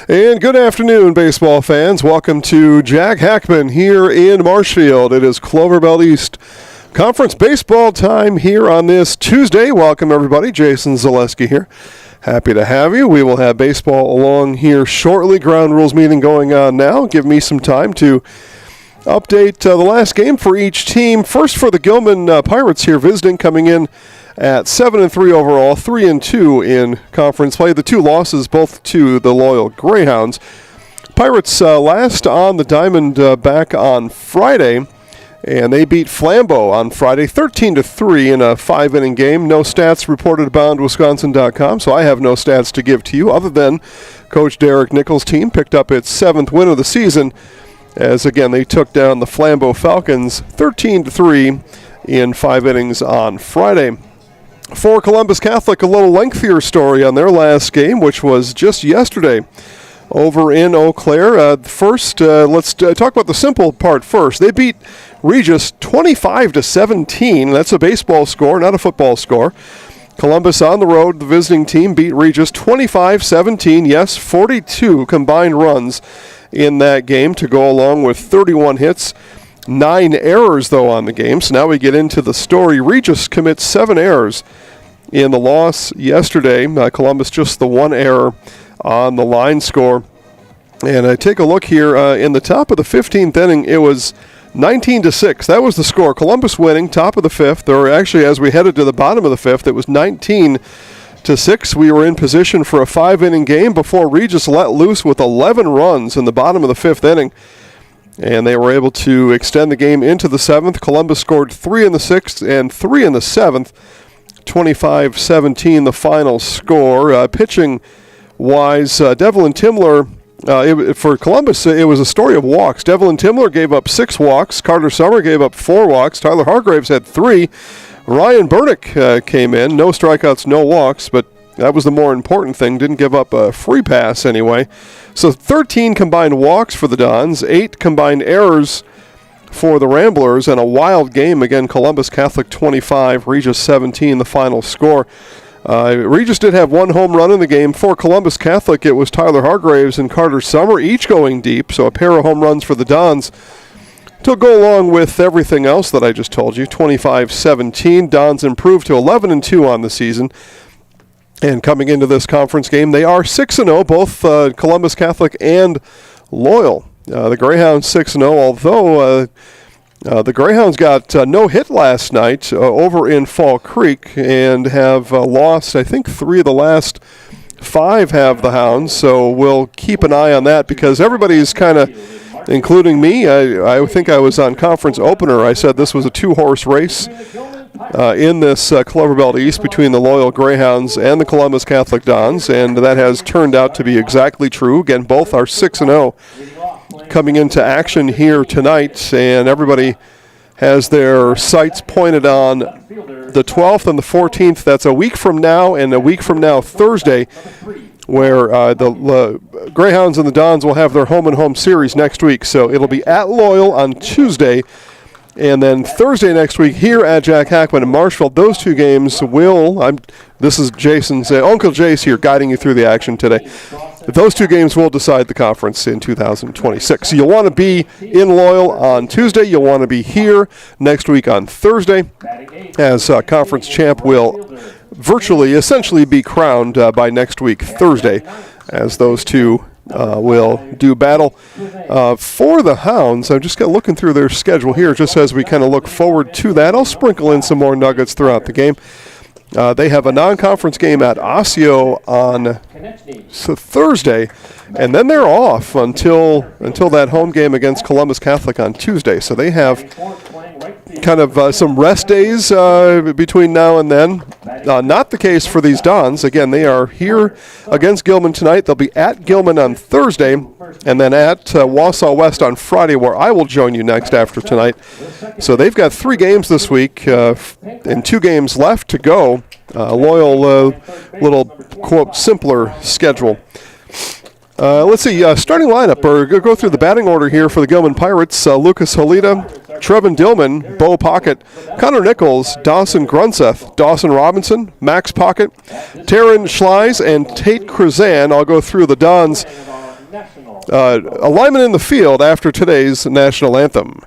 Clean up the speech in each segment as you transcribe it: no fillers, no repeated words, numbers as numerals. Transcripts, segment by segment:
And good afternoon, baseball fans. Welcome to Jack Hackman here in Marshfield. It is Clover Belt East Conference baseball time here on this Tuesday. Welcome, everybody. Jason Zaleski here. Happy to have you. We will have baseball along here shortly. Ground rules meeting going on now. Give me some time to update the last game for each team. First for the Gilman Pirates here visiting, coming in at 7-3 overall, 3-2 in conference play. The two losses, both to the Loyal Greyhounds. Pirates last on the diamond back on Friday, and they beat Flambeau on Friday, 13-3 in a 5-inning game. No stats reported at BoundWisconsin.com, so I have no stats to give to you other than Coach Derek Nichols' team picked up its 7th win of the season, as again they took down the Flambeau Falcons 13-3 in 5 innings on Friday. For Columbus Catholic, a little lengthier story on their last game, which was just yesterday over in Eau Claire. First, let's talk about the simple part first. They beat Regis 25-17. That's a baseball score, not a football score. Columbus on the road, the visiting team beat Regis 25-17. Yes, 42 combined runs in that game to go along with 31 hits. 9 errors, though, on the game. So now we get into the story. Regis commits 7 errors in the loss yesterday. Columbus just the 1 error on the line score. And I take a look here. In the top of the 15th inning, it was 19-6. That was the score. Columbus winning, top of the 5th. Or actually, as we headed to the bottom of the 5th, it was 19-6. We were in position for a 5-inning game before Regis let loose with 11 runs in the bottom of the 5th inning. And they were able to extend the game into the 7th. Columbus scored 3 in the 6th and 3 in the 7th. 25-17 the final score. Pitching-wise, Devlin Timler, for Columbus, it was a story of walks. Devlin Timler gave up 6 walks. Carter Summer gave up 4 walks. Tyler Hargraves had 3. Ryan Burnick came in. No strikeouts, no walks, but that was the more important thing. Didn't give up a free pass anyway. So 13 combined walks for the Dons, 8 combined errors for the Ramblers, and a wild game. Again, Columbus Catholic 25, Regis 17, the final score. Regis did have 1 home run in the game. For Columbus Catholic, it was Tyler Hargraves and Carter Summer, each going deep, so a pair of home runs for the Dons to go along with everything else that I just told you. 25-17, Dons improved to 11-2 on the season. And coming into this conference game, they are 6-0, both Columbus Catholic and Loyal. The Greyhounds 6-0, although the Greyhounds got no hit last night over in Fall Creek and have lost, I think, 3 of the last 5 have the Hounds. So we'll keep an eye on that because everybody's kind of, including me, I think I was on conference opener. I said this was a 2-horse race in this Clover Belt East between the Loyal Greyhounds and the Columbus Catholic Dons, and that has turned out to be exactly true. Again, both are 6-0 coming into action here tonight, and everybody has their sights pointed on the 12th and the 14th. That's a week from now, and a week from now Thursday, where the Greyhounds and the Dons will have their home-and-home series next week. So it'll be at Loyal on Tuesday, and then Thursday next week here at Jack Hackman in Marshfield. Those 2 games will, this is Jason's, Uncle Jace here guiding you through the action today. Those 2 games will decide the conference in 2026. So you'll want to be in Loyal on Tuesday. You'll want to be here next week on Thursday, as conference champ will virtually, essentially be crowned by next week, Thursday, as those 2 will do battle. For the Hounds, I'm just looking through their schedule here just as we kind of look forward to that. I'll sprinkle in some more nuggets throughout the game. They have a non-conference game at Osseo on Thursday, and then they're off until that home game against Columbus Catholic on Tuesday. So they have kind of some rest days between now and then. Not the case for these Dons. Again, they are here against Gilman tonight. They'll be at Gilman on Thursday, and then at Wausau West on Friday, where I will join you next after tonight. So they've got 3 games this week and 2 games left to go. Loyal, little, quote, simpler schedule. Let's see, starting lineup, or go through the batting order here for the Gilman Pirates. Lucas Holita, Trevin Dillman, Bo Pocket, Connor Nichols, Dawson Grunseth, Dawson Robinson, Max Pocket, Taryn Schleis, and Tate Kruzan. I'll go through the Dons' alignment in the field after today's national anthem.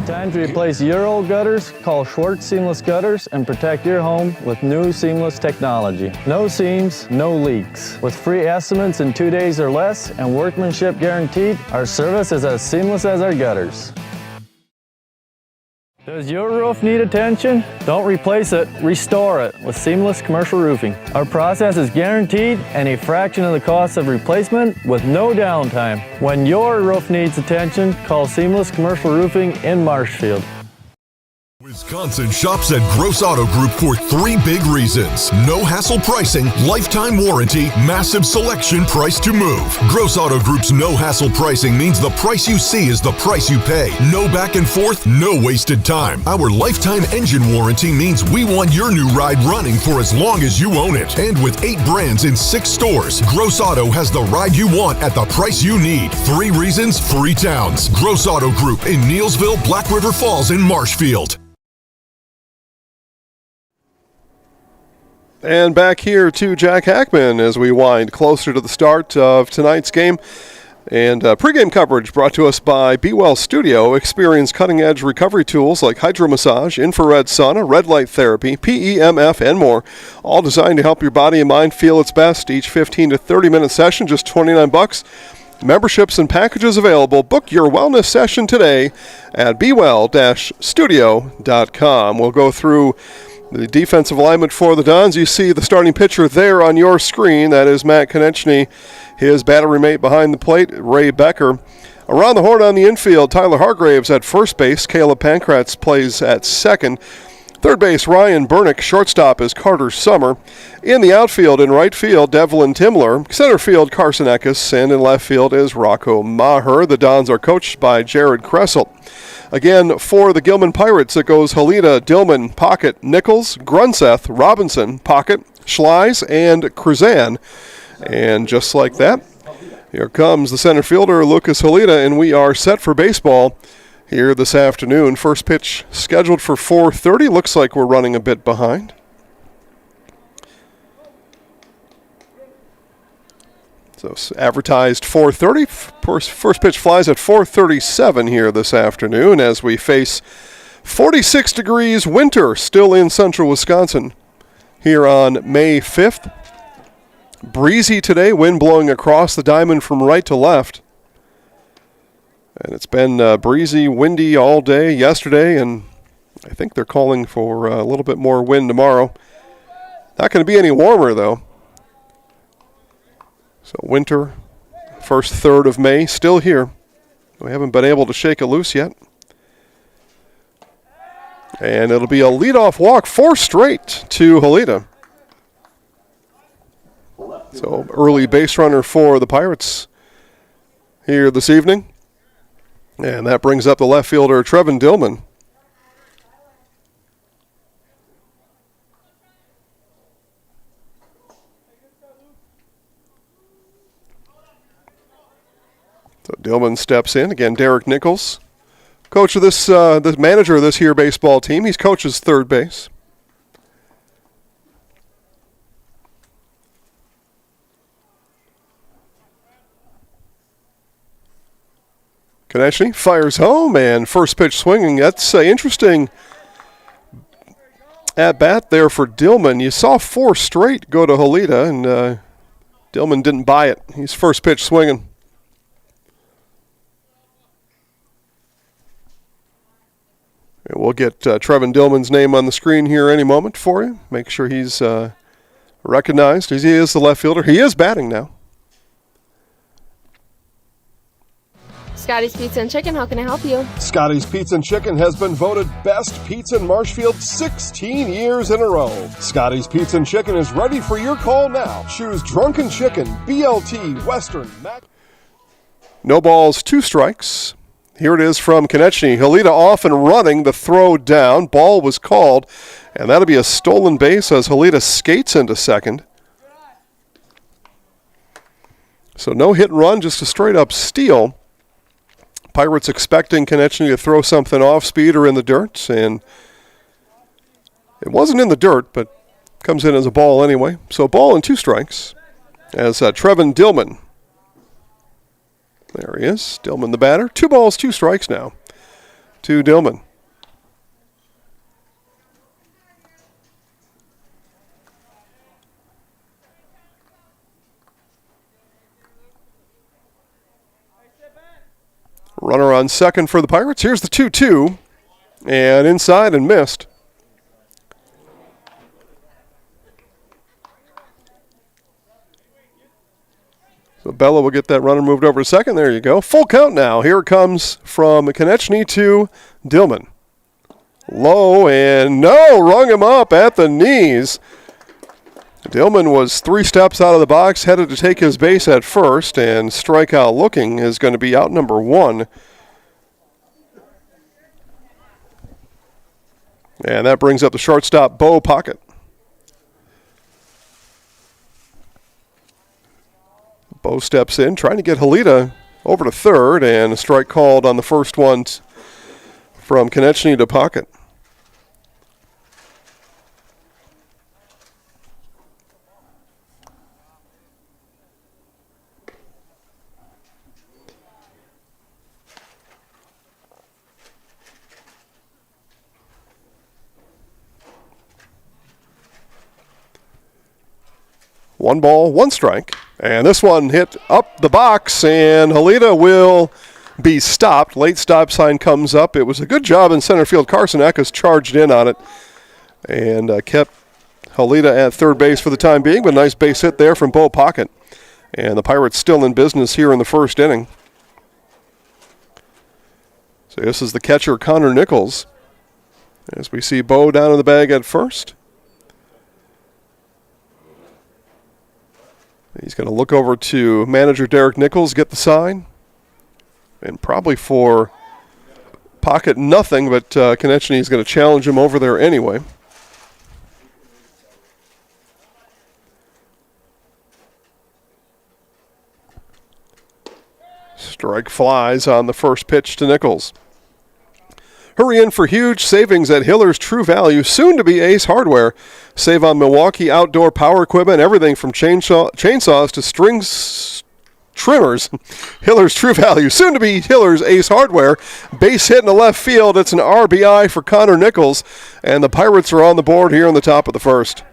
Time to replace your old gutters? Call Schwartz Seamless Gutters and protect your home with new seamless technology. No seams, no leaks. With free estimates in 2 days or less and workmanship guaranteed, our service is as seamless as our gutters. Does your roof need attention? Don't replace it, restore it with Seamless Commercial Roofing. Our process is guaranteed and a fraction of the cost of replacement with no downtime. When your roof needs attention, call Seamless Commercial Roofing in Marshfield. Wisconsin shops at Gross Auto Group for 3 big reasons. No hassle pricing, lifetime warranty, massive selection, price to move. Gross Auto Group's no hassle pricing means the price you see is the price you pay. No back and forth, no wasted time. Our lifetime engine warranty means we want your new ride running for as long as you own it. And with 8 brands in 6 stores, Gross Auto has the ride you want at the price you need. 3 reasons, 3 towns. Gross Auto Group in Neelsville, Black River Falls, and Marshfield. And back here to Jack Hackman as we wind closer to the start of tonight's game. And pregame coverage brought to us by Be Well Studio. Experience cutting-edge recovery tools like hydromassage, infrared sauna, red light therapy, PEMF, and more. All designed to help your body and mind feel its best. Each 15 to 30-minute session, just $29. Memberships and packages available. Book your wellness session today at bewell-studio.com. We'll go through the defensive alignment for the Dons. You see the starting pitcher there on your screen. That is Matt Konechny. His battery mate behind the plate, Ray Becker. Around the horn on the infield, Tyler Hargraves at first base. Caleb Pankratz plays at second. Third base, Ryan Bernick. Shortstop is Carter Summer. In the outfield and right field, Devlin Timler. Center field, Carson Eckes. And in left field is Rocco Maher. The Dons are coached by Jared Kressel. Again, for the Gilman Pirates, it goes Holita, Dillman, Pocket, Nichols, Grunseth, Robinson, Pocket, Schleis, and Kruzan. And just like that, here comes the center fielder, Lucas Holita, and we are set for baseball here this afternoon. First pitch scheduled for 4:30. Looks like we're running a bit behind. So advertised 4:30. First pitch flies at 4:37 here this afternoon as we face 46 degrees winter still in central Wisconsin here on May 5th. Breezy today, wind blowing across the diamond from right to left. And it's been breezy, windy all day yesterday, and I think they're calling for a little bit more wind tomorrow. Not going to be any warmer, though. So winter, first third of May, still here. We haven't been able to shake it loose yet. And it'll be a leadoff walk, 4 straight to Holita. So early base runner for the Pirates here this evening. And that brings up the left fielder, Trevin Dillman. Gilman steps in. Again, Derek Nichols, coach of this, the manager of this here baseball team. He's coaches third base. Konechny fires home, and first pitch swinging. That's interesting at bat there for Gilman. You saw 4 straight go to Halita, and Gilman didn't buy it. He's first pitch swinging. And we'll get Trevin Gilman's name on the screen here any moment for you. Make sure he's recognized. He is the left fielder. He is batting now. Scotty's Pizza and Chicken, how can I help you? Scotty's Pizza and Chicken has been voted best pizza in Marshfield 16 years in a row. Scotty's Pizza and Chicken is ready for your call now. Choose Drunken Chicken, BLT, Western, Mac. No balls, 2 strikes. Here it is from Konechny. Halita off and running, the throw down. Ball was called, and that'll be a stolen base as Halita skates into second. So no hit and run, just a straight up steal. Pirates expecting Konechny to throw something off speed or in the dirt, and it wasn't in the dirt, but comes in as a ball anyway. So ball and 2 strikes as Trevin Gilman. There he is, Gilman the batter. 2 balls, 2 strikes now to Gilman. Runner on second for the Pirates. Here's the 2-2. And inside and missed. So Bella will get that runner moved over to second. There you go. Full count now. Here it comes from Konechny to Gilman. Low and no. Rung him up at the knees. Gilman was 3 steps out of the box, headed to take his base at first, and strikeout looking is going to be out number 1. And that brings up the shortstop, Bo Pocket. Bo steps in, trying to get Halita over to third, and a strike called on the first one from Konechny to Pocket. One ball, 1 strike. And this one hit up the box, and Halita will be stopped. Late stop sign comes up. It was a good job in center field. Carson Eckes charged in on it and kept Halita at third base for the time being, but a nice base hit there from Bo Pocket. And the Pirates still in business here in the first inning. So this is the catcher, Connor Nichols, as we see Bo down in the bag at first. He's going to look over to manager Derek Nichols, get the sign. And probably for Pocket nothing, but Konechny is going to challenge him over there anyway. Strike flies on the first pitch to Nichols. Hurry in for huge savings at Hiller's True Value, soon to be Ace Hardware. Save on Milwaukee outdoor power equipment, everything from chainsaws to strings trimmers. Hiller's True Value, soon to be Hiller's Ace Hardware. Base hit in the left field. It's an RBI for Connor Nichols, and the Pirates are on the board here in the top of the first.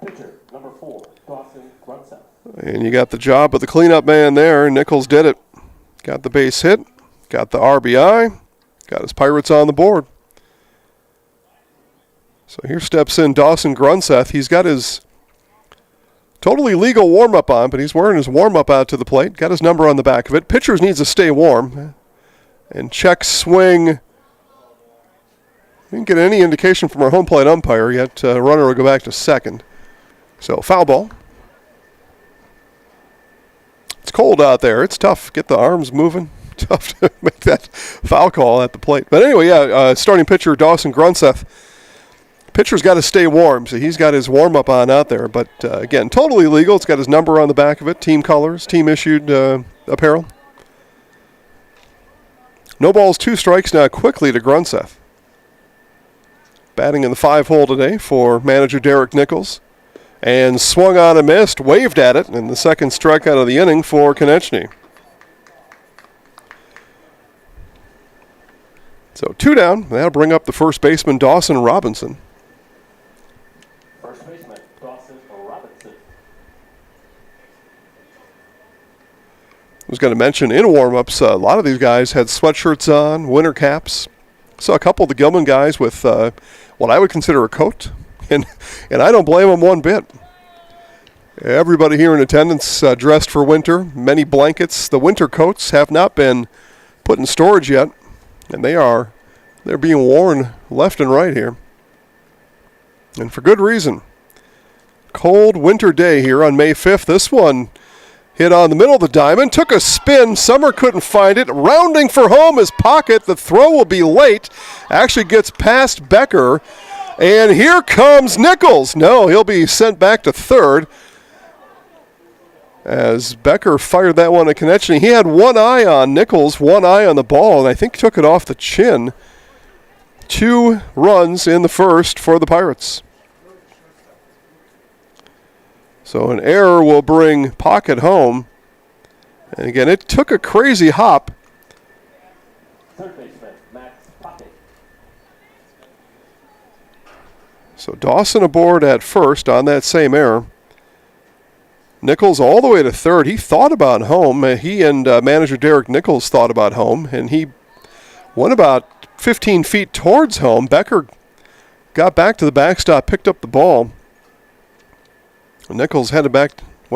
Pitcher, number 4, Dawson Grunson. And you got the job of the cleanup man there. Nichols did it. Got the base hit. Got the RBI, got his Pirates on the board. So here steps in Dawson Grunseth. He's got his totally legal warm-up on, but he's wearing his warm-up out to the plate. Got his number on the back of it. Pitchers needs to stay warm. And check swing. Didn't get any indication from our home plate umpire yet. Runner will go back to second. So foul ball. It's cold out there. It's tough. Get the arms moving. Tough to make that foul call at the plate. But anyway, starting pitcher Dawson Grunseth Pitcher's got to stay warm, so he's got his warm-up on out there. But, again, totally legal. It's got his number on the back of it, team colors, team-issued apparel. No balls, 2 strikes now quickly to Grunseth. Batting in the 5-hole today for manager Derek Nichols. And swung on and missed, waved at it, and the second strikeout of the inning for Konechny. So 2 down. That'll bring up the first baseman, Dawson Robinson. First baseman, Dawson Robinson. I was going to mention in warm-ups, a lot of these guys had sweatshirts on, winter caps. Saw a couple of the Gilman guys with what I would consider a coat, and I don't blame them one bit. Everybody here in attendance dressed for winter, many blankets. The winter coats have not been put in storage yet, and they're being worn left and right here. And for good reason. Cold winter day here on May 5th. This one hit on the middle of the diamond, took a spin. Summer couldn't find it. Rounding for home is Pocket. The throw will be late. Actually gets past Becker. And here comes Nichols. No, he'll be sent back to third. As Becker fired that one at Konechny. He had one eye on Nichols, one eye on the ball, and I think took it off the chin. 2 runs in the first for the Pirates. So an error will bring Pocket home. And again, it took a crazy hop. Third baseman, Max Pocket. So Dawson aboard at first on that same error. Nichols all the way to third. He thought about home. He and manager Derek Nichols thought about home, and he went about 15 feet towards home. Becker got back to the backstop, picked up the ball. Nichols went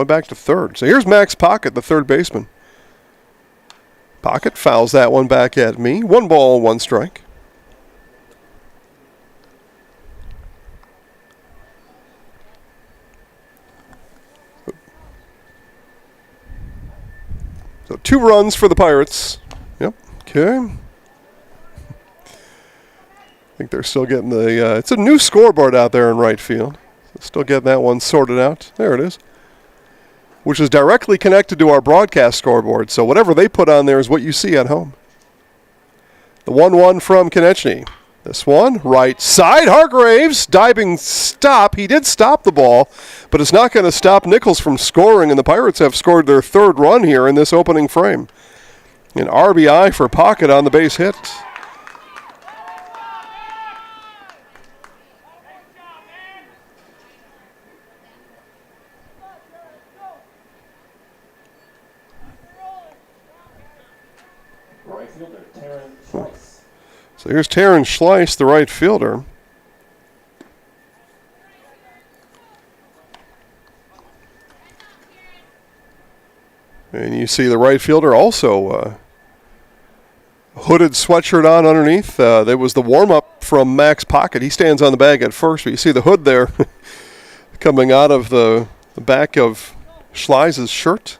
back to third. So here's Max Pocket, the third baseman. Pocket fouls that one back at me. 1 ball, 1 strike. So 2 runs for the Pirates. Yep. Okay. I think they're still getting the... it's a new scoreboard out there in right field. So still getting that one sorted out. There it is. Which is directly connected to our broadcast scoreboard. So whatever they put on there is what you see at home. The 1-1 from Konechny. This one, right side. Hargraves, diving stop. He did stop the ball, but it's not going to stop Nichols from scoring, and the Pirates have scored their 3rd run here in this opening frame. An RBI for Pocket on the base hit. Right fielder, Terran Schleiss. So here's Terran Schleiss, the right fielder. And you see the right fielder also hooded sweatshirt on underneath. There was the warm-up from Max Pocket. He stands on the bag at first, but you see the hood there coming out of the back of Schleiss's shirt.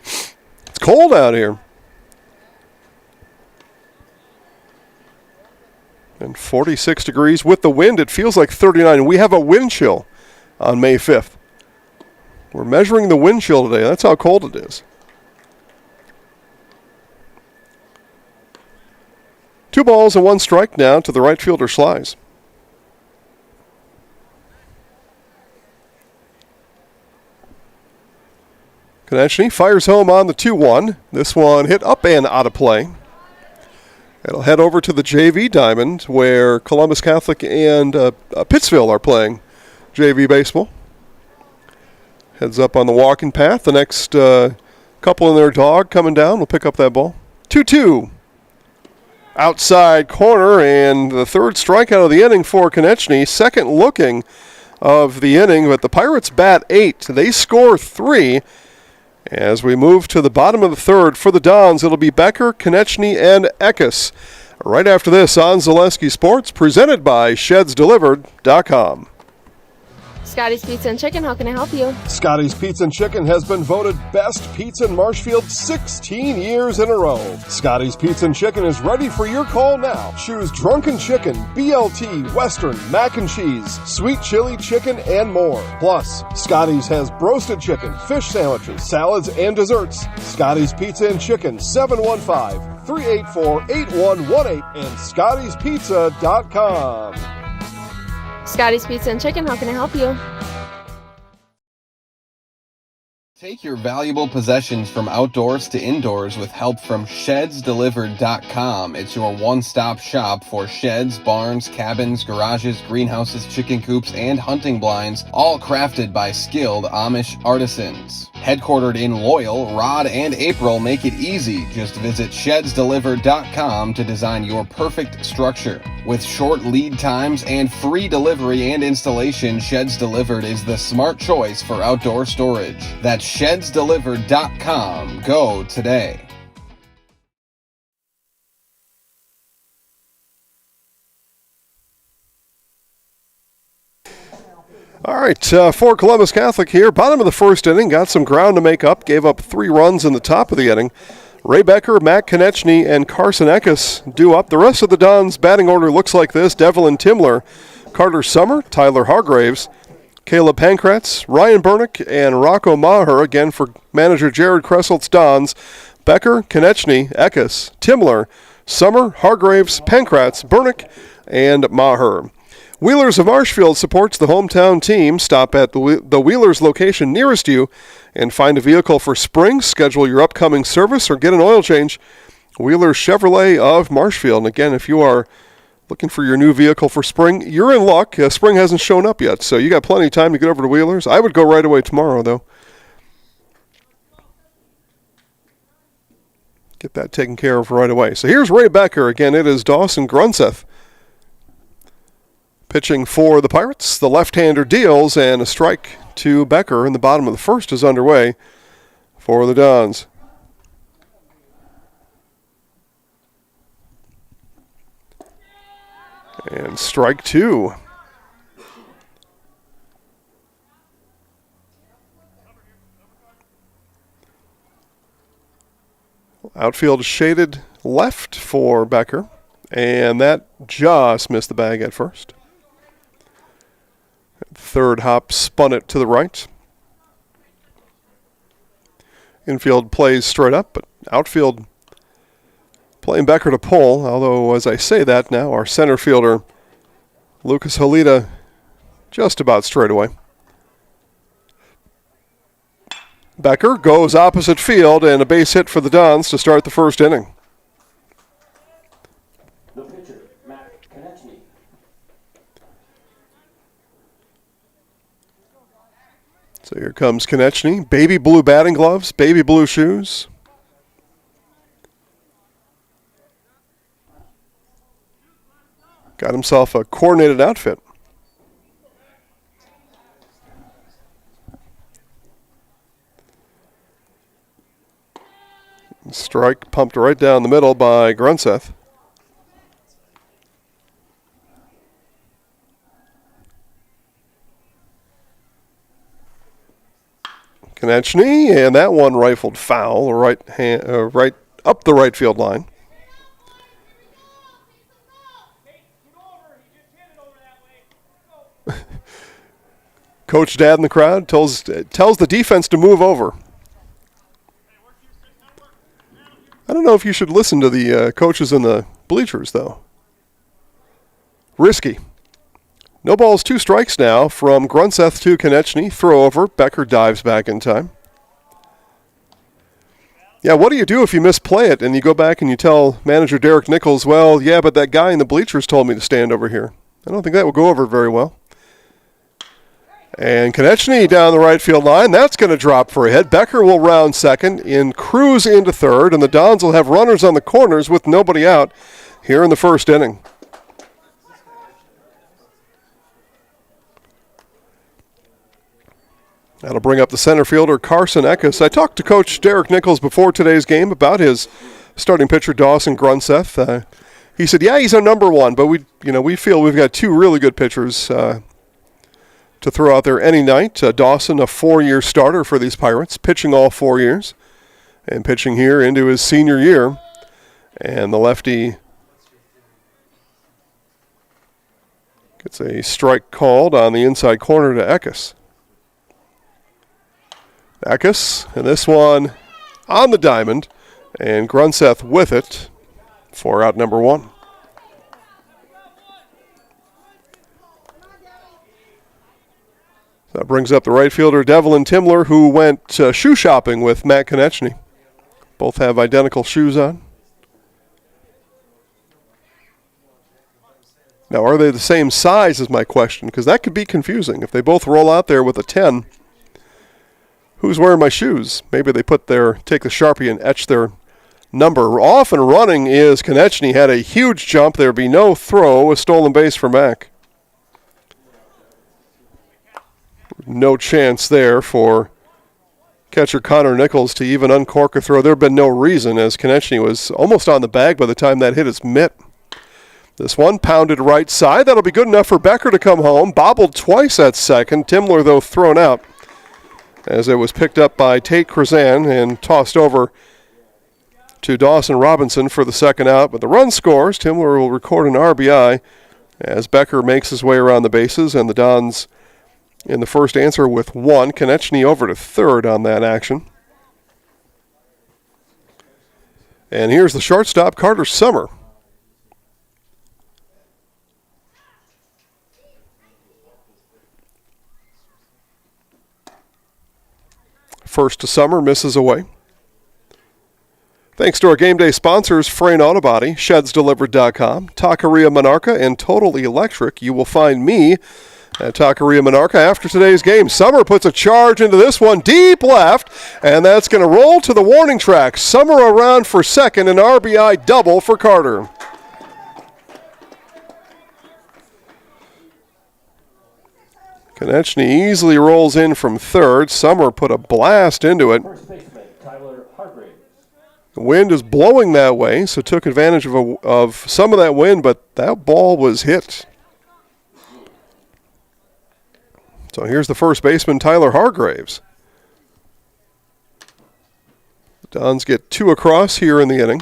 It's cold out here. And 46 degrees with the wind. It feels like 39. And we have a wind chill on May 5th. We're measuring the wind chill today. That's how cold it is. 2 balls and 1 strike now to the right fielder Schleiss. Konechny fires home on the 2-1. This one hit up and out of play. It'll head over to the JV diamond where Columbus Catholic and Pittsville are playing JV baseball. Heads up on the walking path. The next couple in their dog coming down will pick up that ball. 2-2. Outside corner, and the 3rd strikeout of the inning for Konechny. Second looking of the inning, but the Pirates bat 8. They score 3. As we move to the bottom of the 3rd for the Dons, it'll be Becker, Konechny, and Eckes. Right after this on Zaleski Sports, presented by ShedsDelivered.com. Scotty's Pizza and Chicken, how can I help you? Scotty's Pizza and Chicken has been voted best pizza in Marshfield 16 years in a row. Scotty's Pizza and Chicken is ready for your call now. Choose drunken chicken, BLT, Western, mac and cheese, sweet chili chicken, and more. Plus, Scotty's has broasted chicken, fish sandwiches, salads, and desserts. Scotty's Pizza and Chicken, 715-384-8118 and Scotty'sPizza.com. Scotty's Pizza and Chicken, how can I help you? Take your valuable possessions from outdoors to indoors with help from ShedsDelivered.com. It's your one-stop shop for sheds, barns, cabins, garages, greenhouses, chicken coops, and hunting blinds, all crafted by skilled Amish artisans. Headquartered in Loyal, Rod and April make it easy. Just visit ShedsDelivered.com to design your perfect structure. With short lead times and free delivery and installation, Sheds Delivered is the smart choice for outdoor storage. That's ShedsDelivered.com. Go today. All right, for Columbus Catholic here, bottom of the first inning, got some ground to make up, gave up 3 runs in the top of the inning. Ray Becker, Matt Konechny, and Carson Eckes due up. The rest of the Dons' batting order looks like this: Devlin Timler, Carter Summer, Tyler Hargraves, Caleb Pankratz, Ryan Bernick, and Rocco Maher. Again, for manager Jared Kresselt's Dons: Becker, Konechny, Eckes, Timler, Summer, Hargraves, Pankratz, Bernick, and Maher. Wheelers of Marshfield supports the hometown team. Stop at the Wheelers location nearest you and find a vehicle for spring. Schedule your upcoming service or get an oil change. Wheelers Chevrolet of Marshfield. And again, if you are looking for your new vehicle for spring, you're in luck. Spring hasn't shown up yet, so you got plenty of time to get over to Wheelers. I would go right away tomorrow, though. Get that taken care of right away. So here's Ray Becker. Again, it is Dawson Grunseth pitching for the Pirates. The left-hander deals, and a strike to Becker in the bottom of the first is underway for the Dons. And strike 2. Outfield shaded left for Becker, and that just missed the bag at first. Third hop spun it to the right. Infield plays straight up, but outfield playing Becker to pull, although as I say that now, our center fielder, Lucas Holita, just about straight away. Becker goes opposite field, and a base hit for the Dons to start the first inning. The pitcher, Matt Konechny. So here comes Konechny. Baby blue batting gloves, baby blue shoes. Got himself a coordinated outfit. Strike pumped right down the middle by Grunseth. Konechny, and that one rifled foul, right up the right field line. Coach Dad in the crowd tells the defense to move over. I don't know if you should listen to the coaches in the bleachers, though. Risky. No balls, 2 strikes now from Grunseth to Konechny. Throw over. Becker dives back in time. Yeah, what do you do if you misplay it and you go back and you tell manager Derek Nichols, well, yeah, but that guy in the bleachers told me to stand over here? I don't think that will go over very well. And Konechny down the right field line. That's going to drop for a hit. Becker will round second and cruise into third, and the Dons will have runners on the corners with nobody out here in the first inning. That'll bring up the center fielder, Carson Eckes. I talked to Coach Derek Nichols before today's game about his starting pitcher, Dawson Grunseth. He said, yeah, he's our number one, but we feel we've got 2 really good pitchers to to throw out there any night. Dawson, a 4-year starter for these Pirates, pitching all 4 years and pitching here into his senior year. And the lefty gets a strike called on the inside corner to Eckes. Eckes, and this one on the diamond, and Grunseth with it for out number 1. That brings up the right fielder, Devlin Timler, who went shoe shopping with Matt Konechny. Both have identical shoes on. Now, are they the same size is my question, because that could be confusing. If they both roll out there with a 10, who's wearing my shoes? Maybe they take the Sharpie and etch their number. Off and running is Konechny. Had a huge jump. There'd be no throw. A stolen base for Mack. No chance there for catcher Connor Nichols to even uncork a throw. There had been no reason, as Konechny was almost on the bag by the time that hit his mitt. This one pounded right side. That'll be good enough for Becker to come home. Bobbled twice at second. Timler, though, thrown out as it was picked up by Tate Krazan and tossed over to Dawson Robinson for the second out. But the run scores. Timler will record an RBI as Becker makes his way around the bases, and the Dons in the first answer with 1. Konechny over to third on that action. And here's the shortstop, Carter Summer. First to Summer, misses away. Thanks to our game day sponsors, Frayne Auto Body, ShedsDelivered.com, Taqueria Monarca, and Total Electric. You will find me at Taqueria Monarca after today's game. Summer puts a charge into this one, deep left, and that's going to roll to the warning track. Summer around for second, an RBI double for Carter. Konechny easily rolls in from third. Summer put a blast into it. The wind is blowing that way, so took advantage of some of that wind, but that ball was hit. So here's the first baseman, Tyler Hargraves. The Dons get 2 across here in the inning.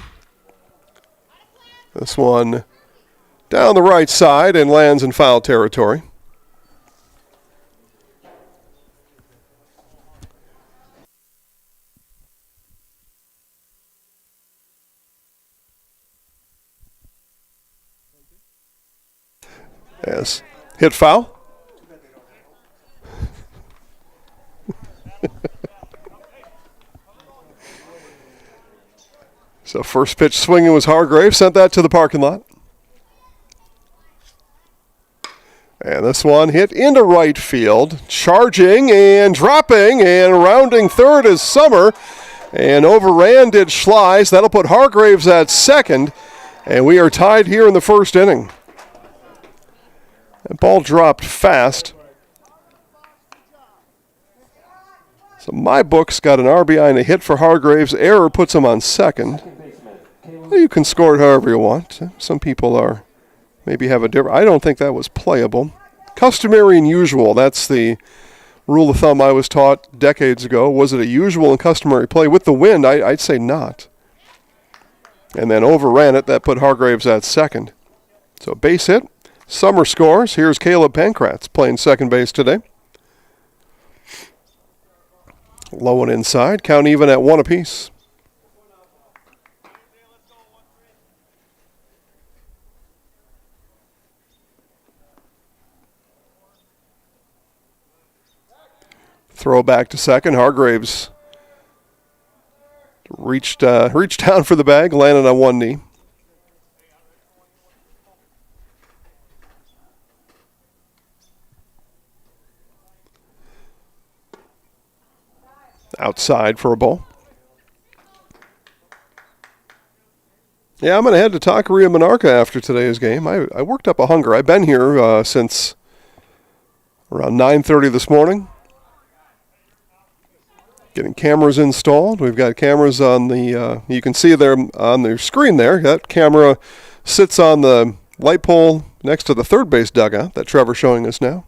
This one down the right side and lands in foul territory. Yes. Hit foul. So first pitch swinging was Hargrave. Sent that to the parking lot. And this one hit into right field. Charging and dropping and rounding third is Summer. And overran did Schleis. That'll put Hargraves at second. And we are tied here in the first inning. That ball dropped fast. So my book's got an RBI and a hit for Hargraves. Error puts him on second. Well, you can score it however you want. Some people maybe have a different. I don't think that was playable. Customary and usual. That's the rule of thumb I was taught decades ago. Was it a usual and customary play? With the wind, I'd say not. And then overran it. That put Hargraves at second. So base hit. Summer scores. Here's Caleb Pankratz playing second base today. Low and inside. Count even at 1 apiece. Throw back to second. Hargraves reached down for the bag, landed on one knee. Outside for a ball. Yeah, I'm going to head to Taqueria Monarca after today's game. I worked up a hunger. I've been here since around 9:30 this morning. Getting cameras installed. We've got cameras on the, you can see there on the screen there. That camera sits on the light pole next to the third base dugout that Trevor's showing us now.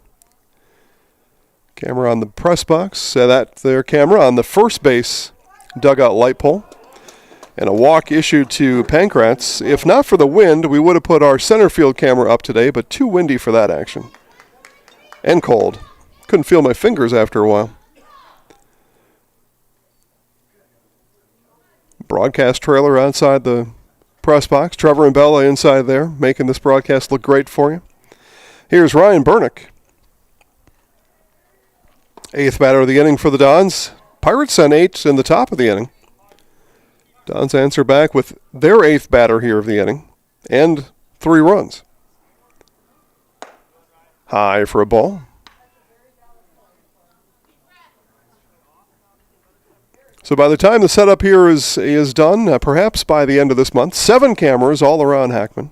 Camera on the press box. That their camera on the first base dugout light pole. And a walk issued to Pankratz. If not for the wind, we would have put our center field camera up today, but too windy for that action. And cold. Couldn't feel my fingers after a while. Broadcast trailer outside the press box. Trevor and Bella inside there, making this broadcast look great for you. Here's Ryan Bernick. 8th batter of the inning for the Dons. Pirates sent 8 in the top of the inning. Dons answer back with their 8th batter here of the inning and 3 runs. High for a ball. So by the time the setup here is done, perhaps by the end of this month, 7 cameras all around Hackman.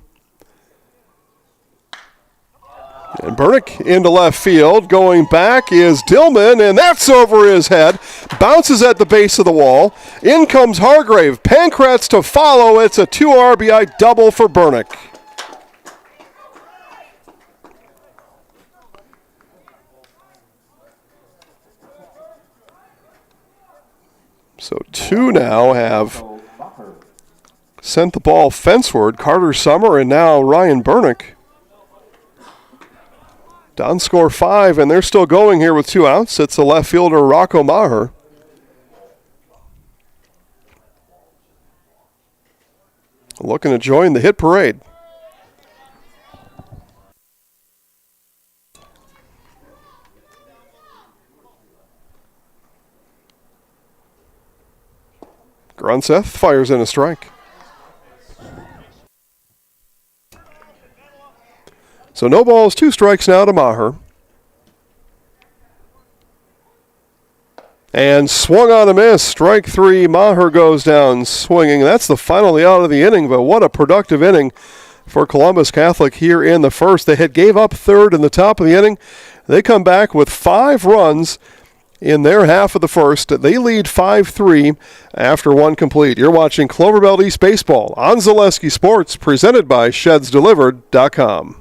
And Bernick into left field. Going back is Gilman, and that's over his head. Bounces at the base of the wall. In comes Hargrave. Pankratz to follow. It's a 2 RBI double for Bernick. So 2 now have sent the ball fenceward. Carter Summer and now Ryan Bernick. Dons score 5, and they're still going here with 2 outs. It's the left fielder, Rocco Maher. Looking to join the hit parade. Grunseth fires in a strike. So no balls, 2 strikes now to Maher. And swung on a miss. Strike 3. Maher goes down swinging. That's the final out of the inning, but what a productive inning for Columbus Catholic here in the first. They had gave up 3rd in the top of the inning. They come back with 5 runs in their half of the first. They lead 5-3 after 1 complete. You're watching Clover Belt East Baseball on Zaleski Sports, presented by ShedsDelivered.com.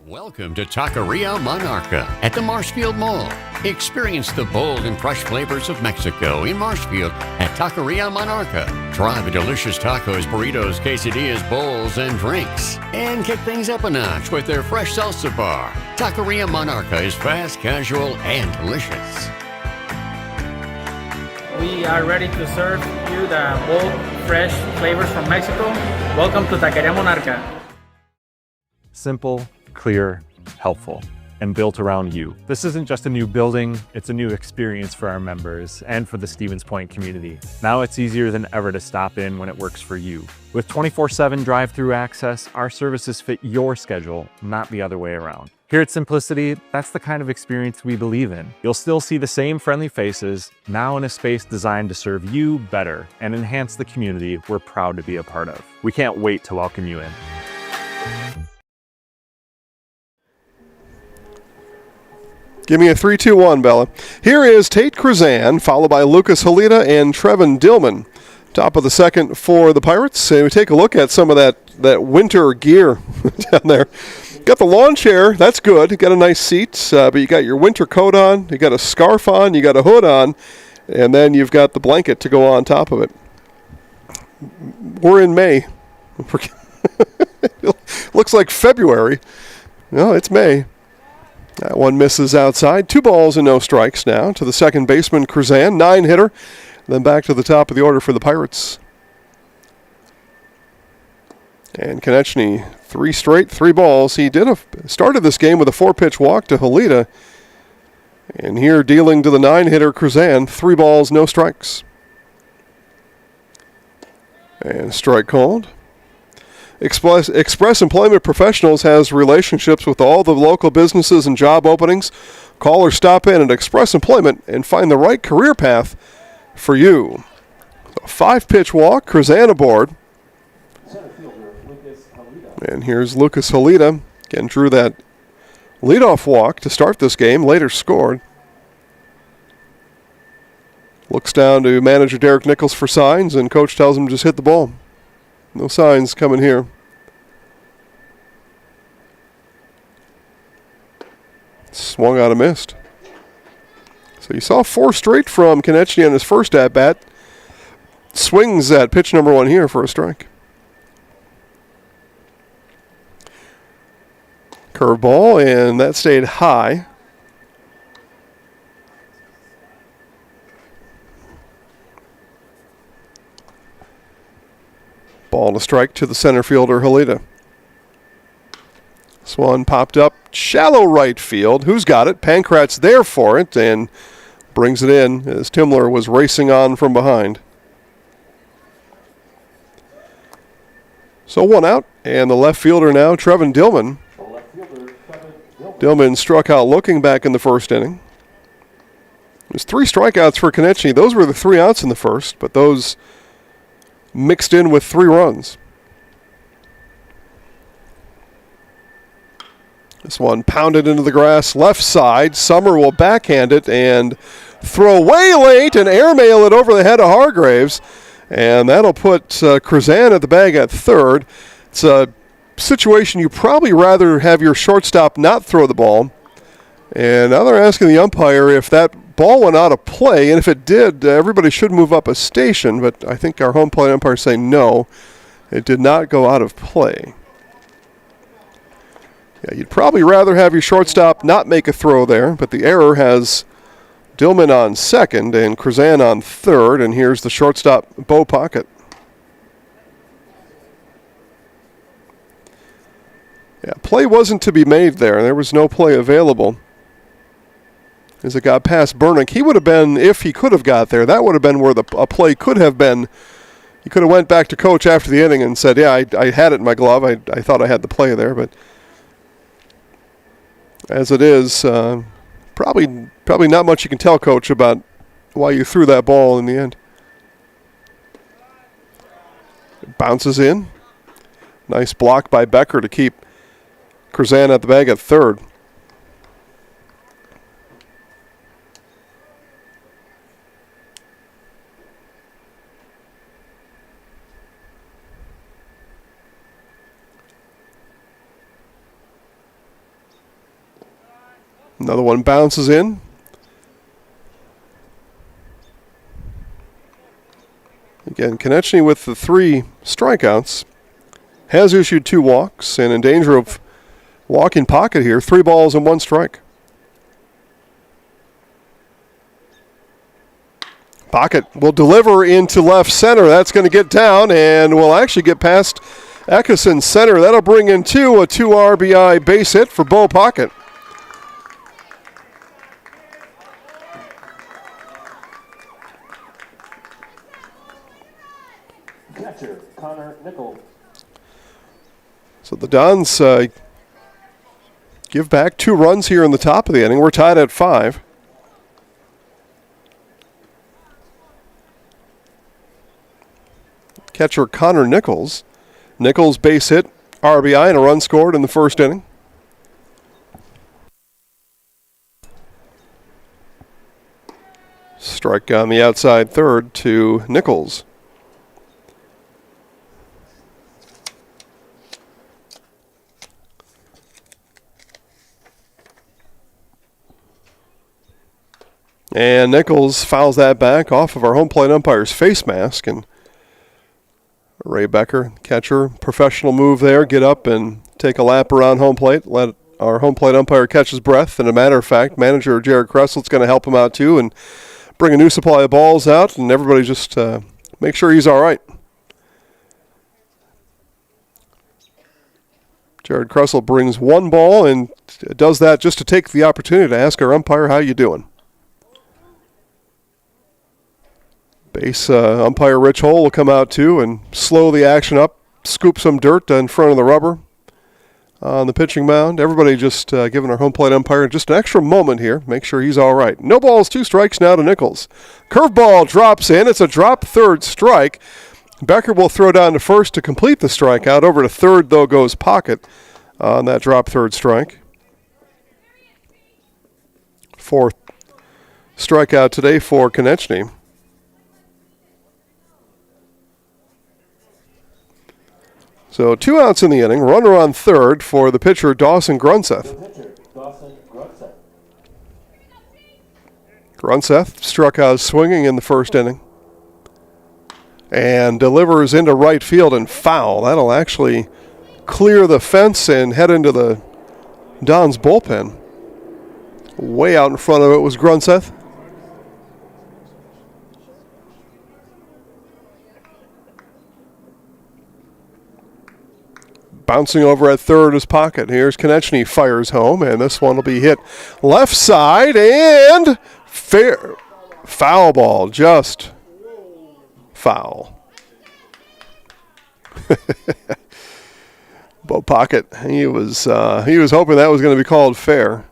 Welcome to Taqueria Monarca at the Marshfield Mall. Experience the bold and fresh flavors of Mexico in Marshfield at Taqueria Monarca. Try the delicious tacos, burritos, quesadillas, bowls, and drinks. And kick things up a notch with their fresh salsa bar. Taqueria Monarca is fast, casual, and delicious. We are ready to serve you the bold, fresh flavors from Mexico. Welcome to Taqueria Monarca. Simple, clear, helpful, and built around you. This isn't just a new building, it's a new experience for our members and for the Stevens Point community. Now it's easier than ever to stop in when it works for you. With 24/7 drive-through access, our services fit your schedule, not the other way around. Here at Simplicity, that's the kind of experience we believe in. You'll still see the same friendly faces, now in a space designed to serve you better and enhance the community we're proud to be a part of. We can't wait to welcome you in. Give me a 3-2-1, Bella. Here is Tate Kruzan, followed by Lucas Halita and Trevin Dillman. Top of the second for the Pirates. And we take a look at some of that winter gear down there. Got the lawn chair. That's good. You got a nice seat, but you got your winter coat on. You got a scarf on. You got a hood on. And then you've got the blanket to go on top of it. We're in May. Looks like February. No, it's May. That one misses outside. 2 balls and no strikes now to the second baseman, Kruzan, 9-hitter. Then back to the top of the order for the Pirates. And Konechny, 3 straight, 3 balls. He started this game with a 4-pitch walk to Halita. And here dealing to the 9-hitter, Kruzan, 3 balls, no strikes. And strike called. Express Employment Professionals has relationships with all the local businesses and job openings. Call or stop in at Express Employment and find the right career path for you. A 5-pitch walk, Kruzan aboard. And here's Lucas Halita. Again, drew that leadoff walk to start this game, later scored. Looks down to manager Derek Nichols for signs, and coach tells him just hit the ball. No signs coming here. Swung out and missed. So you saw 4 straight from Konechny on his first at-bat. Swings at pitch number 1 here for a strike. Curveball, and that stayed high. Ball to strike to the center fielder, Halita. This one popped up shallow right field. Who's got it? Pankrat's there for it and brings it in as Timler was racing on from behind. So 1 out, and the left fielder now, Trevin Gilman. Gilman struck out looking back in the first inning. There's 3 strikeouts for Konechny. Those were the 3 outs in the first, but those mixed in with 3 runs. This one pounded into the grass left side. Summer will backhand it and throw way late and airmail it over the head of Hargraves. And that'll put Krzan at the bag at third. It's a situation you probably rather have your shortstop not throw the ball. And now they're asking the umpire if that ball went out of play. And if it did, everybody should move up a station. But I think our home plate umpire is saying no, it did not go out of play. Yeah, you'd probably rather have your shortstop not make a throw there, but the error has Gilman on second and Krzan on third, and here's the shortstop, Bo Pocket. Yeah, play wasn't to be made there. There was no play available. As it got past Bernick, he would have been, if he could have got there, that would have been where a play could have been. He could have went back to coach after the inning and said, yeah, I had it in my glove. I thought I had the play there, but as it is, probably not much you can tell coach about why you threw that ball in the end. It bounces in. Nice block by Becker to keep Krzan at the bag at third. Another one bounces in. Again, Konechny with the 3 strikeouts has issued 2 walks and in danger of walking pocket here. 3 balls and 1 strike. Pocket will deliver into left center. That's going to get down and will actually get past Eckerson center. That'll bring in 2, a 2 RBI base hit for Bo Pocket. So the Dons give back 2 runs here in the top of the inning. We're tied at 5. Catcher Connor Nichols. Nichols base hit, RBI, and a run scored in the first inning. Strike on the outside third to Nichols. And Nichols fouls that back off of our home plate umpire's face mask. And Ray Becker, catcher, professional move there. Get up and take a lap around home plate. Let our home plate umpire catch his breath. And a matter of fact, manager Jared Kressel's going to help him out too and bring a new supply of balls out. And everybody just make sure he's all right. Jared Kressel brings 1 ball and does that just to take the opportunity to ask our umpire, how you doing? Base umpire Rich Hole will come out too and slow the action up, scoop some dirt in front of the rubber on the pitching mound. Everybody just giving our home plate umpire just an extra moment here. Make sure he's all right. No balls, 2 strikes now to Nichols. Curveball drops in. It's a drop third strike. Becker will throw down to first to complete the strikeout. Over to third, though, goes Pocket on that drop third strike. 4th strikeout today for Konechny. So 2 outs in the inning. Runner on third for the pitcher, Dawson Grunseth. Grunseth struck out swinging in the first inning and delivers into right field and foul. That'll actually clear the fence and head into the Don's bullpen. Way out in front of it was Grunseth. Bouncing over at third is Pocket. Here's Konechny, fires home, and this one will be hit left side and fair. Foul ball, just foul. Bo Pocket, he was hoping that was going to be called fair.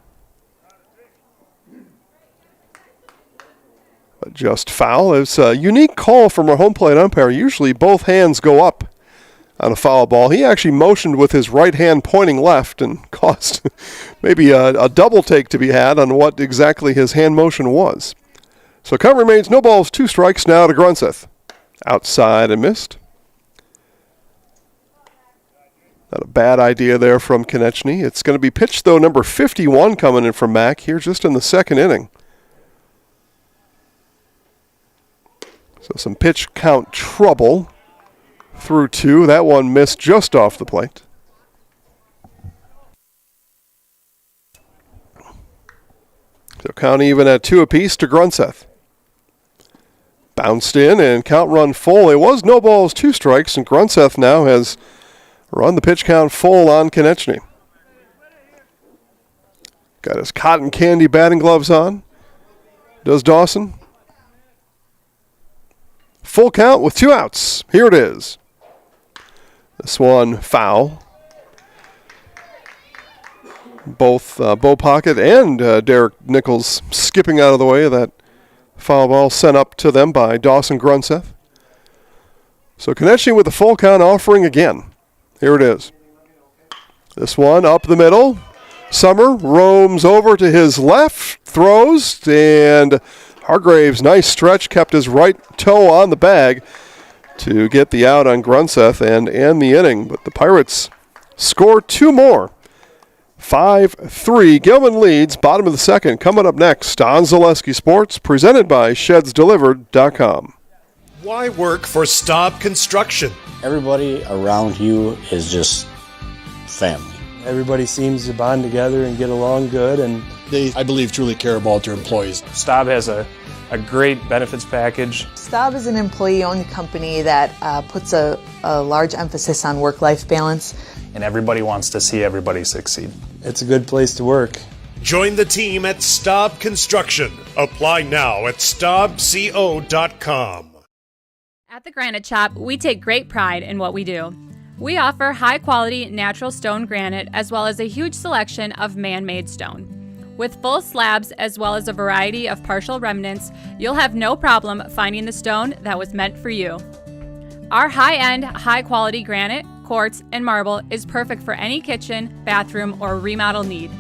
But just foul. It's a unique call from a home plate umpire. Usually both hands go up on a foul ball. He actually motioned with his right hand pointing left and caused maybe a double take to be had on what exactly his hand motion was. So count remains no balls, 2 strikes now to Grunseth. Outside and missed. Not a bad idea there from Konechny. It's going to be pitched, though, number 51 coming in from Mack here just in the second inning. So some pitch count trouble. Through 2. That one missed just off the plate. So count even at 2 apiece to Grunseth. Bounced in and count run full. It was no balls, 2 strikes, and Grunseth now has run the pitch count full on Konechny. Got his cotton candy batting gloves on. Does Dawson. Full count with 2 outs. Here it is. This one foul. Both Bo Pocket and Derek Nichols skipping out of the way of that foul ball sent up to them by Dawson Grunseth. So Konechny with the full count offering again. Here it is. This one up the middle. Summer roams over to his left, throws, and Hargraves, nice stretch, kept his right toe on the bag to get the out on Grunseth and end the inning. But the Pirates score 2 more. 5-3. Gilman leads, bottom of the second. Coming up next on Zaleski Sports, presented by ShedsDelivered.com. Why work for Staub Construction? Everybody around you is just family. Everybody seems to bond together and get along good, and they, I believe, truly care about their employees. Staub has a great benefits package. Staub is an employee-owned company that puts a large emphasis on work-life balance. And everybody wants to see everybody succeed. It's a good place to work. Join the team at Staub Construction. Apply now at staubco.com. At the Granite Shop, we take great pride in what we do. We offer high-quality natural stone granite as well as a huge selection of man-made stone. With full slabs as well as a variety of partial remnants, you'll have no problem finding the stone that was meant for you. Our high-end, high-quality granite, quartz, and marble is perfect for any kitchen, bathroom, or remodel need.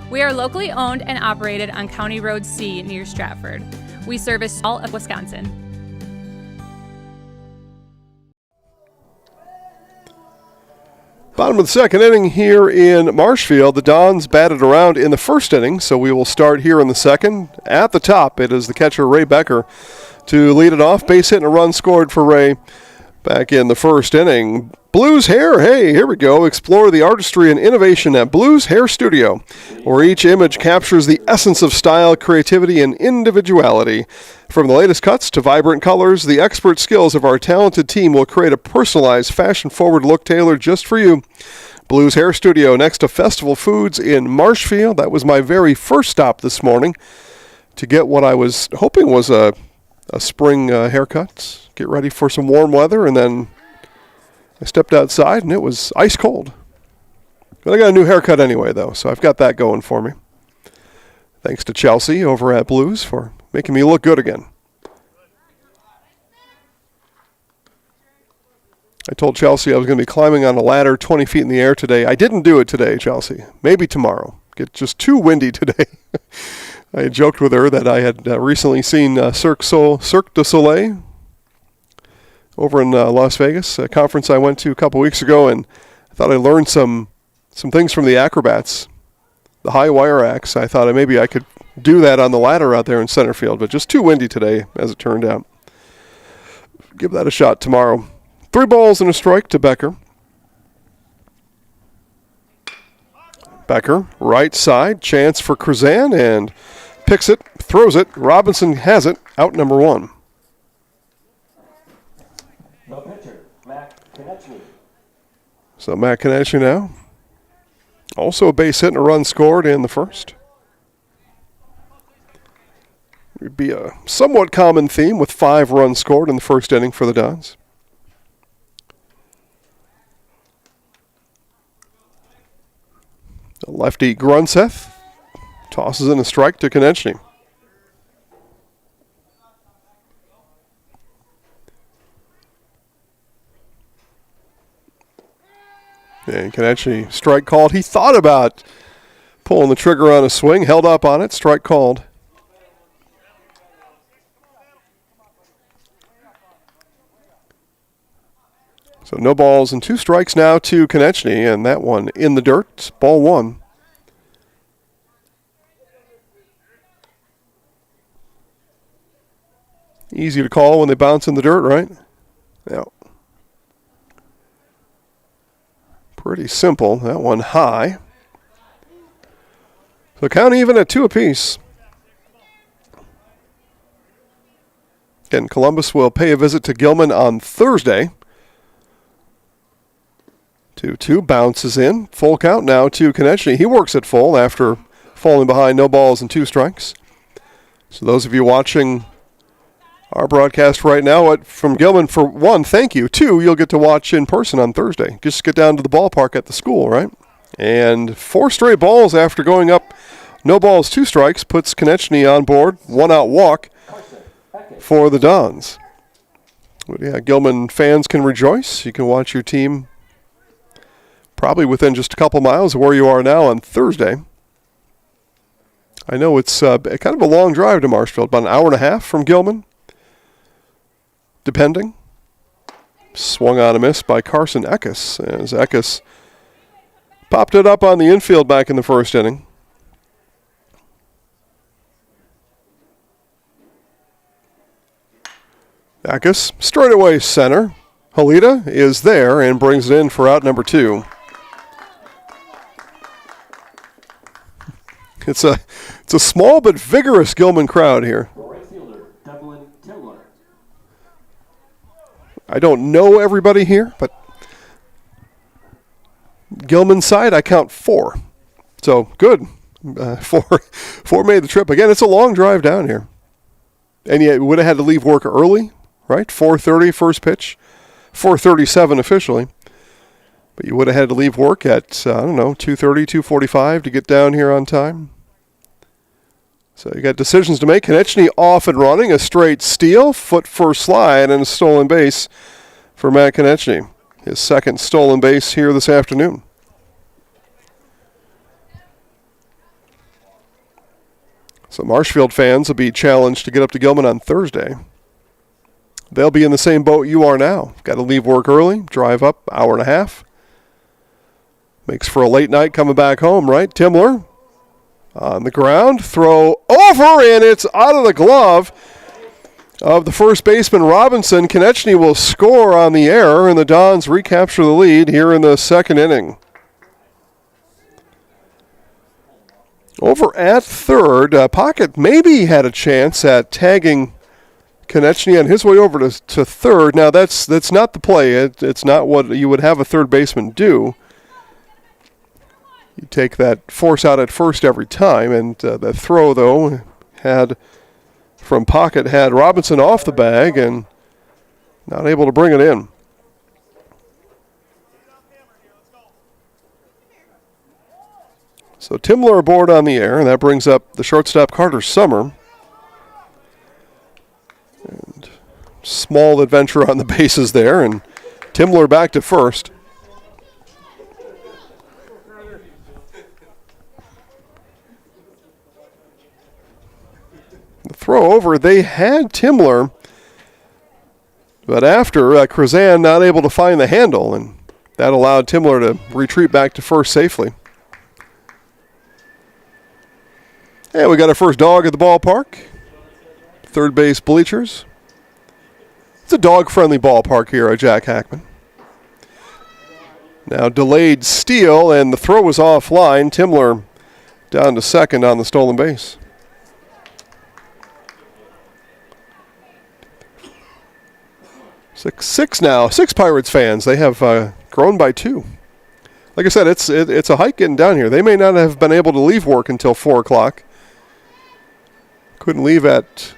We are locally owned and operated on County Road C near Stratford. We service all of Wisconsin. Bottom of the second inning here in Marshfield. The Dons batted around in the first inning, so we will start here in the second. At the top, it is the catcher, Ray Becker, to lead it off. Base hit and a run scored for Ray back in the first inning. Blues Hair, hey, here we go. Explore the artistry and innovation at Blues Hair Studio, where each image captures the essence of style, creativity, and individuality. From the latest cuts to vibrant colors, the expert skills of our talented team will create a personalized, fashion-forward look tailored just for you. Blues Hair Studio, next to Festival Foods in Marshfield. That was my very first stop this morning to get what I was hoping was a spring haircut. Get ready for some warm weather, and then I stepped outside, and it was ice cold. But I got a new haircut anyway, though, so I've got that going for me. Thanks to Chelsea over at Blues for making me look good again. I told Chelsea I was going to be climbing on a ladder 20 feet in the air today. I didn't do it today, Chelsea. Maybe tomorrow. Get just too windy today. I had joked with her that I had recently seen Cirque du Soleil over in Las Vegas, a conference I went to a couple weeks ago, and I thought I learned some things from the acrobats, the high wire acts. I thought maybe I could do that on the ladder out there in center field, but just too windy today, as it turned out. Give that a shot tomorrow. 3 balls and a strike to Becker. Becker, right side, chance for Krazan, and picks it, throws it. Robinson has it, out number 1. The pitcher, Matt Konechny. So Matt Konechny now. Also a base hit and a run scored in the first. It would be a somewhat common theme with 5 runs scored in the first inning for the Dons. The lefty Grunseth tosses in a strike to Konechny. And Konechny, strike called. He thought about pulling the trigger on a swing, held up on it, strike called. So no balls and 2 strikes now to Konechny, and that one in the dirt, ball 1. Easy to call when they bounce in the dirt, right? Yeah. Pretty simple. That one high. So count even at 2 apiece. Again, Columbus will pay a visit to Gilman on Thursday. 2-2, bounces in. Full count now to Konechny. He works at full after falling behind, no balls and 2 strikes. So those of you watching our broadcast right now from Gilman, for 1, thank you. 2, you'll get to watch in person on Thursday. Just get down to the ballpark at the school, right? And 4 straight balls after going up, no balls, 2 strikes, puts Konechny on board. 1 out walk for the Dons. But yeah, Gilman fans can rejoice. You can watch your team probably within just a couple miles of where you are now on Thursday. I know it's kind of a long drive to Marshfield, about an hour and a half from Gilman, depending. Swung on a miss by Carson Eckes, as Eckes popped it up on the infield back in the first inning. Eckes, straightaway center. Halita is there and brings it in for out number 2. It's a small but vigorous Gilman crowd here. I don't know everybody here, but Gilman side, I count 4. So good. 4 made the trip. Again, it's a long drive down here. And yet would have had to leave work early, right? 4:30 first pitch. 4:37 officially. But you would have had to leave work at, 2:30, 2:45 to get down here on time. So you got decisions to make. Konechny off and running, a straight steal, foot first slide, and a stolen base for Matt Konechny. His second stolen base here this afternoon. So Marshfield fans will be challenged to get up to Gilman on Thursday. They'll be in the same boat you are now. Got to leave work early, drive up, hour and a half. Makes for a late night coming back home, right? Timler on the ground, throw over, and it's out of the glove of the first baseman Robinson. Konechny will score on the error, and the Dons recapture the lead here in the second inning. Over at third, Pocket maybe had a chance at tagging Konechny on his way over to third. Now, that's not the play. It's not what you would have a third baseman do. You take that force out at first every time, and that throw, though, from Pocket had Robinson off the bag and not able to bring it in. So Timler aboard on the air, and that brings up the shortstop Carter Summer. And small adventure on the bases there, and Timler back to first. The throw over, they had Timler, but after Krazan not able to find the handle, and that allowed Timler to retreat back to first safely. And we got our first dog at the ballpark. Third base bleachers. It's a dog-friendly ballpark here at Jack Hackman. Now delayed steal, and the throw was offline. Timler down to second on the stolen base. 6-6 now. 6 Pirates fans. They have grown by 2. Like I said, it's a hike getting down here. They may not have been able to leave work until 4 o'clock. Couldn't leave at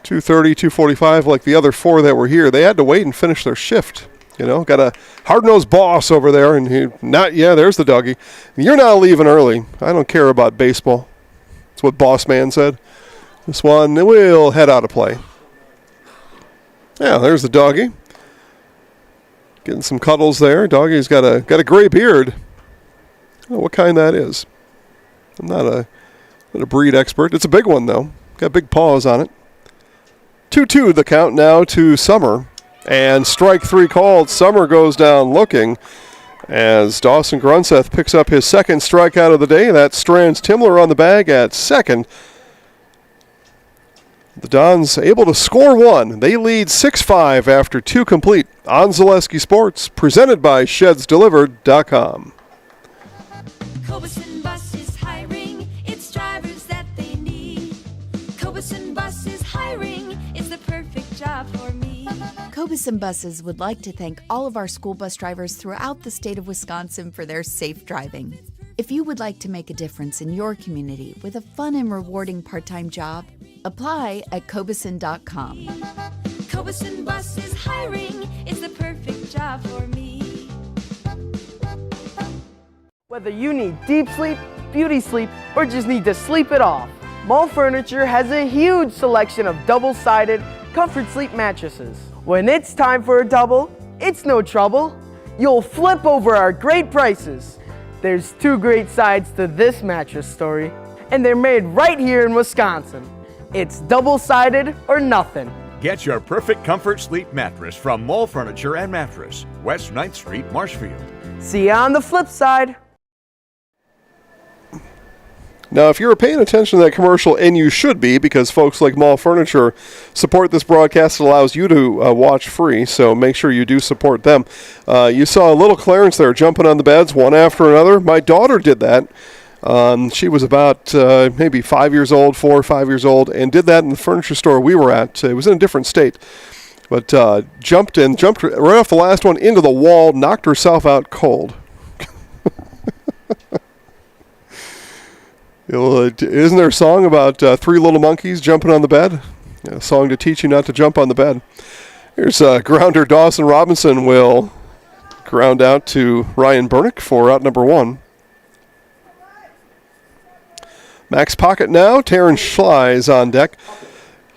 2:30, 2:45 like the other 4 that were here. They had to wait and finish their shift. Got a hard-nosed boss over there, and there's the doggy. You're not leaving early. I don't care about baseball. That's what Boss Man said. This one will head out of play. Yeah, there's the doggy. Getting some cuddles there. Doggy's got a gray beard. I don't know what kind that is. I'm not a breed expert. It's a big one, though. Got big paws on it. 2-2 the count now to Summer. And strike 3 called. Summer goes down looking as Dawson Grunseth picks up his second strikeout of the day. That strands Timler on the bag at second. The Dons able to score 1. They lead 6-5 after 2 complete. On Zaleski Sports, presented by ShedsDelivered.com. Cobeson Bus is hiring. It's drivers that they need. Cobeson Bus is hiring. It's the perfect job for me. Cobeson Buses would like to thank all of our school bus drivers throughout the state of Wisconsin for their safe driving. If you would like to make a difference in your community with a fun and rewarding part-time job, apply at Cobeson.com. Cobeson Bus is hiring. It's the perfect job for me. Whether you need deep sleep, beauty sleep, or just need to sleep it off, Mall Furniture has a huge selection of double-sided comfort sleep mattresses. When it's time for a double, it's no trouble. You'll flip over our great prices. There's 2 great sides to this mattress story, and they're made right here in Wisconsin. It's double-sided or nothing. Get your perfect comfort sleep mattress from Mall Furniture and Mattress, West 9th Street, Marshfield. See you on the flip side. Now, if you're paying attention to that commercial, and you should be, because folks like Mall Furniture support this broadcast, it allows you to watch free, so make sure you do support them. You saw little Clarence there jumping on the beds one after another. My daughter did that. She was about maybe 5 years old, 4 or 5 years old, and did that in the furniture store we were at. It was in a different state. But jumped right off the last one into the wall, knocked herself out cold. Isn't there a song about 3 little monkeys jumping on the bed? A song to teach you not to jump on the bed. Here's grounder Dawson Robinson will ground out to Ryan Bernick for out number 1. Max Pocket now. Terrence Schley's on deck.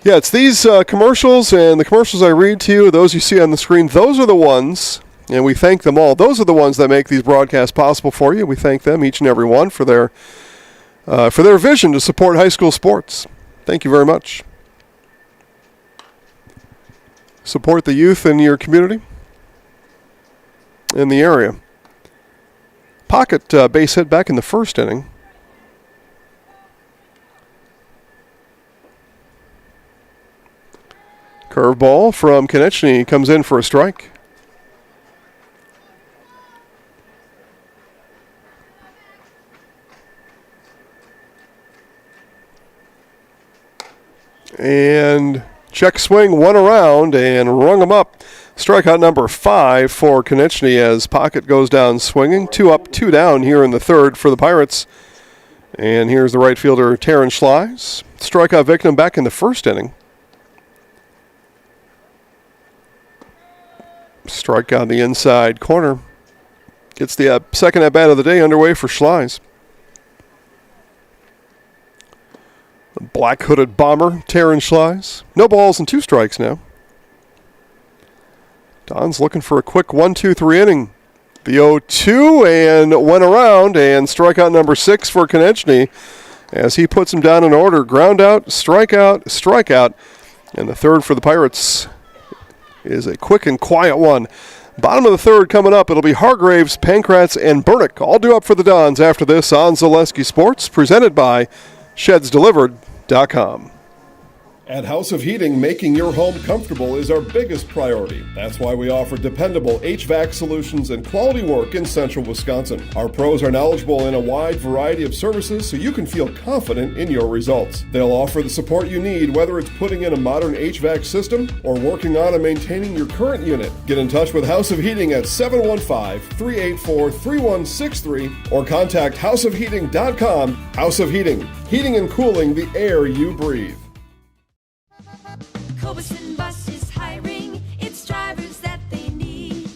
Yeah, it's these commercials and the commercials I read to you, those you see on the screen, those are the ones, and we thank them all. Those are the ones that make these broadcasts possible for you. We thank them, each and every one, for their vision to support high school sports. Thank you very much. Support the youth in your community, in the area. Pocket base hit back in the first inning. Curveball from Konechny comes in for a strike. And check swing, one around, and rung him up. Strikeout number 5 for Konechny as Pocket goes down swinging. 2 up, 2 down here in the third for the Pirates. And here's the right fielder, Terrence Schley's strikeout victim back in the first inning. Strike on the inside corner. Gets the second at-bat of the day underway for Schley's. Black hooded bomber, Terrence Schley's. No balls and 2 strikes now. Don's looking for a quick 1-2-3 inning. The 0-2 and went around, and strikeout number 6 for Konechny as he puts him down in order. Ground out, strikeout, strikeout. And the third for the Pirates is a quick and quiet one. Bottom of the third coming up. It'll be Hargraves, Pankratz, and Bernick all due up for the Dons after this on Zaleski Sports, presented by ShedsDelivered.com. At House of Heating, making your home comfortable is our biggest priority. That's why we offer dependable HVAC solutions and quality work in central Wisconsin. Our pros are knowledgeable in a wide variety of services so you can feel confident in your results. They'll offer the support you need, whether it's putting in a modern HVAC system or working on and maintaining your current unit. Get in touch with House of Heating at 715-384-3163 or contact houseofheating.com. House of Heating, heating and cooling the air you breathe. Cobeson Bus is hiring, it's drivers that they need.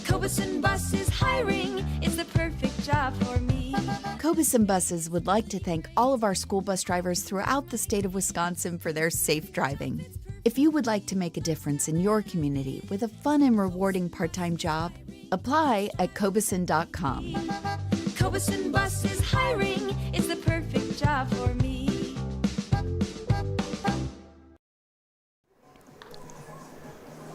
Cobeson Bus is hiring, it's the perfect job for me. Cobeson Buses would like to thank all of our school bus drivers throughout the state of Wisconsin for their safe driving. If you would like to make a difference in your community with a fun and rewarding part-time job, apply at Cobeson.com. Cobeson Bus is hiring, it's the perfect job for me.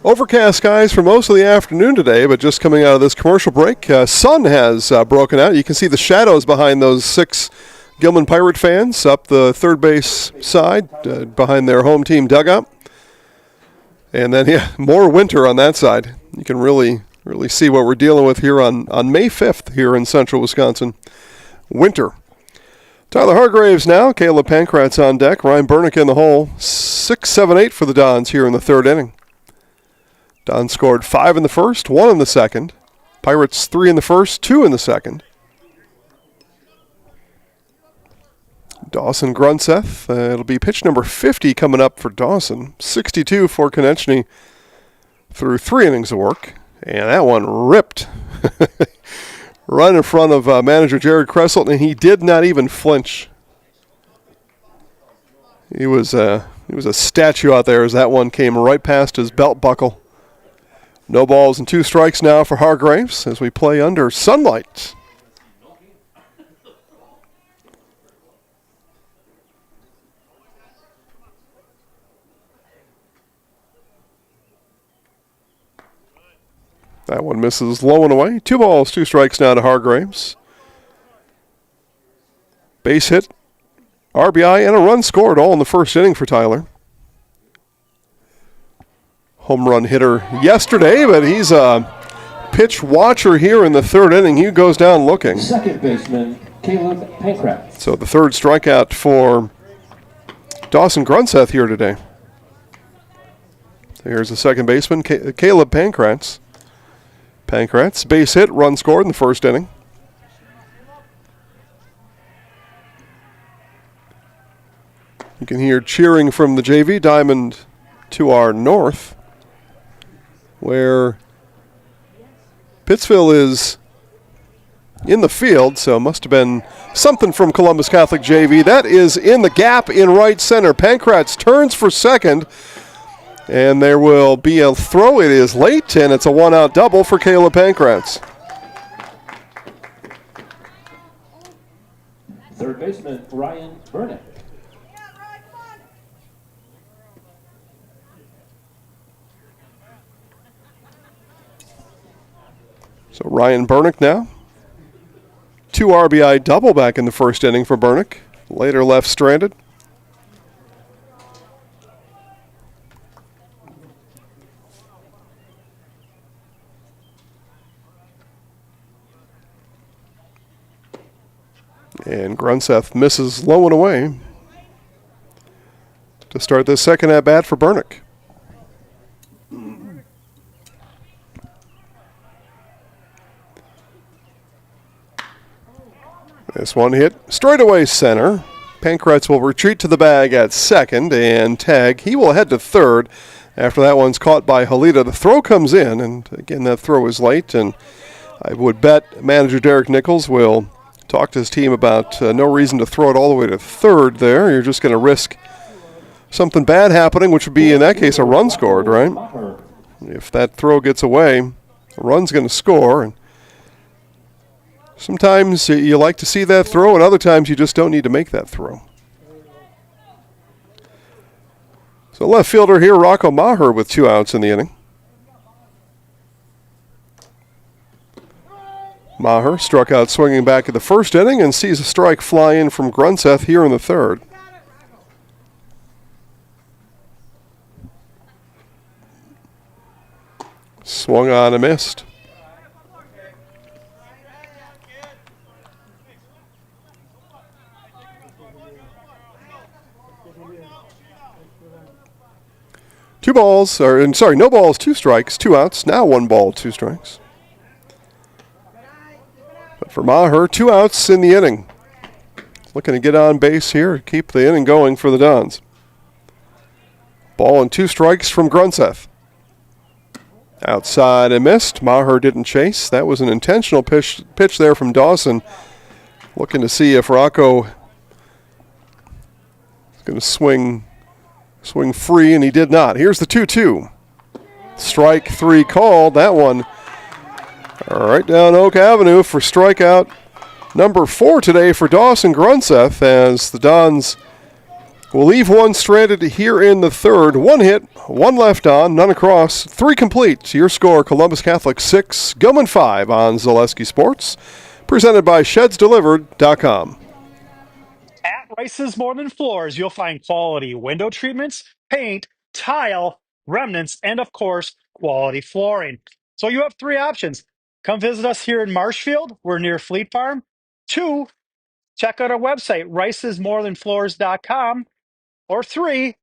Overcast skies for most of the afternoon today, but just coming out of this commercial break, sun has broken out. You can see the shadows behind those 6 Gilman Pirate fans up the third base side behind their home team dugout. And then, more winter on that side. You can really see what we're dealing with here on May 5th here in central Wisconsin. Winter. Tyler Hargraves now. Caleb Pankratz on deck. Ryan Bernick in the hole. 6, 7, 8 for the Dons here in the third inning. Don scored 5 in the first, 1 in the second. Pirates 3 in the first, 2 in the second. Dawson Grunseth. It'll be pitch number 50 coming up for Dawson. 62 for Konechny through 3 innings of work. And that one ripped right in front of manager Jared Kresselt, and he did not even flinch. He was a statue out there as that one came right past his belt buckle. No balls and 2 strikes now for Hargraves as we play under sunlight. That one misses low and away. 2 balls, 2 strikes now to Hargraves. Base hit, RBI, and a run scored all in the first inning for Tyler. Home run hitter yesterday, but he's a pitch watcher here in the third inning. He goes down looking. Second baseman, Caleb Pankratz. So the third strikeout for Dawson Grunseth here today. Here's the second baseman, Caleb Pankratz. Pankratz, base hit, run scored in the first inning. You can hear cheering from the JV diamond to our north, where Pittsville is in the field, so must have been something from Columbus Catholic JV. That is in the gap in right center. Pankratz turns for second, and there will be a throw. It is late, and it's a one-out double for Caleb Pankratz. Third baseman, Ryan Bernick. So Ryan Bernick now. 2 RBI double back in the first inning for Bernick. Later left stranded. And Grunseth misses low and away to start this second at-bat for Bernick. This one hit straightaway center. Pankratz will retreat to the bag at second and tag. He will head to third after that one's caught by Halita. The throw comes in, and again, that throw is late, and I would bet manager Derek Nichols will talk to his team about no reason to throw it all the way to third there. You're just going to risk something bad happening, which would be, in that case, a run scored, right? If that throw gets away, a run's going to score, and sometimes you like to see that throw, and other times you just don't need to make that throw. So left fielder here, Rocco Maher, with 2 outs in the inning. Maher struck out swinging back at the first inning and sees a strike fly in from Grunseth here in the third. Swung on and missed. No balls, 2 strikes, 2 outs. Now 1 ball, 2 strikes. But for Maher, 2 outs in the inning. Looking to get on base here, keep the inning going for the Dons. Ball and 2 strikes from Grunseth. Outside and missed. Maher didn't chase. That was an intentional pitch there from Dawson. Looking to see if Rocco is going to swing free, and he did not. Here's the 2-2. Strike 3 called. That one right down Oak Avenue for strikeout number 4 today for Dawson Grunseth, as the Dons will leave one stranded here in the third. 1 hit, 1 left on, none across, 3 complete. Your score, Columbus Catholic 6, Gilman 5 on Zaleski Sports. Presented by ShedsDelivered.com. At Rice's More Than Floors, you'll find quality window treatments, paint, tile, remnants, and of course, quality flooring. So you have 3 options. Come visit us here in Marshfield. We're near Fleet Farm. 2, check out our website, ricesmorethanfloors.com. Or 3,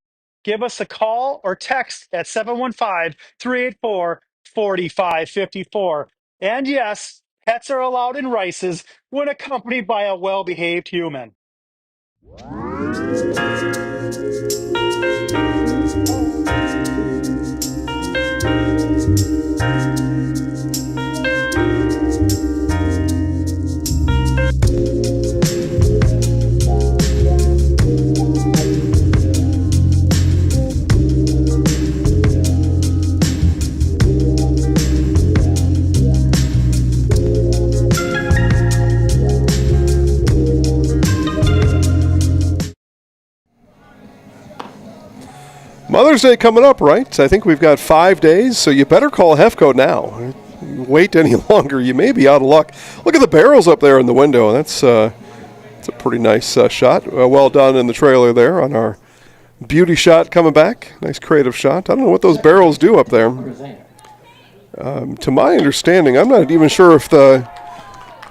give us a call or text at 715-384-4554. And yes, pets are allowed in Rice's when accompanied by a well-behaved human. Mother's Day coming up, right? I think we've got 5 days, so you better call Hefco now. Wait any longer, you may be out of luck. Look at the barrels up there in the window. That's a pretty nice shot. Well done in the trailer there on our beauty shot coming back. Nice creative shot. I don't know what those barrels do up there. To my understanding, I'm not even sure if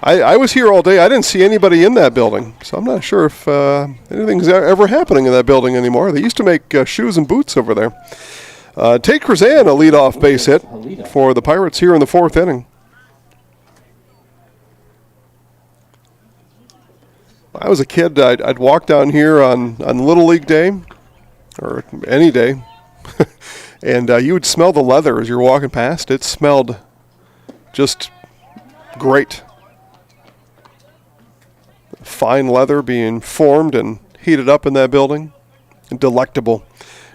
I was here all day. I didn't see anybody in that building, so I'm not sure if anything's ever happening in that building anymore. They used to make shoes and boots over there. Tate Krzan, a leadoff base hit for the Pirates here in the 4th inning. When I was a kid, I'd walk down here on Little League Day, or any day, and you would smell the leather as you're walking past. It smelled just great. Fine leather being formed and heated up in that building. Delectable.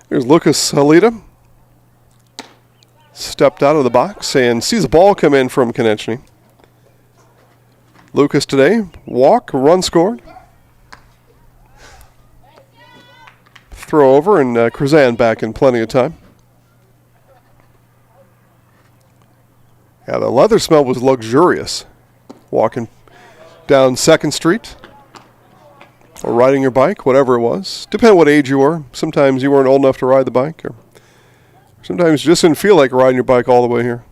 Here's Lucas Halita. Stepped out of the box and sees a ball come in from Konechny. Lucas today, walk, run scored. Throw over, and Krzan back in plenty of time. Yeah, the leather smell was luxurious. Walking down 2nd Street, or riding your bike, whatever it was. Depending on what age you were. Sometimes you weren't old enough to ride the bike, or sometimes you just didn't feel like riding your bike all the way here.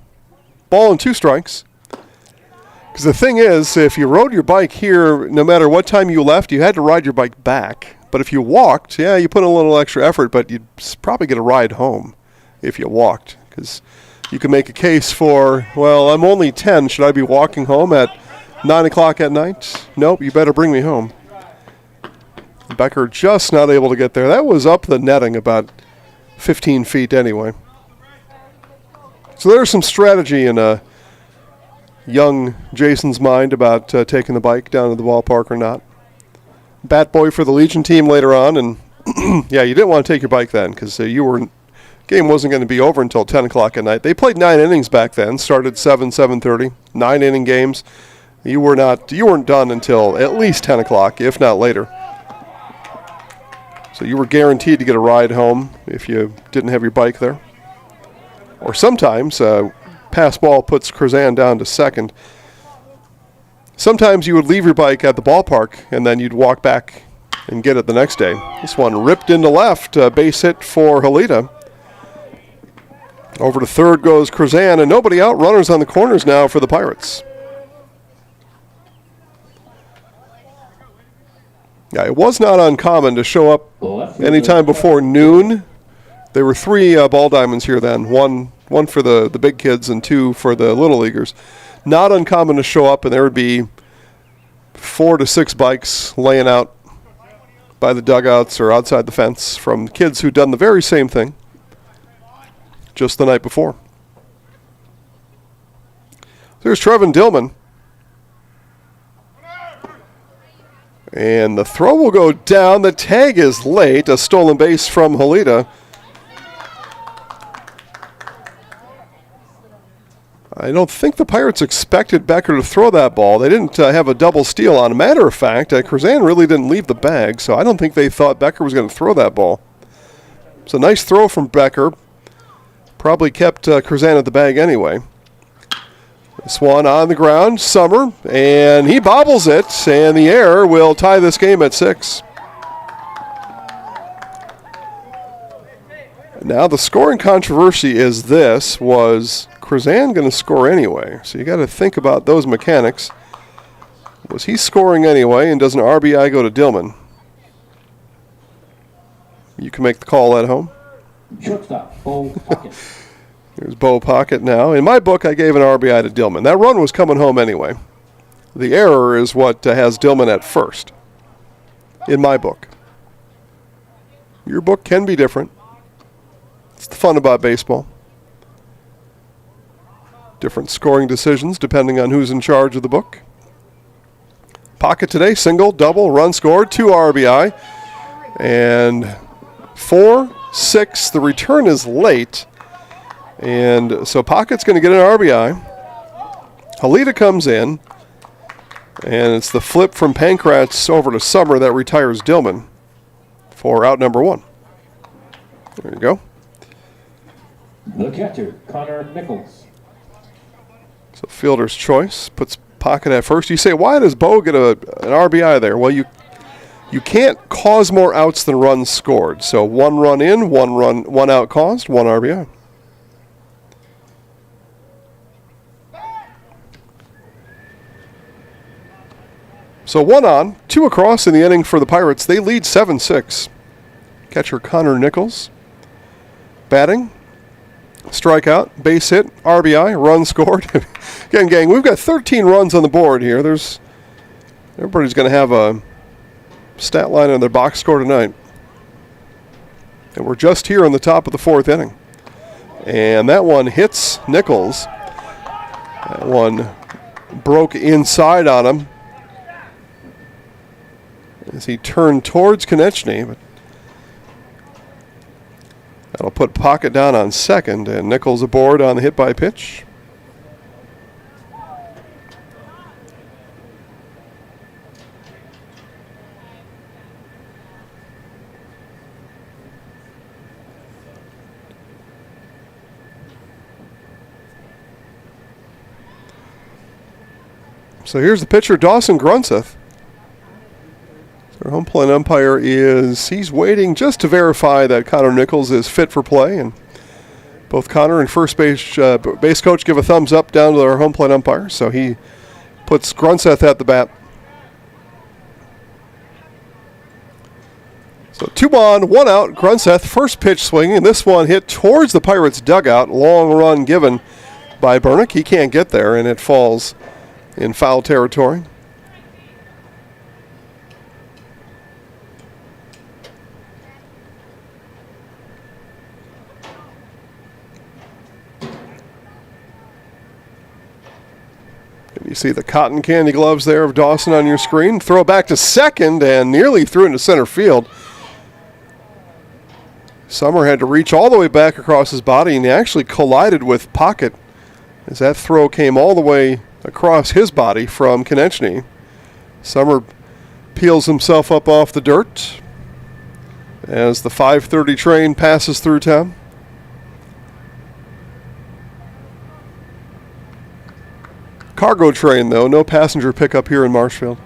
Ball and 2 strikes. Because the thing is, if you rode your bike here, no matter what time you left, you had to ride your bike back. But if you walked, yeah, you put in a little extra effort, but you'd probably get a ride home if you walked. Because you could make a case for, well, I'm only 10. Should I be walking home at 9 o'clock at night? Nope, you better bring me home. Becker just not able to get there. That was up the netting about 15 feet anyway. So there's some strategy in young Jason's mind about taking the bike down to the ballpark or not. Bat boy for the Legion team later on, and yeah, you didn't want to take your bike then because game wasn't going to be over until 10 o'clock at night. They played 9 innings back then, started 7:30, 9-inning games. You weren't done until at least 10 o'clock, if not later. So you were guaranteed to get a ride home if you didn't have your bike there. Or sometimes, pass ball puts Krzan down to 2nd. Sometimes you would leave your bike at the ballpark, and then you'd walk back and get it the next day. This one ripped into left, base hit for Halita. Over to third goes Krzan, and nobody out. Runners on the corners now for the Pirates. Yeah, it was not uncommon to show up anytime before noon. There were 3 ball diamonds here then. One for the big kids and 2 for the little leaguers. Not uncommon to show up, and there would be 4 to 6 bikes laying out by the dugouts or outside the fence from kids who'd done the very same thing just the night before. There's Trevin Dillman. And the throw will go down. The tag is late. A stolen base from Halita. I don't think the Pirates expected Becker to throw that ball. They didn't have a double steal on. A matter of fact, Krzan really didn't leave the bag, so I don't think they thought Becker was going to throw that ball. It's a nice throw from Becker. Probably kept Krzan at the bag anyway. This one on the ground, Summer, and he bobbles it, and the error will tie this game at 6. Now the scoring controversy is this: was Krzan going to score anyway? So you got to think about those mechanics. Was he scoring anyway, and does an RBI go to Dillman? You can make the call at home. Shortstop, Bo Pocket. Here's Bo Pocket now. In my book, I gave an RBI to Dillman. That run was coming home anyway. The error is what has Dillman at first. In my book. Your book can be different. It's the fun about baseball. Different scoring decisions depending on who's in charge of the book. Pocket today, single, double, run scored, 2 RBI. And 4, 6, the return is late. And so Pocket's going to get an RBI. Halita comes in. And it's the flip from Pankratz over to Summer that retires Dillman for out number 1. There you go. The catcher, Connor Nichols. So fielder's choice puts Pocket at first. You say, why does Bo get an RBI there? Well, you can't cause more outs than runs scored. So 1 run in, 1 out caused, 1 RBI. So 1 on, 2 across in the inning for the Pirates. They lead 7-6. Catcher Connor Nichols batting. Strikeout, base hit, RBI, run scored. Again, gang, we've got 13 runs on the board here. Everybody's going to have a stat line on their box score tonight. And we're just here on the top of the 4th inning. And that one hits Nichols. That one broke inside on him as he turned towards Konechny, but that'll put Pocket down on second, and Nichols aboard on the hit by pitch. So here's the pitcher, Dawson Grunseth. Our home plate umpire he's waiting just to verify that Connor Nichols is fit for play, and both Connor and first base coach give a thumbs up down to our home plate umpire, so he puts Grunseth at the bat. So 2 on, 1 out, Grunseth, first pitch swinging, and this one hit towards the Pirates' dugout. Long run given by Bernick. He can't get there, and it falls in foul territory. You see the cotton candy gloves there of Dawson on your screen. Throw back to second and nearly threw into center field. Summer had to reach all the way back across his body, and he actually collided with Pocket as that throw came all the way across his body from Konechny. Summer peels himself up off the dirt as the 5:30 train passes through town. Cargo train, though. No passenger pickup here in Marshfield.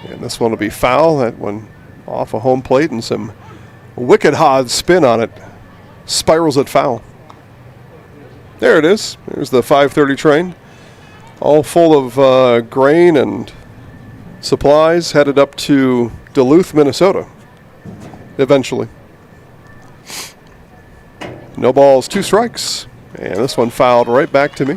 And this one will be foul. That one off a home plate and some wicked hard spin on it spirals it foul. There it is. There's the 5:30 train, all full of grain and supplies, headed up to Duluth, Minnesota, eventually. No balls, 2 strikes. And this one fouled right back to me.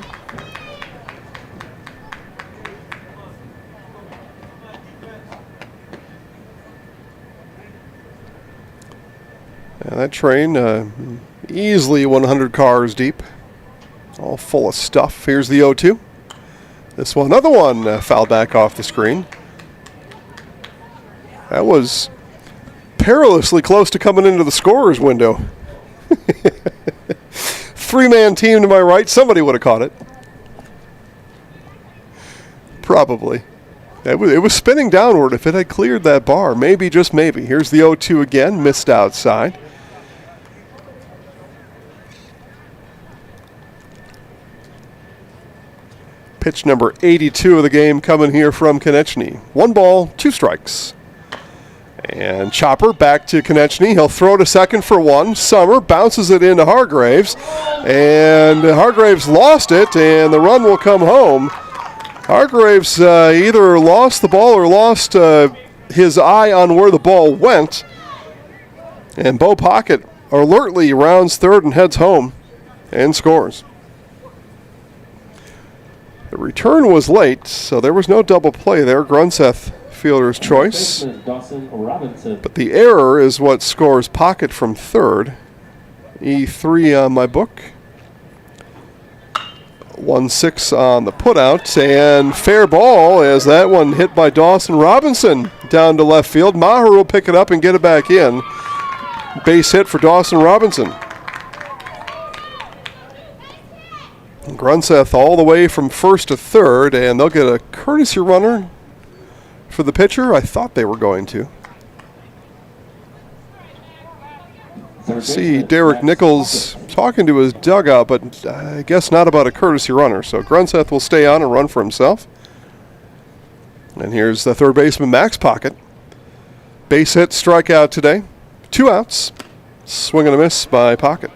And that train, easily 100 cars deep, all full of stuff. Here's the 0-2. This one, another one, fouled back off the screen. That was perilously close to coming into the scorer's window. 3-man team to my right. Somebody would have caught it. Probably. It was spinning downward if it had cleared that bar. Maybe, just maybe. Here's the 0-2 again. Missed outside. Pitch number 82 of the game coming here from Konechny. 1 ball, 2 strikes. And Chopper back to Konechny. He'll throw to second for 1. Summer bounces it into Hargraves. And Hargraves lost it, and the run will come home. Hargraves either lost the ball or lost his eye on where the ball went. And Bo Pocket alertly rounds third and heads home and scores. The return was late, so there was no double play there. Grunseth fielder's choice. But the error is what scores Pocket from third. E3 on my book. 1-6 on the putout, and fair ball as that one hit by Dawson Robinson down to left field. Maher will pick it up and get it back in. Base hit for Dawson Robinson. Grunseth all the way from first to third, and they'll get a courtesy runner for the pitcher. I thought they were going to. See Derek Nichols talking to his dugout, but I guess not about a courtesy runner. So Grunseth will stay on and run for himself. And here's the third baseman, Max Pocket. Base hit, strikeout today. 2 outs. Swing and a miss by Pocket.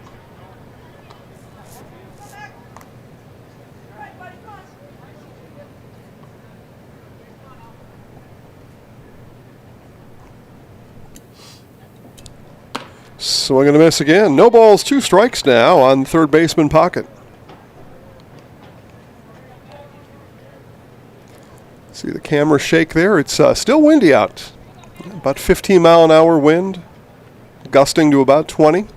Swing and a miss again. No balls, 2 strikes now on third baseman Pocket. See the camera shake there. It's still windy out. About 15-mile-an-hour wind, gusting to about 20.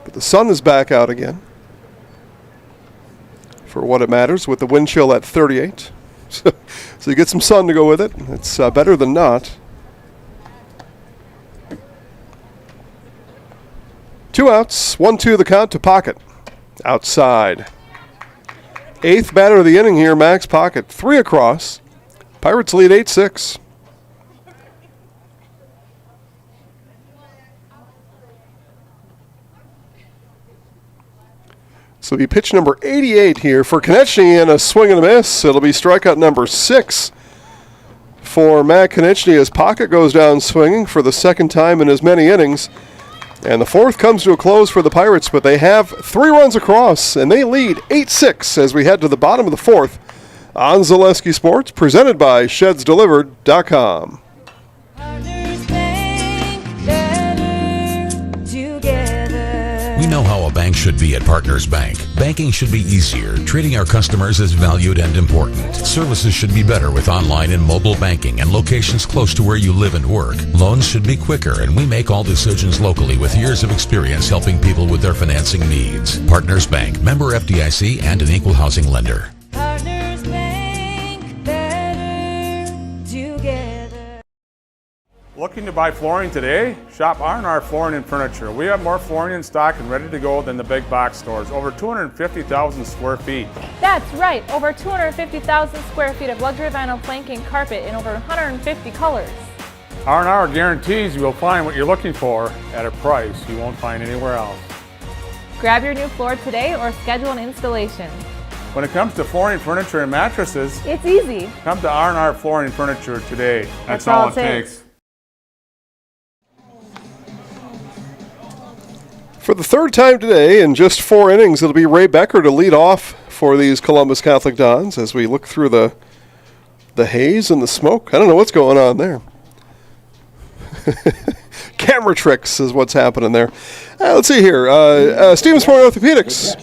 But the sun is back out again, for what it matters, with the wind chill at 38. So you get some sun to go with it. It's better than not. 2 outs, 1-2 the count to Pocket. Outside. 8th batter of the inning here, Max Pocket. 3 across. Pirates lead 8-6. So it'll be pitch number 88 here for Konechny, and a swing and a miss. It'll be strikeout number 6 for Matt Konechny as Pocket goes down swinging for the second time in as many innings. And the 4th comes to a close for the Pirates, but they have 3 runs across, and they lead 8-6 as we head to the bottom of the 4th on Zaleski Sports, presented by ShedsDelivered.com. We know how a bank should be at Partners Bank. Banking should be easier. Treating our customers as valued and important. Services should be better with online and mobile banking and locations close to where you live and work. Loans should be quicker, and we make all decisions locally with years of experience helping people with their financing needs. Partners Bank, member FDIC, and an equal housing lender. Partners Bank, better together. Looking to buy flooring today? Shop R&R Flooring and Furniture. We have more flooring in stock and ready to go than the big box stores. Over 250,000 square feet. That's right, over 250,000 square feet of luxury vinyl planking carpet in over 150 colors. R&R guarantees you will find what you're looking for at a price you won't find anywhere else. Grab your new floor today or schedule an installation. When it comes to flooring, furniture, and mattresses, It's easy. come to R&R Flooring and Furniture today. That's all it takes. For the third time today, in just 4 innings, it'll be Ray Becker to lead off for these Columbus Catholic Dons as we look through the haze and the smoke. I don't know what's going on there. Camera tricks is what's happening there. Let's see here. Stevensport Orthopedics.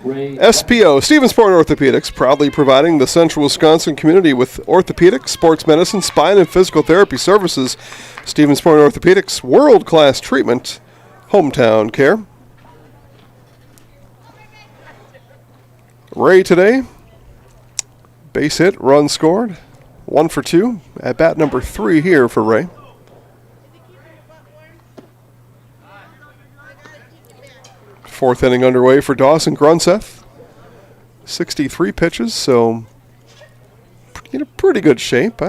SPO, Stevensport Orthopedics, proudly providing the Central Wisconsin community with orthopedic, sports medicine, spine, and physical therapy services. Stevensport Orthopedics, world-class treatment, hometown care. Ray today, base hit, run scored, 1 for 2. At bat number 3 here for Ray. Fourth inning underway for Dawson Grunseth. 63 pitches, so in a pretty good shape.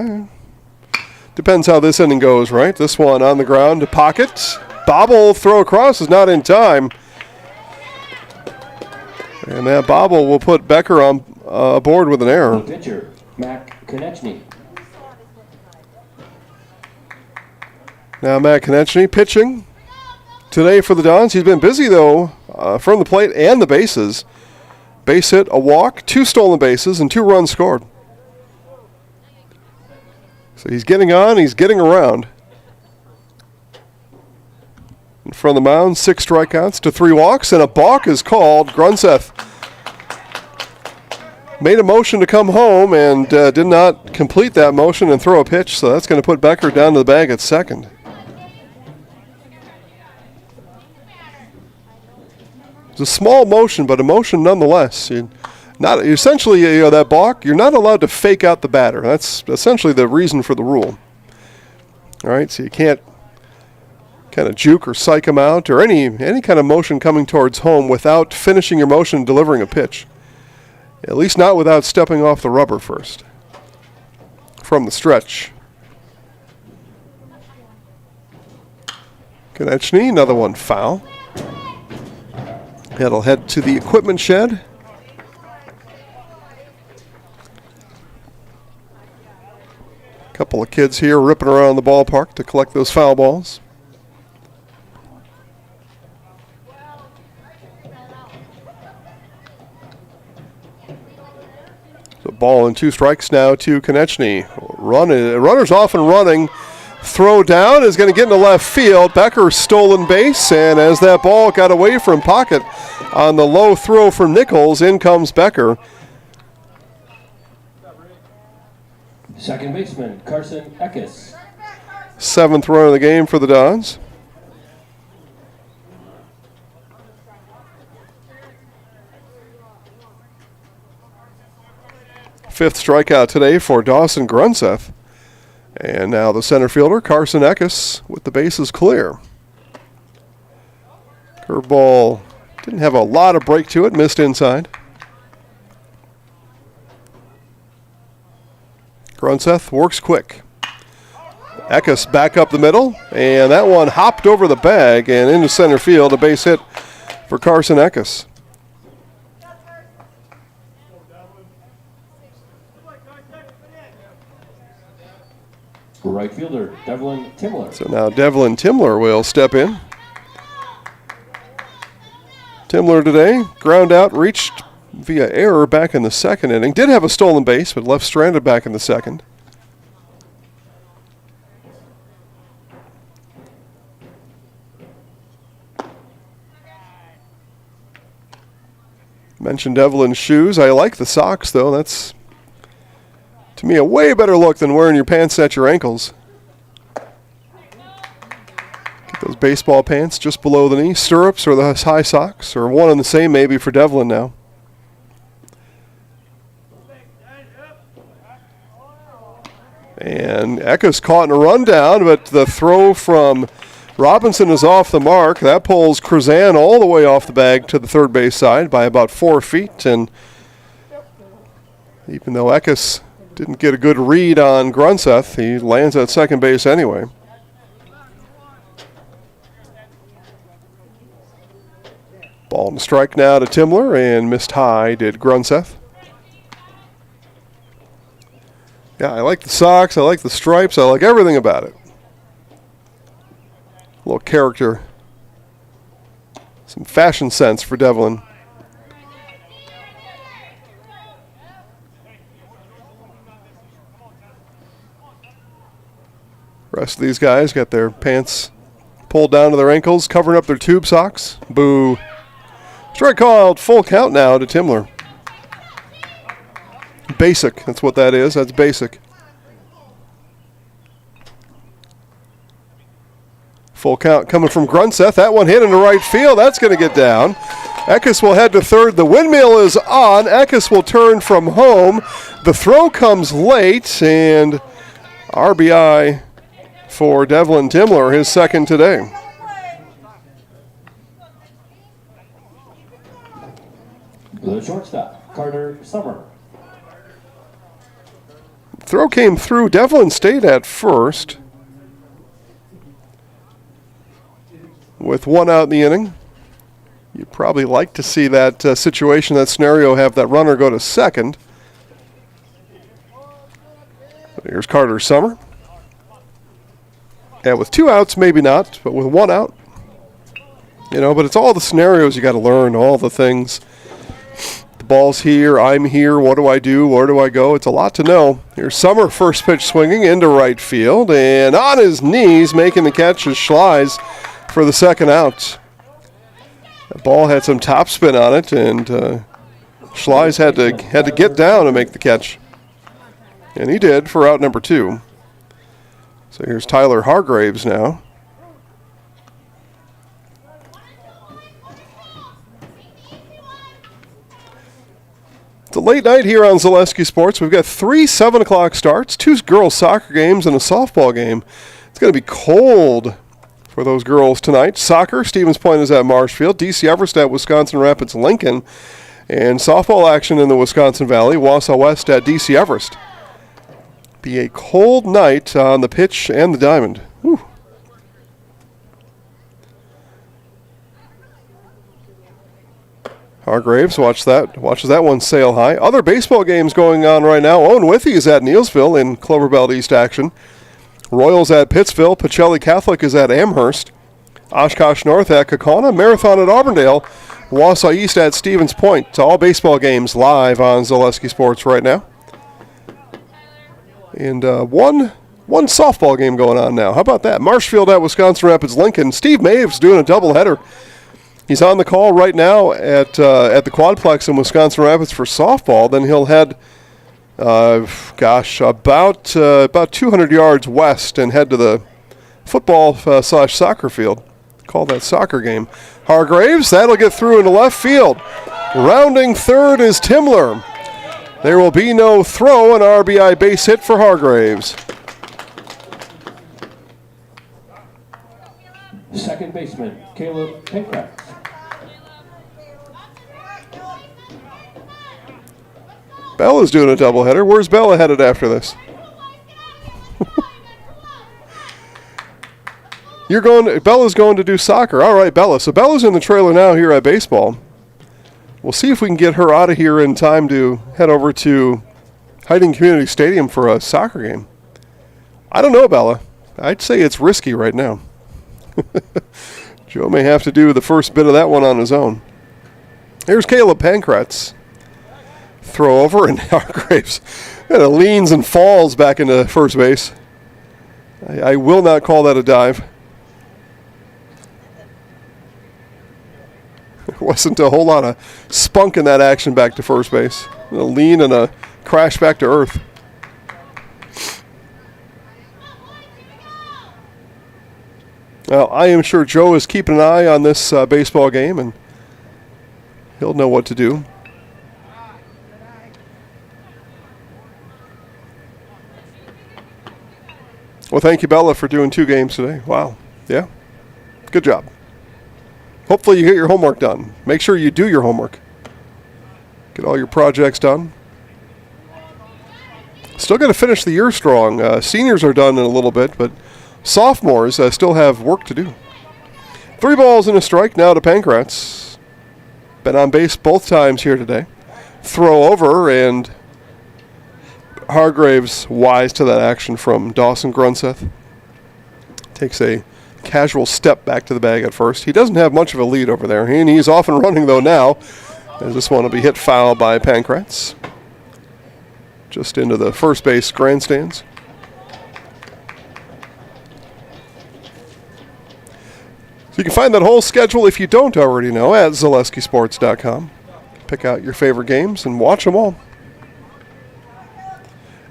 Depends how this inning goes, right? This one on the ground to pocket. Bobble throw across is not in time. And that bobble will put Becker on aboard with an error. The pitcher, Mac Konechny. Now Matt Konechny pitching today for the Dons. He's been busy, though, from the plate and the bases. Base hit, a walk, 2 stolen bases, and 2 runs scored. So he's getting on, he's getting around. In front of the mound, 6 strikeouts to 3 walks, and a balk is called. Grunseth made a motion to come home and did not complete that motion and throw a pitch, so that's going to put Becker down to the bag at second. It's a small motion, but a motion nonetheless. Essentially, that balk, you're not allowed to fake out the batter. That's essentially the reason for the rule. All right, so you can't kind of juke or psych him out or any kind of motion coming towards home without finishing your motion and delivering a pitch. At least not without stepping off the rubber first. From the stretch. Konechny, another one foul. That'll head to the equipment shed. A couple of kids here ripping around the ballpark to collect those foul balls. So ball and 2 strikes now to Konechny. Runner's off and running. Throw down is going to get into left field. Becker stolen base, and as that ball got away from pocket on the low throw from Nichols, in comes Becker. Second baseman, Carson Eckes. 7th run of the game for the Dons. Fifth strikeout today for Dawson Grunseth. And now the center fielder, Carson Eckes, with the bases clear. Curveball didn't have a lot of break to it, missed inside. Grunseth works quick. Eckes back up the middle, and that one hopped over the bag and into center field, a base hit for Carson Eckes. Right fielder, Devlin Timler. So now Devlin Timler will step in. Timler today, ground out, reached via error back in the second inning. Did have a stolen base, but left stranded back in the second. Mentioned Devlin's shoes. I like the socks, though. That's, to me, a way better look than wearing your pants at your ankles. Get those baseball pants just below the knee. Stirrups or the high socks, or one and the same maybe for Devlin now. And Eckes caught in a rundown, but the throw from Robinson is off the mark. That pulls Kruzan all the way off the bag to the third base side by about 4 feet. And even though Eckes didn't get a good read on Grunseth, he lands at second base anyway. Ball and strike now to Timler, and missed high did Grunseth. Yeah, I like the socks, I like the stripes, I like everything about it. A little character Some fashion sense for Devlin. Rest of these guys got their pants pulled down to their ankles, covering up their tube socks. Boo. Strike called. Full count now to Timler. Basic. That's what that is. That's basic. Full count coming from Grunseth. That one hit into right field. That's going to get down. Eckes will head to third. The windmill is on. Eckes will turn from home. The throw comes late, and RBI for Devlin Timler, his second today. The shortstop, Carter Summer. Throw came through. Devlin stayed at first with one out in the inning. You'd probably like to see that situation, that scenario, have that runner go to second. Here's Carter Summer. And with two outs, maybe not, but with one out, but it's all the scenarios you got to learn, all the things. The ball's here, I'm here, what do I do, where do I go? It's a lot to know. Here's Summer, first pitch swinging into right field, and on his knees making the catch is Schleis for the second out. The ball had some topspin on it, and Schleis had to get down and make the catch. And he did for out number 2. So here's Tyler Hargraves now. It's a late night here on Zaleski Sports. We've got 3 7 o'clock starts, 2 girls soccer games, and a softball game. It's going to be cold for those girls tonight. Soccer, Stevens Point is at Marshfield. DC Everest at Wisconsin Rapids Lincoln. And softball action in the Wisconsin Valley, Wausau West at DC Everest. Be a cold night on the pitch and the diamond. Whew. Hargraves watches that one sail high. Other baseball games going on right now. Owen Withey is at Neilsville in Cloverbelt East action. Royals at Pittsville. Pacelli Catholic is at Amherst. Oshkosh North at Kaukauna. Marathon at Auburndale. Wausau East at Stevens Point. All baseball games live on Zaleski Sports right now. And one softball game going on now. How about that? Marshfield at Wisconsin Rapids Lincoln. Steve Maves doing a doubleheader. He's on the call right now at the Quadplex in Wisconsin Rapids for softball. Then he'll head, about 200 yards west and head to the football/soccer field. Call that soccer game. Hargraves, that'll get through into left field. Rounding third is Timler. There will be no throw, an RBI base hit for Hargraves. Second baseman, Caleb Pankratz. Bella's doing a doubleheader. Where's Bella headed after this? Bella's going to do soccer. All right, Bella. So Bella's in the trailer now here at baseball. We'll see if we can get her out of here in time to head over to Hiding Community Stadium for a soccer game. I don't know, Bella. I'd say it's risky right now. Joe may have to do the first bit of that one on his own. Here's Caleb Pankratz. Throw over, and Hargraves kind of leans and falls back into first base. I will not call that a dive. There wasn't a whole lot of spunk in that action back to first base. A lean and a crash back to earth. Well, I am sure Joe is keeping an eye on this baseball game, and he'll know what to do. Well, thank you, Bella, for doing 2 games today. Wow. Yeah. Good job. Hopefully you get your homework done. Make sure you do your homework. Get all your projects done. Still got to finish the year strong. Seniors are done in a little bit, but sophomores still have work to do. 3 balls and a strike now to Pankratz. Been on base both times here today. Throw over, and Hargraves wise to that action from Dawson Grunseth. Takes a casual step back to the bag at first. He doesn't have much of a lead over there, and he's off and running, though, now, as this one will be hit foul by Pankratz. Just into the first base grandstands. So you can find that whole schedule, if you don't already know, at ZaleskiSports.com. Pick out your favorite games and watch them all.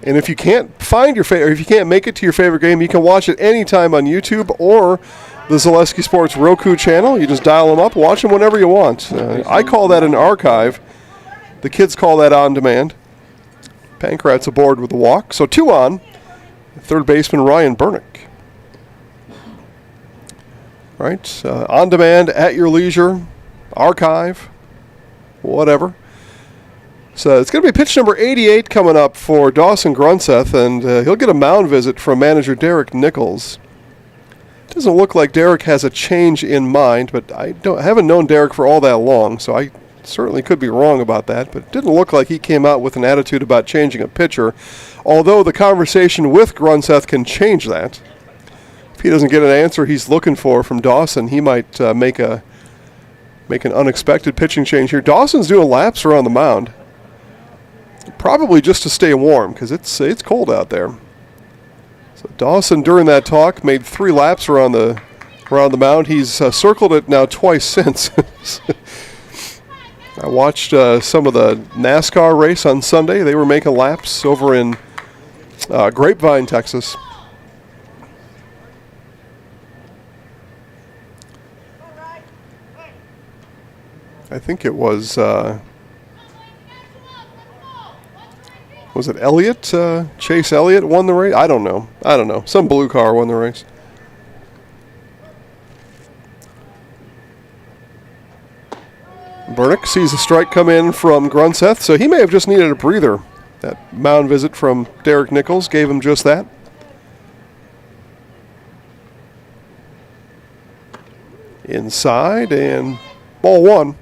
And if you can't find your favorite, if you can't make it to your favorite game, you can watch it anytime on YouTube or the Zaleski Sports Roku channel. You just dial them up, watch them whenever you want. I call that an archive. The kids call that on demand. Pankratz aboard with the walk. So 2 on. Third baseman Ryan Bernick. Right, on demand, at your leisure, archive, whatever. So it's going to be pitch number 88 coming up for Dawson Grunseth, and he'll get a mound visit from manager Derek Nichols. Doesn't look like Derek has a change in mind, but I haven't known Derek for all that long, so I certainly could be wrong about that. But it didn't look like he came out with an attitude about changing a pitcher, although the conversation with Grunseth can change that. If he doesn't get an answer he's looking for from Dawson, he might make an unexpected pitching change here. Dawson's doing laps around the mound. Probably just to stay warm, because it's cold out there. So Dawson, during that talk, made 3 laps around the mound. He's circled it now twice since. I watched some of the NASCAR race on Sunday. They were making laps over in Grapevine, Texas. I think it was it Elliott? Chase Elliott won the race? I don't know. Some blue car won the race. Bernick sees a strike come in from Grunseth, so he may have just needed a breather. That mound visit from Derek Nichols gave him just that. Inside, and ball 1.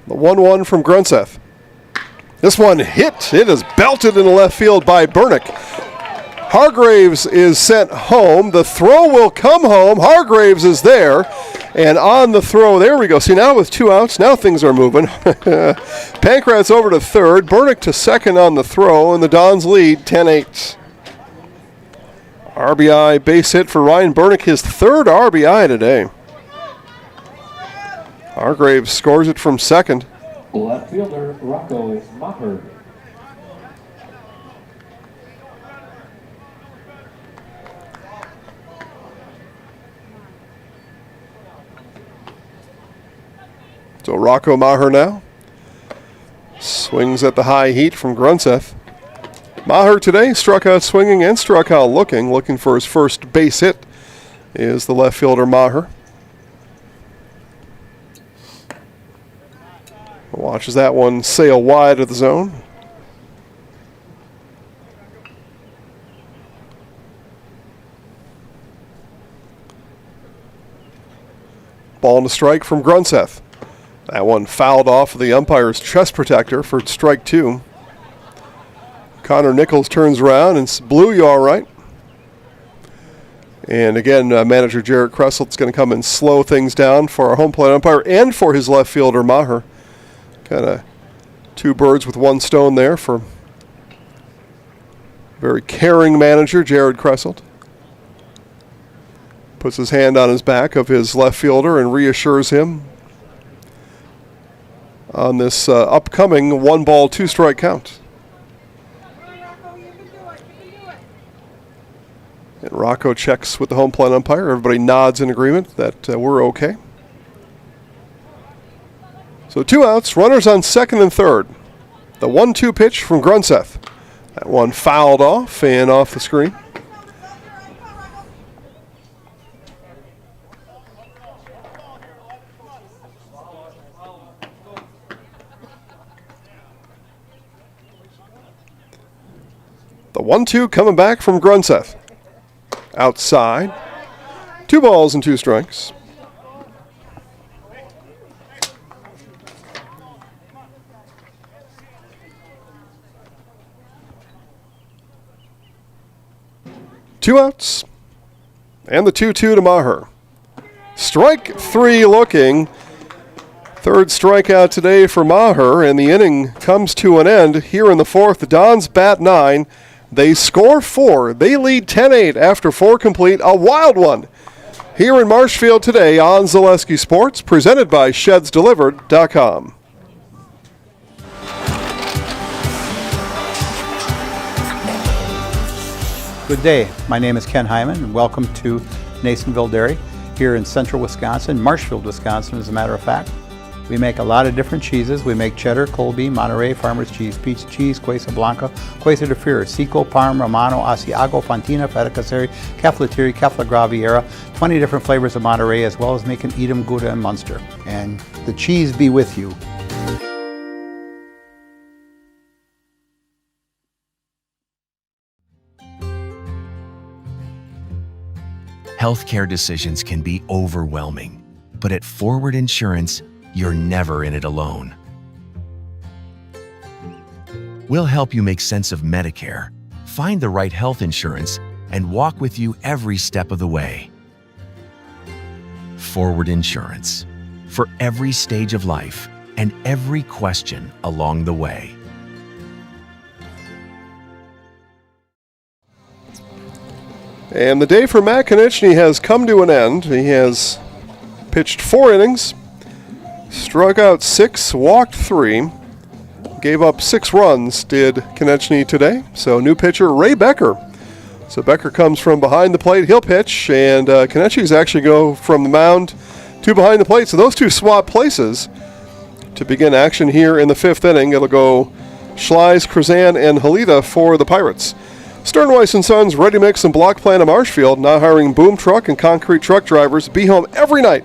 The 1-1 from Grunseth. This one hit. It is belted into left field by Bernick. Hargraves is sent home. The throw will come home. Hargraves is there. And on the throw, there we go. See, now with 2 outs, now things are moving. Pankratz over to third. Bernick to second on the throw. And the Dons lead 10-8. RBI base hit for Ryan Bernick. His 3rd RBI today. Hargraves scores it from second. Left fielder Rocco Maher. So Rocco Maher now swings at the high heat from Grunseth. Maher today struck out swinging and struck out looking for his first base hit is the left fielder Maher. Watches that one sail wide of the zone. Ball and a strike from Grunseth. That one fouled off of the umpire's chest protector for strike 2. Connor Nichols turns around and blew you all right. And again, manager Jarrett Kressel's going to come and slow things down for our home plate umpire and for his left fielder Maher. Kind of 2 birds with 1 stone there for very caring manager Jared Kresselt. Puts his hand on his back of his left fielder and reassures him on this upcoming 1-ball, 2-strike count. And Rocco checks with the home plate umpire. Everybody nods in agreement that we're okay. So 2 outs, runners on second and third. The 1-2 pitch from Grunseth. That one fouled off and off the screen. The 1-2 coming back from Grunseth. Outside. 2 balls and 2 strikes. 2 outs. And the 2-2 to Maher. Strike 3 looking. Third strikeout today for Maher, and the inning comes to an end here in the fourth. The Dons bat 9. They score 4. They lead 10-8 after 4 complete. A wild one here in Marshfield today on Zaleski Sports, presented by ShedsDelivered.com. Good day. My name is Ken Hyman, and welcome to Nasonville Dairy here in central Wisconsin, Marshfield, Wisconsin, as a matter of fact. We make a lot of different cheeses. We make cheddar, Colby, Monterey, Farmer's Cheese, Pizza Cheese, Quesa Blanca, Quesa de Fear, Seco, Parm, Romano, Asiago, Fontina, Feta Caseri, Caflateri, Cafla Graviera, 20 different flavors of Monterey, as well as making Edam, Gouda, and Munster. And the cheese be with you. Healthcare decisions can be overwhelming, but at Forward Insurance, you're never in it alone. We'll help you make sense of Medicare, find the right health insurance, and walk with you every step of the way. Forward Insurance, for every stage of life and every question along the way. And the day for Matt Konechny has come to an end. He has pitched 4 innings, struck out 6, walked 3, gave up 6 runs, did Konechny today. So new pitcher, Ray Becker. So Becker comes from behind the plate. He'll pitch, and Konechny's actually go from the mound to behind the plate. So those two swap places to begin action here in the 5th inning. It'll go Schleis, Krazan, and Halita for the Pirates. Sternweiss & Sons Ready Mix and Block Plant of Marshfield, now hiring boom truck and concrete truck drivers. Be home every night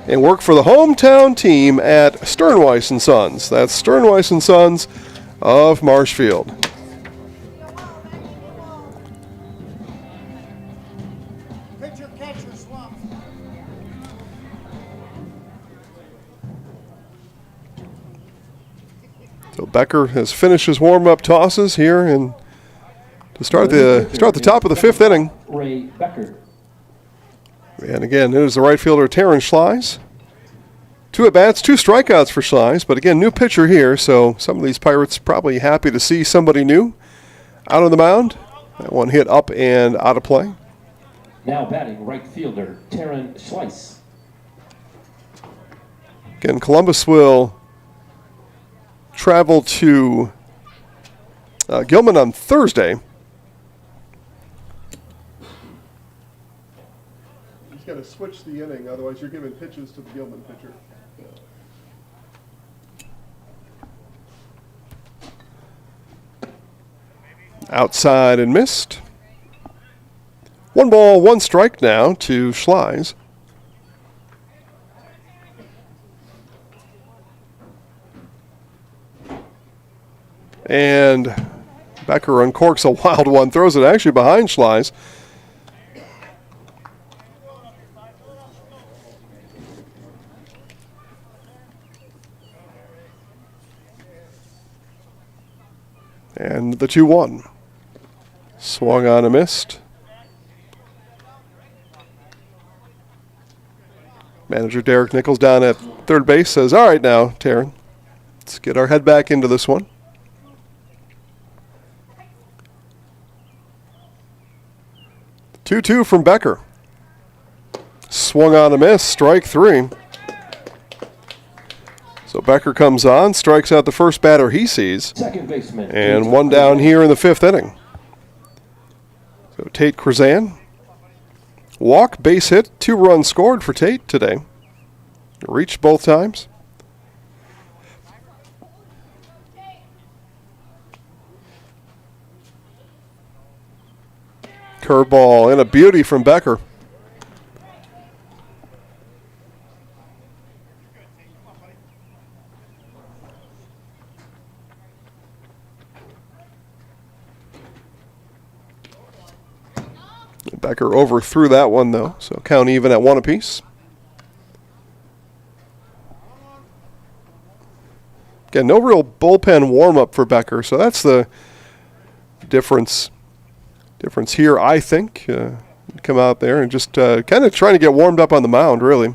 and work for the hometown team at Sternweiss & Sons. That's Sternweiss & Sons of Marshfield. So Becker has finished his warm-up tosses here and to start the top of the 5th inning. Ray Becker. And again, it is the right fielder, Terrence Schleis. 2 at-bats, 2 strikeouts for Schleis, but again, new pitcher here, so some of these Pirates probably happy to see somebody new out on the mound. That one hit up and out of play. Now batting right fielder, Terrence Schleis. Again, Columbus will travel to Gilman on Thursday. Got to switch the inning, otherwise you're giving pitches to the Gilman pitcher. Outside and missed. 1 ball, 1 strike now to Schleis. And Becker uncorks a wild one, throws it actually behind Schleis. And the 2-1. Swung on and missed. Manager Derek Nichols down at third base says, all right now, Taryn, let's get our head back into this one. The 2-2 from Becker. Swung on a miss, strike 3. So Becker comes on, strikes out the first batter he sees. Second baseman. And 1 down here in the 5th inning. So Tate Krazan. Walk, base hit, 2 runs scored for Tate today. Reached both times. Curveball and a beauty from Becker. Becker overthrew that one, though, so count even at 1 apiece. Again, no real bullpen warm-up for Becker, so that's the difference Difference here, I think, come out there and just kind of trying to get warmed up on the mound, really.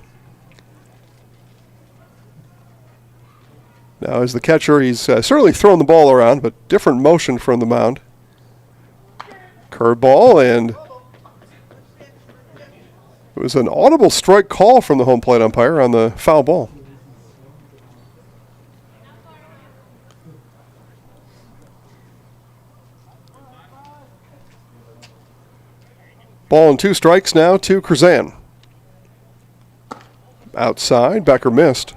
Now, as the catcher, he's certainly thrown the ball around, but different motion from the mound. Curveball, and it was an audible strike call from the home plate umpire on the foul ball. Ball and 2 strikes now to Krzan. Outside, Becker missed.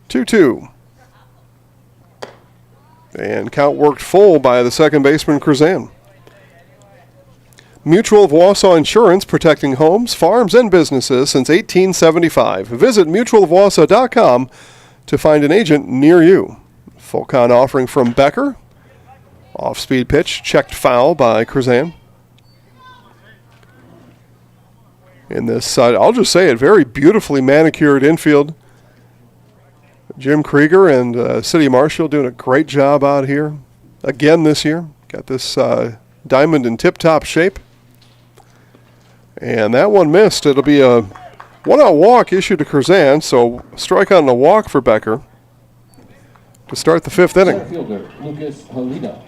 Two. And count worked full by the second baseman, Krzan. Mutual of Wausau Insurance, protecting homes, farms, and businesses since 1875. Visit mutualofwausau.com to find an agent near you. Full count offering from Becker. Off-speed pitch, checked foul by Krzan. In this, I'll just say it, very beautifully manicured infield. Jim Krieger and City Marshall doing a great job out here again this year. Got this diamond in tip-top shape. And that one missed. It'll be a one-out walk issued to Krzan, so strike on a walk for Becker to start the 5th inning. Center fielder, Lucas Polito.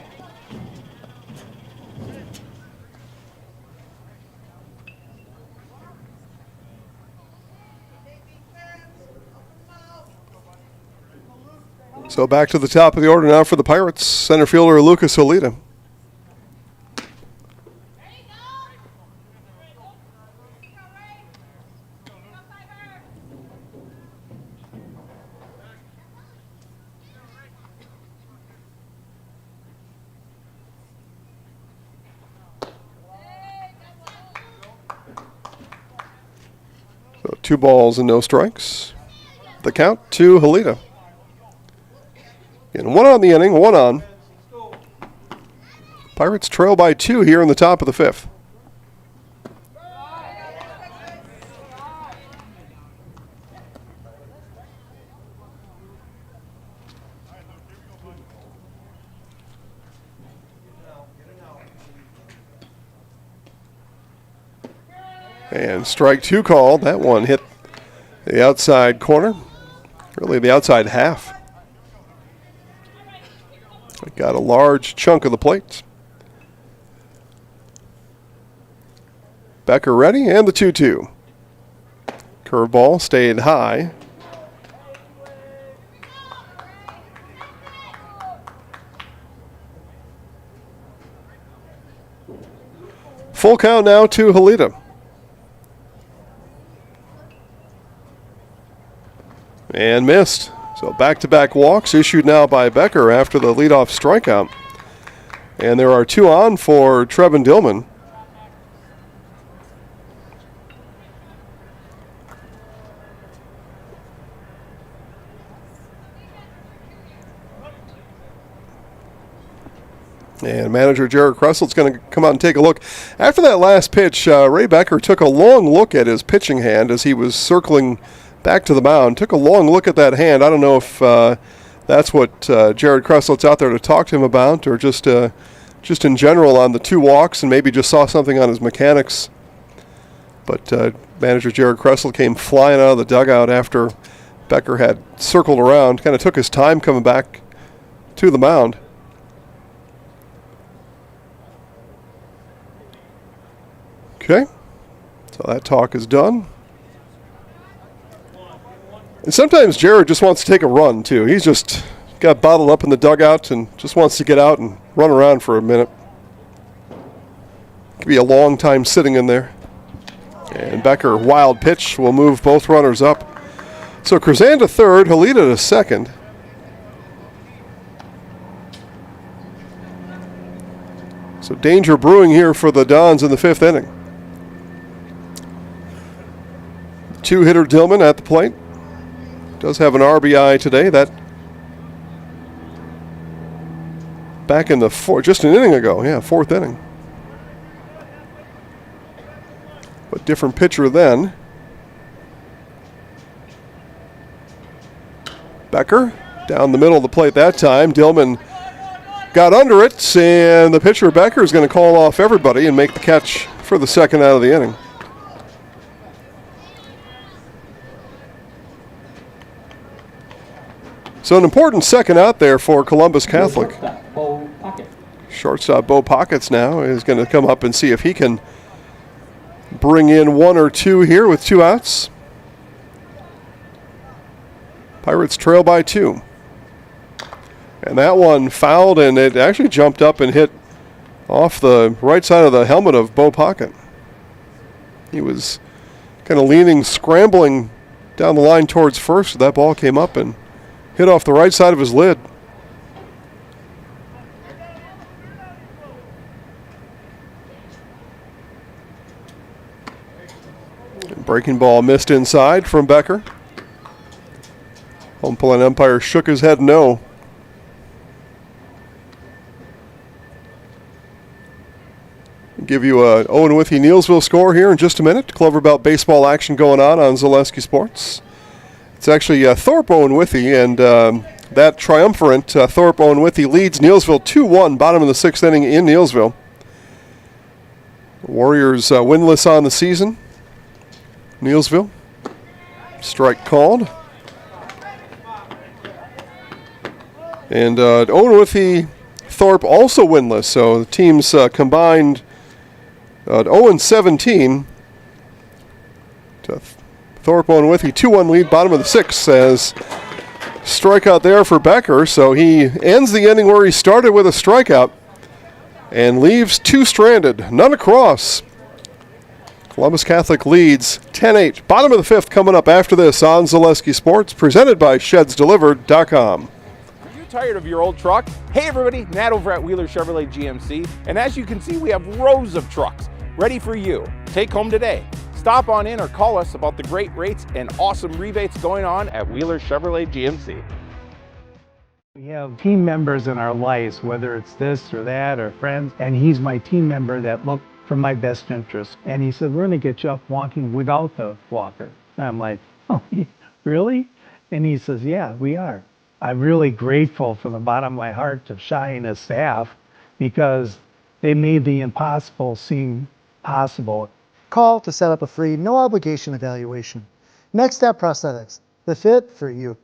So back to the top of the order now for the Pirates. Center fielder Lucas Holita. So 2 balls and no strikes. The count to Holita. And 1 on the inning, 1 on. Pirates trail by 2 here in the top of the 5th. And strike 2 called. That one hit the outside corner, really the outside half. Got a large chunk of the plate. Becker ready, and the 2-2. Curveball stayed high. Full count now to Holita. And missed. So back-to-back walks issued now by Becker after the leadoff strikeout. And there are 2 on for Trevin Dillman. And manager Jared Kressel's going to come out and take a look. After that last pitch, Ray Becker took a long look at his pitching hand as he was circling back to the mound. Took a long look at that hand. I don't know if that's what Jared Kressel's out there to talk to him about, or just in general on the 2 walks, and maybe just saw something on his mechanics. But manager Jared Kressel came flying out of the dugout after Becker had circled around, kind of took his time coming back to the mound. Okay, so that talk is done. And sometimes Jared just wants to take a run, too. He's just got bottled up in the dugout and just wants to get out and run around for a minute. Could be a long time sitting in there. And Becker, wild pitch, will move both runners up. So Krzan to third, Holita to second. So danger brewing here for the Dons in the 5th inning. 2-hitter Dillman at the plate. Does have an RBI today. That back in the just an inning ago. Yeah, 4th inning. But different pitcher then. Becker down the middle of the plate that time. Gilman got under it, and the pitcher Becker is going to call off everybody and make the catch for the second out of the inning. So an important second out there for Columbus Catholic. Shortstop Bo Pockets now is going to come up and see if he can bring in one or two here with 2 outs. Pirates trail by 2. And that one fouled, and it actually jumped up and hit off the right side of the helmet of Bo Pocket. He was kind of leaning, scrambling down the line towards first. That ball came up and hit off the right side of his lid. Breaking ball missed inside from Becker. Home plate umpire shook his head no. Give you a Owen Withy Neilsville score here in just a minute. Clover Belt baseball action going on Zaleski Sports. It's actually Thorpe Owen Withy, and that triumvirate, Thorpe Owen Withy leads Neilsville 2-1, bottom of the 6th inning in Neilsville. Warriors winless on the season. Neilsville. Strike called. And Owen Withy, Thorpe also winless, so the teams combined 0-17 to Thorpe Owen Withy, 2-1 lead, bottom of the 6th, as strikeout there for Becker. So he ends the inning where he started with a strikeout and leaves 2 stranded, none across. Columbus Catholic leads 10-8. Bottom of the 5th coming up after this on Zaleski Sports, presented by ShedsDelivered.com. Tired of your old truck? Hey everybody, Matt over at Wheeler Chevrolet GMC, and as you can see, we have rows of trucks ready for you. Take home today. Stop on in or call us about the great rates and awesome rebates going on at Wheeler Chevrolet GMC. We have team members in our lives, whether it's this or that or friends, and he's my team member that look for my best interest. And he said, we're gonna get you up walking without the walker. And I'm like, oh, really? And he says, yeah, we are. I'm really grateful from the bottom of my heart to Shai and his staff because they made the impossible seem possible. Call to set up a free, no obligation evaluation. Next Step Prosthetics, the fit for you.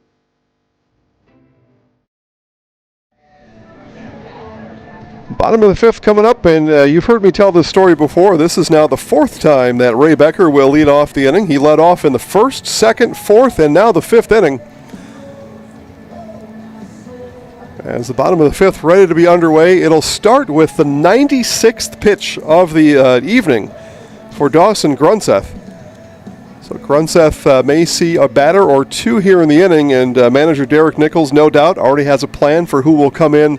Bottom of the 5th coming up, and you've heard me tell this story before. This is now the 4th time that Ray Becker will lead off the inning. He led off in the 1st, 2nd, 4th, and now the 5th inning. As the bottom of the 5th ready to be underway, it'll start with the 96th pitch of the evening for Dawson Grunseth. So Grunseth may see a batter or 2 here in the inning, and manager Derek Nichols, no doubt, already has a plan for who will come in.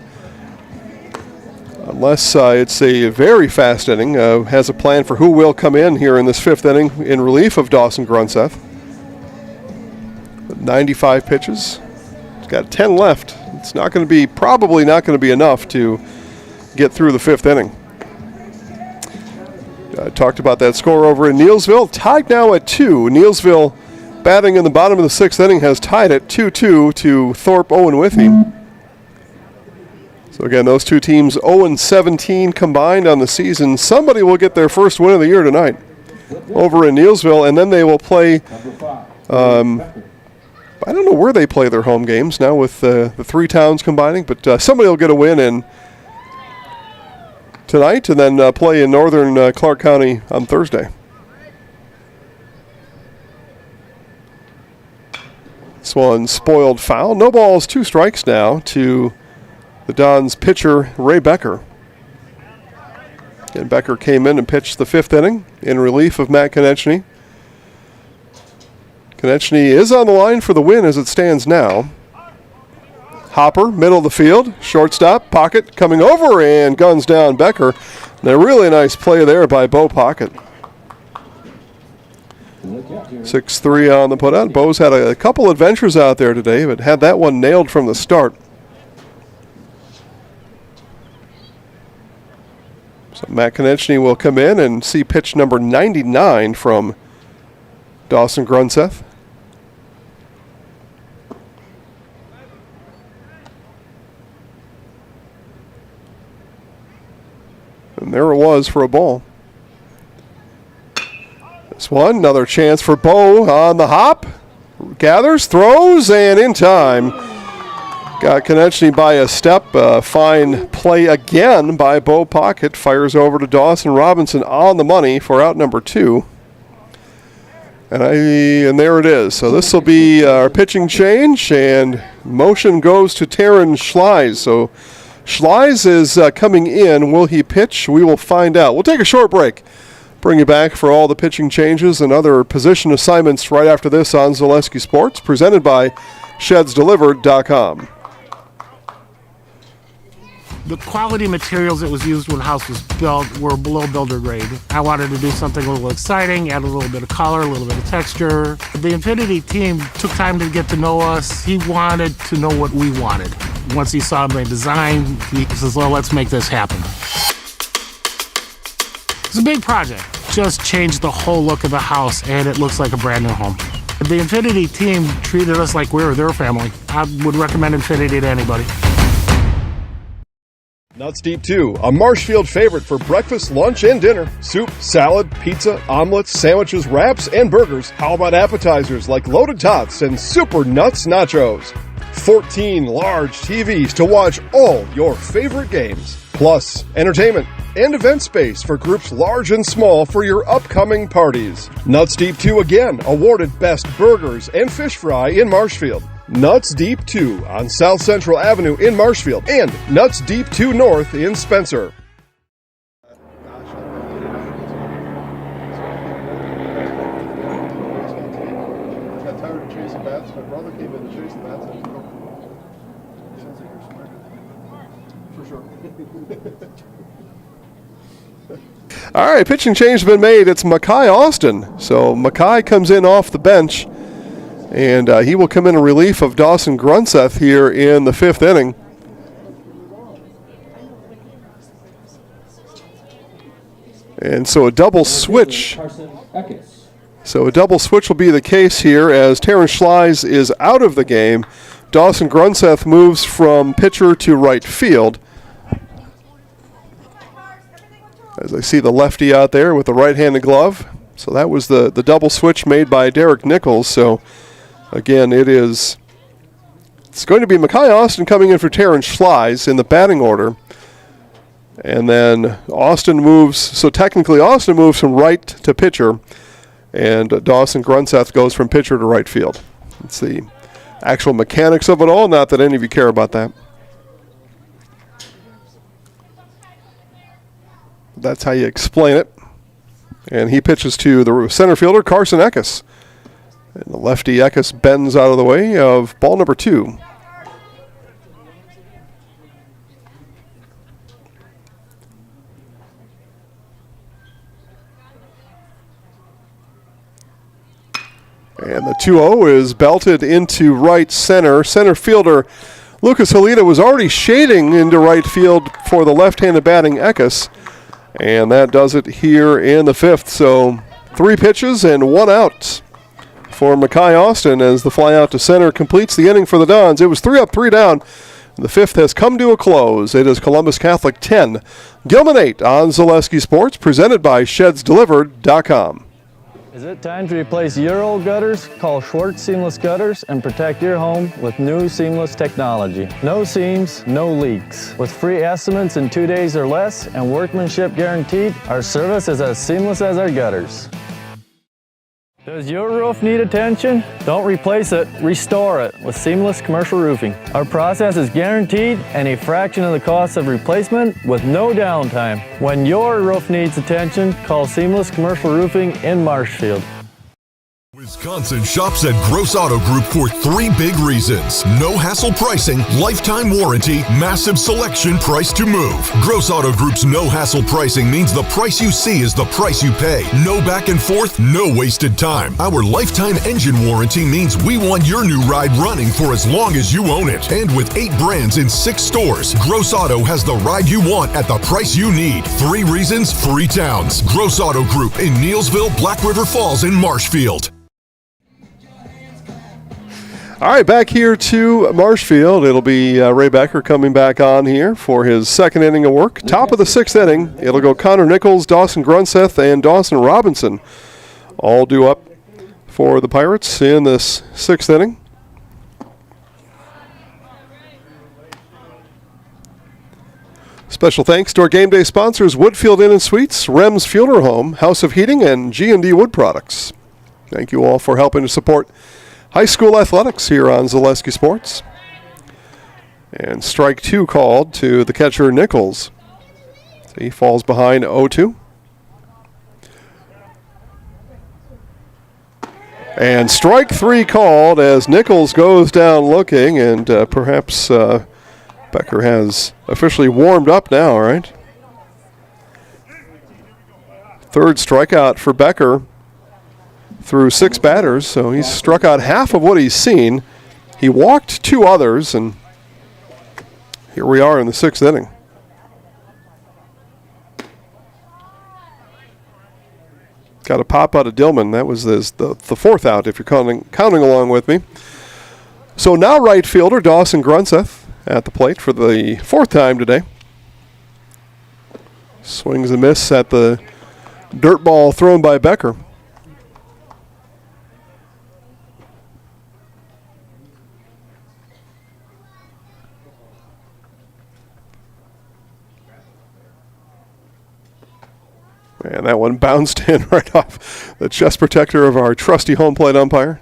Unless it's a very fast inning, has a plan for who will come in here in this 5th inning in relief of Dawson Grunseth. 95 pitches. He's got 10 left. It's not going to be, probably not going to be enough to get through the 5th inning. Talked about that score over in Neilsville. Tied now at 2. Neilsville, batting in the bottom of the 6th inning, has tied it 2-2 to Thorpe Owen Withy. So again, those two teams 0-17 combined on the season. Somebody will get their first win of the year tonight over in Neilsville, and then they will play. I don't know where they play their home games now with the 3 towns combining, but somebody will get a win in tonight and then play in northern Clark County on Thursday. This one spoiled foul. No balls, 2 strikes now to the Dons pitcher Ray Becker. And Becker came in and pitched the 5th inning in relief of Matt Konechny. Konechny is on the line for the win as it stands now. Hopper, middle of the field, shortstop, Pocket coming over and guns down Becker. And a really nice play there by Bo Pocket. 6-3 on the putout. Bo's had a couple adventures out there today, but had that one nailed from the start. So Matt Konechny will come in and see pitch number 99 from Dawson Grunseth. And there it was for a ball. This one, another chance for Bo on the hop. Gathers, throws, and in time. Got Konechny by a step. Fine play again by Bo Pocket. Fires over to Dawson Robinson on the money for out number 2. And there it is. So this will be our pitching change, and motion goes to Taryn Schleiz. So Schleiz is coming in. Will he pitch? We will find out. We'll take a short break. Bring you back for all the pitching changes and other position assignments right after this on Zaleski Sports, presented by ShedsDelivered.com. The quality materials that was used when the house was built were below builder grade. I wanted to do something a little exciting, add a little bit of color, a little bit of texture. The Infinity team took time to get to know us. He wanted to know what we wanted. Once he saw my design, he says, well, let's make this happen. It's a big project. Just changed the whole look of the house, and it looks like a brand new home. The Infinity team treated us like we were their family. I would recommend Infinity to anybody. Nuts Deep 2, a Marshfield favorite for breakfast, lunch, and dinner. Soup, salad, pizza, omelets, sandwiches, wraps, and burgers. How about appetizers like loaded tots and super nuts nachos? 14 large TVs to watch all your favorite games. Plus, entertainment and event space for groups large and small for your upcoming parties. Nuts Deep 2 again, awarded Best Burgers and Fish Fry in Marshfield. Nuts Deep 2 on South Central Avenue in Marshfield and Nuts Deep 2 North in Spencer. Got tired of chasing bats. My brother came in to chase the bats. Sounds like you're smart. For sure. All right, pitching change has been made. It's Makai Austin. So Makai comes in off the bench. And he will come in relief of Dawson Grunseth here in the 5th inning. And so a double switch. So a double switch will be the case here as Taryn Schleiz is out of the game. Dawson Grunseth moves from pitcher to right field. As I see the lefty out there with the right-handed glove. So that was the double switch made by Derek Nichols. So again, it's going to be Makai Austin coming in for Taryn Schleiz in the batting order. And then Austin moves, so technically Austin moves from right to pitcher, and Dawson Grunseth goes from pitcher to right field. It's the actual mechanics of it all, not that any of you care about that. That's how you explain it. And he pitches to the center fielder, Carson Eckes. And the lefty Eckes bends out of the way of ball number 2. And the 2-0 is belted into right center. Center fielder Lucas Halita was already shading into right field for the left-handed batting Eckes. And that does it here in the 5th. So 3 pitches and 1 out for Makai Austin as the fly out to center completes the inning for the Dons. It was 3 up, 3 down. The 5th has come to a close. It is Columbus Catholic 10, Gilman 8 on Zaleski Sports, presented by ShedsDelivered.com. Is it time to replace your old gutters? Call Schwartz Seamless Gutters and protect your home with new seamless technology. No seams, no leaks. With free estimates in 2 days or less and workmanship guaranteed, our service is as seamless as our gutters. Does your roof need attention? Don't replace it, restore it with Seamless Commercial Roofing. Our process is guaranteed and a fraction of the cost of replacement with no downtime. When your roof needs attention, call Seamless Commercial Roofing in Marshfield. Wisconsin shops at Gross Auto Group for 3 big reasons. No hassle pricing, lifetime warranty, massive selection, price to move. Gross Auto Group's no hassle pricing means the price you see is the price you pay. No back and forth, no wasted time. Our lifetime engine warranty means we want your new ride running for as long as you own it. And with 8 brands in 6 stores, Gross Auto has the ride you want at the price you need. 3 reasons, 3 towns. Gross Auto Group in Neelsville, Black River Falls, and Marshfield. All right, back here to Marshfield. It'll be Ray Becker coming back on here for his second inning of work. Top of the 6th inning, it'll go Connor Nichols, Dawson Grunseth, and Dawson Robinson, all due up for the Pirates in this 6th inning. Special thanks to our game day sponsors, Woodfield Inn & Suites, Rems Fueler Home, House of Heating, and G&D Wood Products. Thank you all for helping to support high school athletics here on Zaleski Sports. And strike 2 called to the catcher Nichols. So he falls behind 0-2. And strike 3 called as Nichols goes down looking, and perhaps Becker has officially warmed up now, right? 3rd strikeout for Becker through 6 batters, so he's struck out half of what he's seen. He walked 2 others, and here we are in the 6th inning. Got a pop out of Gilman. That was the 4th out, if you're counting along with me. So now right fielder Dawson Grunseth at the plate for the 4th time today. Swings a miss at the dirt ball thrown by Becker. And that one bounced in right off the chest protector of our trusty home plate umpire.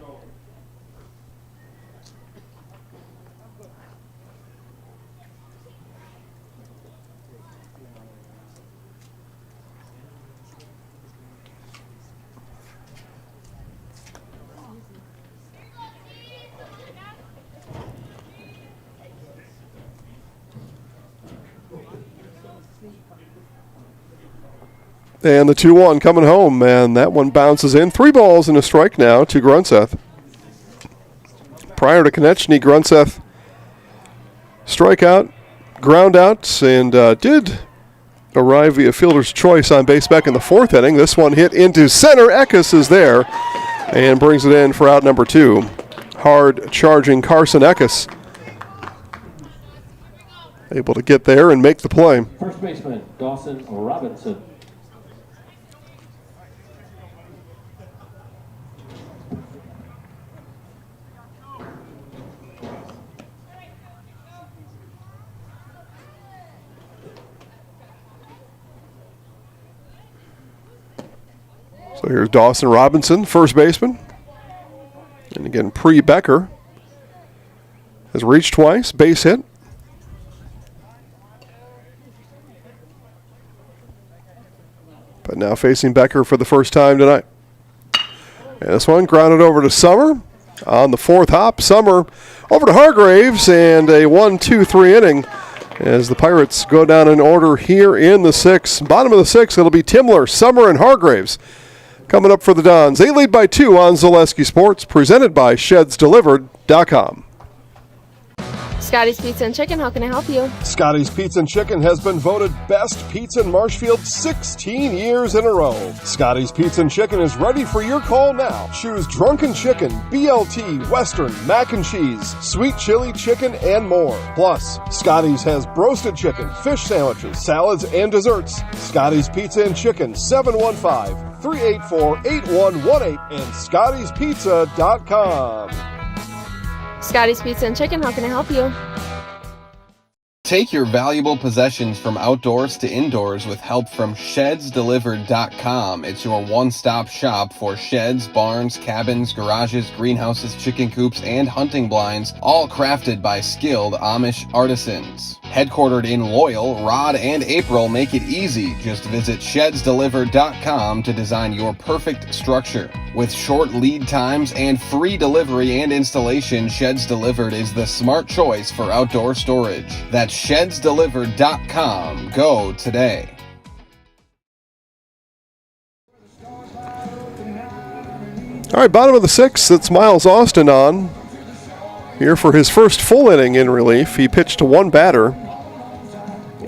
And the 2-1 coming home, and that one bounces in. 3 balls and a strike now to Grunseth. Prior to Konechny, Grunseth strikeout, ground out, and did arrive via fielder's choice on base back in the 4th inning. This one hit into center. Eckes is there and brings it in for out number 2. Hard charging Carson Eckes, able to get there and make the play. First baseman, Dawson Robinson. So here's Dawson Robinson, first baseman. And again, Becker has reached twice, base hit. But now facing Becker for the first time tonight. And this one grounded over to Summer on the 4th hop. Summer over to Hargraves, and a 1-2-3 inning as the Pirates go down in order here in the 6th. Bottom of the 6th, it'll be Timler, Summer, and Hargraves coming up for the Dons. They lead by 2 on Zaleski Sports, presented by ShedsDelivered.com. Scotty's Pizza and Chicken, how can I help you? Scotty's Pizza and Chicken has been voted best pizza in Marshfield 16 years in a row. Scotty's Pizza and Chicken is ready for your call now. Choose drunken chicken, BLT, Western, mac and cheese, sweet chili chicken, and more. Plus, Scotty's has broasted chicken, fish sandwiches, salads, and desserts. Scotty's Pizza and Chicken, 715-384-8118 and Scotty'sPizza.com. Scotty's Pizza and Chicken, how can I help you? Take your valuable possessions from outdoors to indoors with help from ShedsDelivered.com. It's your one-stop shop for sheds, barns, cabins, garages, greenhouses, chicken coops, and hunting blinds, all crafted by skilled Amish artisans. Headquartered in Loyal, Rod and April make it easy. Just visit shedsdelivered.com to design your perfect structure. With short lead times and free delivery and installation, Sheds Delivered is the smart choice for outdoor storage. That's shedsdelivered.com. Go today. All right, bottom of the sixth, it's Miles Austin on. Here for his first full inning in relief. He pitched to one batter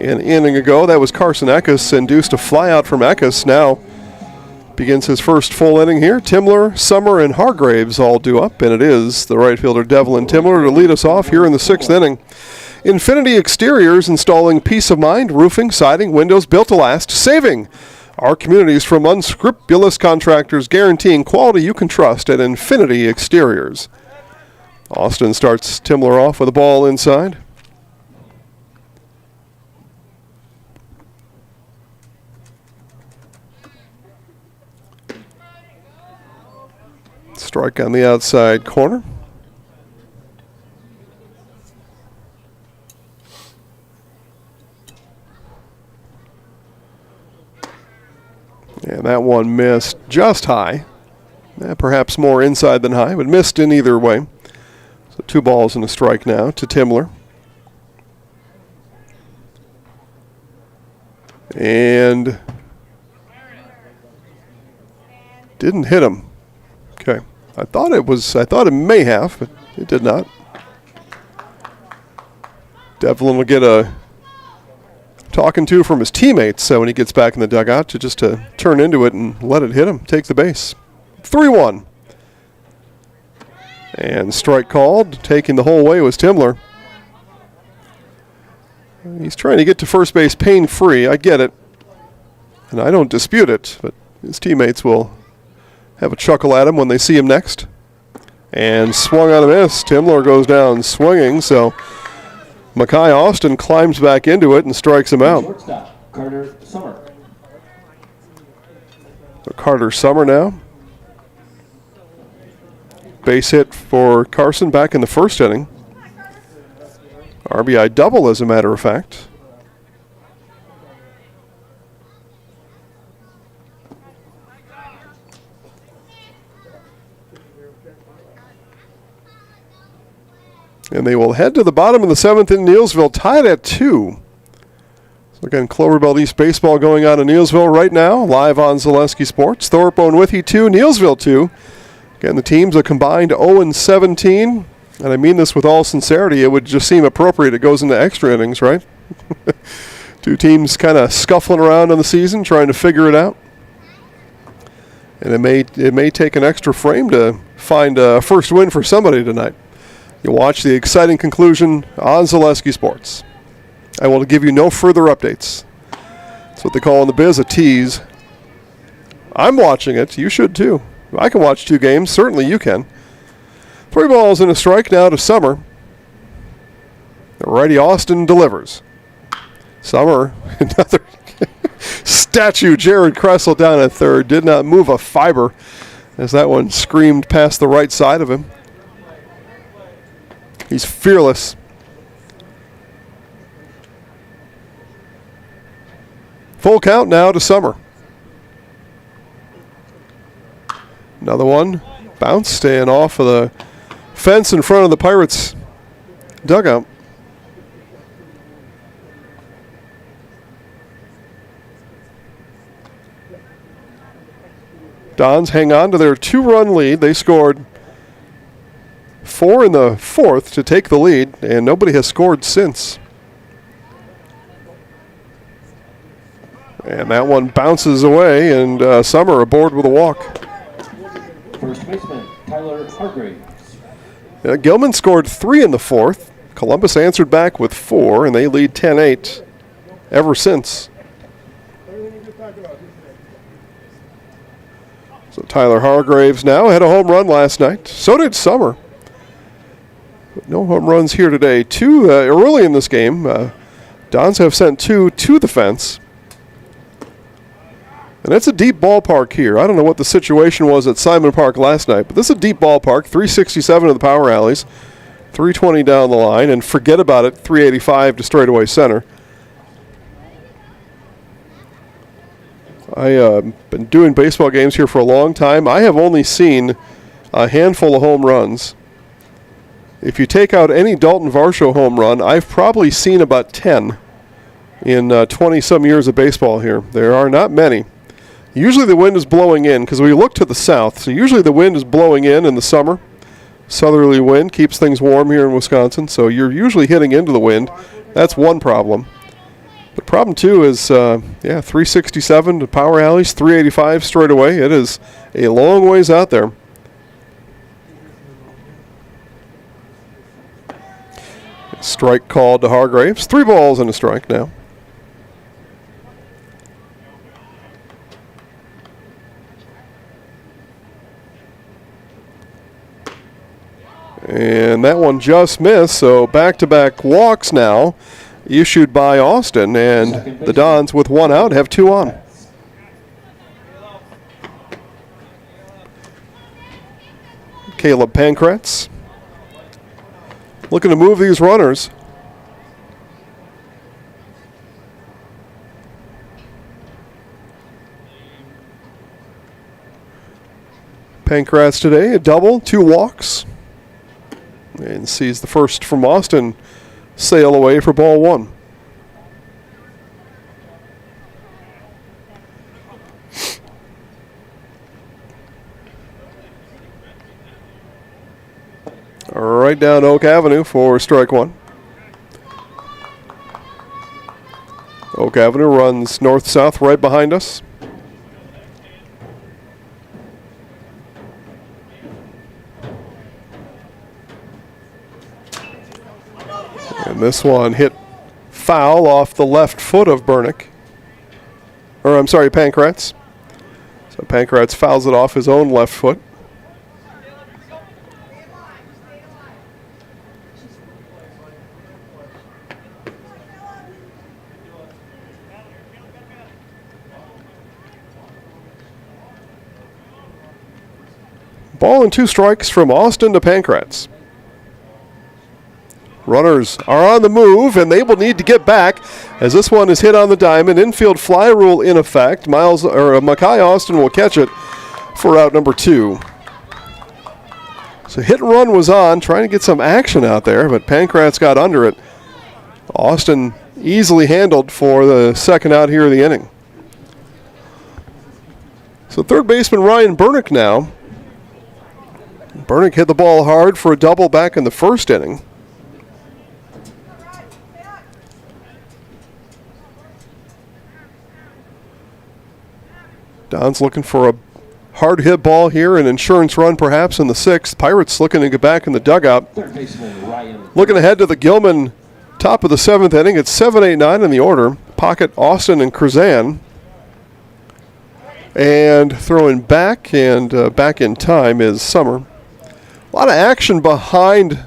an inning ago. That was Carson Eckes, induced a flyout from Eckes. Now begins his first full inning here. Timler, Summer, and Hargraves all due up, and it is the right fielder Devlin Timler to lead us off here in the sixth inning. Infinity Exteriors installing peace of mind, roofing, siding, windows built to last, saving our communities from unscrupulous contractors, guaranteeing quality you can trust at Infinity Exteriors. Austin starts Timler off with a ball inside. Strike on the outside corner. And that one missed just high. Perhaps more inside than high, but missed in either way. So 2 balls and a strike now to Timler. And didn't hit him. Okay. I thought it may have, but it did not. Devlin will get a talking to from his teammates when he gets back in the dugout to turn into it and let it hit him, take the base. 3-1. And strike called. Taking the whole way was Timler. He's trying to get to first base pain-free. I get it. And I don't dispute it, but his teammates will have a chuckle at him when they see him next. And swung on a miss. Timler goes down swinging, so Makai Austin climbs back into it and strikes him out. Shortstop, Carter Summer. So Carter Summer now. Base hit for Carson back in the first inning. RBI double, as a matter of fact. And they will head to the bottom of the seventh in Neillsville, tied at 2. So again, Clover Belt East baseball going on in Neillsville right now, live on Zaleski Sports. Thorpe Withy 2, Neillsville 2. Again, the teams are combined 0-17. And I mean this with all sincerity. It would just seem appropriate it goes into extra innings, right? 2 teams kind of scuffling around on the season, trying to figure it out. And it may take an extra frame to find a first win for somebody tonight. You watch the exciting conclusion on Zaleski Sports. I will give you no further updates. That's what they call in the biz a tease. I'm watching it. You should too. I can watch 2 games. Certainly you can. 3 balls and a strike now to Summer. The righty Austin delivers. Summer, another statue. Jared Kressel down at third. Did not move a fiber as that one screamed past the right side of him. He's fearless. Full count now to Summer. Another one. Bounce staying off of the fence in front of the Pirates dugout. Dons hang on to their 2-run lead. They scored 4 in the fourth to take the lead, and nobody has scored since. And that one bounces away, and Summer aboard with a walk. First baseman, Tyler Hargraves. Gilman scored 3 in the fourth. Columbus answered back with 4, and they lead 10-8 ever since. So Tyler Hargraves now had a home run last night. So did Summer. But no home runs here today. 2 early in this game. Dons have sent 2 to the fence. And it's a deep ballpark here. I don't know what the situation was at Simon Park last night, but this is a deep ballpark. 367 of the power alleys. 320 down the line, and forget about it, 385 to straightaway center. I've been doing baseball games here for a long time. I have only seen a handful of home runs. If you take out any Dalton Varsho home run, I've probably seen about 10 in 20-some years of baseball here. There are not many. Usually the wind is blowing in because we look to the south. So usually the wind is blowing in the summer. Southerly wind keeps things warm here in Wisconsin. So you're usually hitting into the wind. That's one problem. The problem, too, is, 367 to power alleys, 385 straight away. It is a long ways out there. Strike called to Hargraves. 3 balls and a strike now. And that one just missed, so back-to-back walks now issued by Austin, and the Dons with 1 out have 2 on. Caleb Pankratz looking to move these runners. Pankratz today, a double, 2 walks. And sees the first from Austin sail away for ball 1. Right down Oak Avenue for strike 1. Oak Avenue runs north-south right behind us. And this one hit foul off the left foot of Pankratz. So Pankratz fouls it off his own left foot. Ball and 2 strikes from Austin to Pankratz. Runners are on the move, and they will need to get back as this one is hit on the diamond. Infield fly rule in effect. Makai Austin will catch it for out number 2. So hit and run was on, trying to get some action out there, but Pankratz got under it. Austin easily handled for the second out here of the inning. So third baseman Ryan Bernick now. Bernick hit the ball hard for a double back in the first inning. Don's looking for a hard hit ball here, an insurance run perhaps in the 6th. Pirates looking to get back in the dugout. Looking ahead to the Gilman top of the 7th inning. It's 7-8-9 in the order. Pocket, Austin, and Krzan. And throwing back and back in time is Summer. A lot of action behind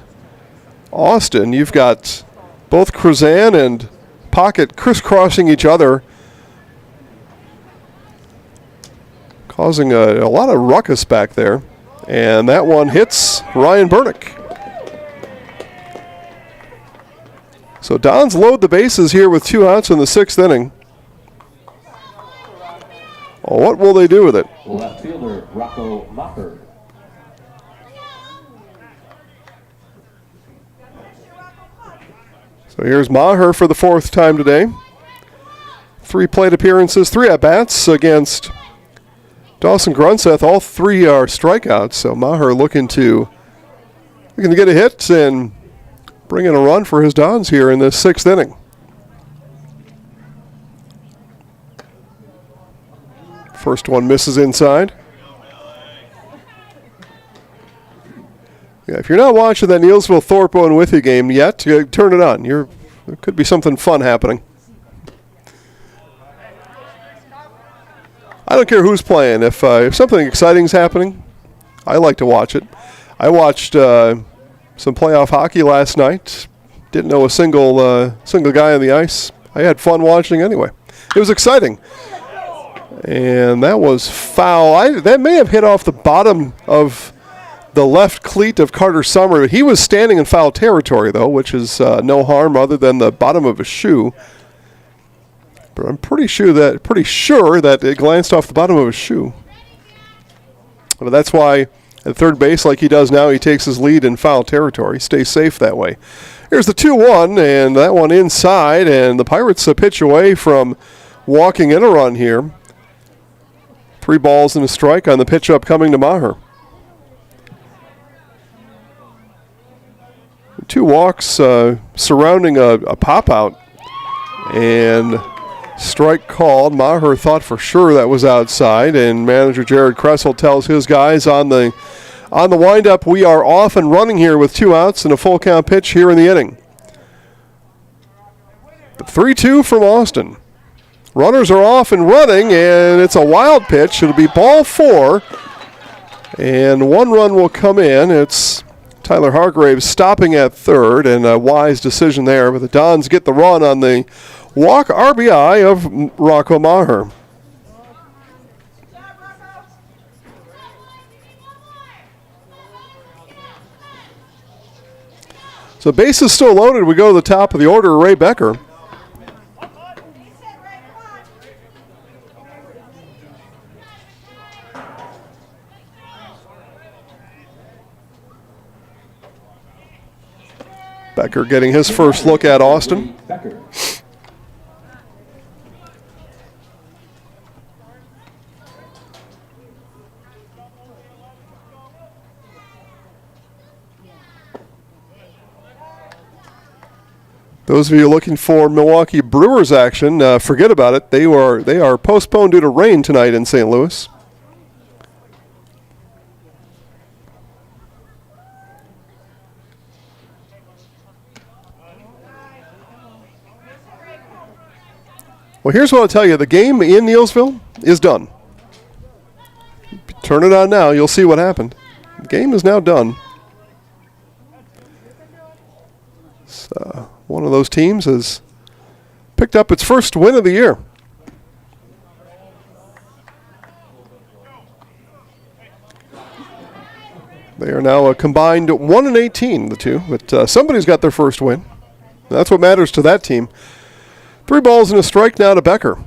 Austin. You've got both Krzan and Pocket crisscrossing each other, causing a lot of ruckus back there. And that one hits Ryan Bernick. So Dons load the bases here with 2 outs in the 6th inning. Well, what will they do with it? Left fielder Rocco Maher. So here's Maher for the 4th time today. 3 plate appearances, 3 at-bats against Dawson Grunseth. All 3 are strikeouts, so Maher looking to get a hit and bring in a run for his Dons here in the 6th inning. First one misses inside. Yeah, if you're not watching that Neilsville Thorpe Owen Withee game yet, turn it on. There could be something fun happening. I don't care who's playing. If something exciting is happening, I like to watch it. I watched some playoff hockey last night. Didn't know a single guy on the ice. I had fun watching anyway. It was exciting. And that was foul. That may have hit off the bottom of the left cleat of Carter Summer. He was standing in foul territory, though, which is no harm other than the bottom of his shoe. But I'm pretty sure that it glanced off the bottom of his shoe. But that's why at third base, like he does now, he takes his lead in foul territory. Stays safe that way. Here's the 2-1, and that one inside, and the Pirates a pitch away from walking in a run here. 3 balls and a strike on the pitch upcoming to Maher. 2 walks surrounding a pop-out, and strike called. Maher thought for sure that was outside, and manager Jared Kressel tells his guys on the windup, we are off and running here with 2 outs and a full count pitch here in the inning. The 3-2 from Austin. Runners are off and running, and it's a wild pitch. It'll be ball 4, and 1 run will come in. It's Tyler Hargraves stopping at third, and a wise decision there. But the Dons get the run on the walk RBI of Rocco Maher. So base is still loaded. We go to the top of the order, Ray Becker. Becker getting his first look at Austin. Those of you looking for Milwaukee Brewers action, forget about it. They are postponed due to rain tonight in St. Louis. Well, here's what I'll tell you. The game in Neilsville is done. Turn it on now. You'll see what happened. The game is now done. One of those teams has picked up its first win of the year. They are now a combined 1-18, the two. But somebody's got their first win. That's what matters to that team. 3 balls and a strike now to Becker.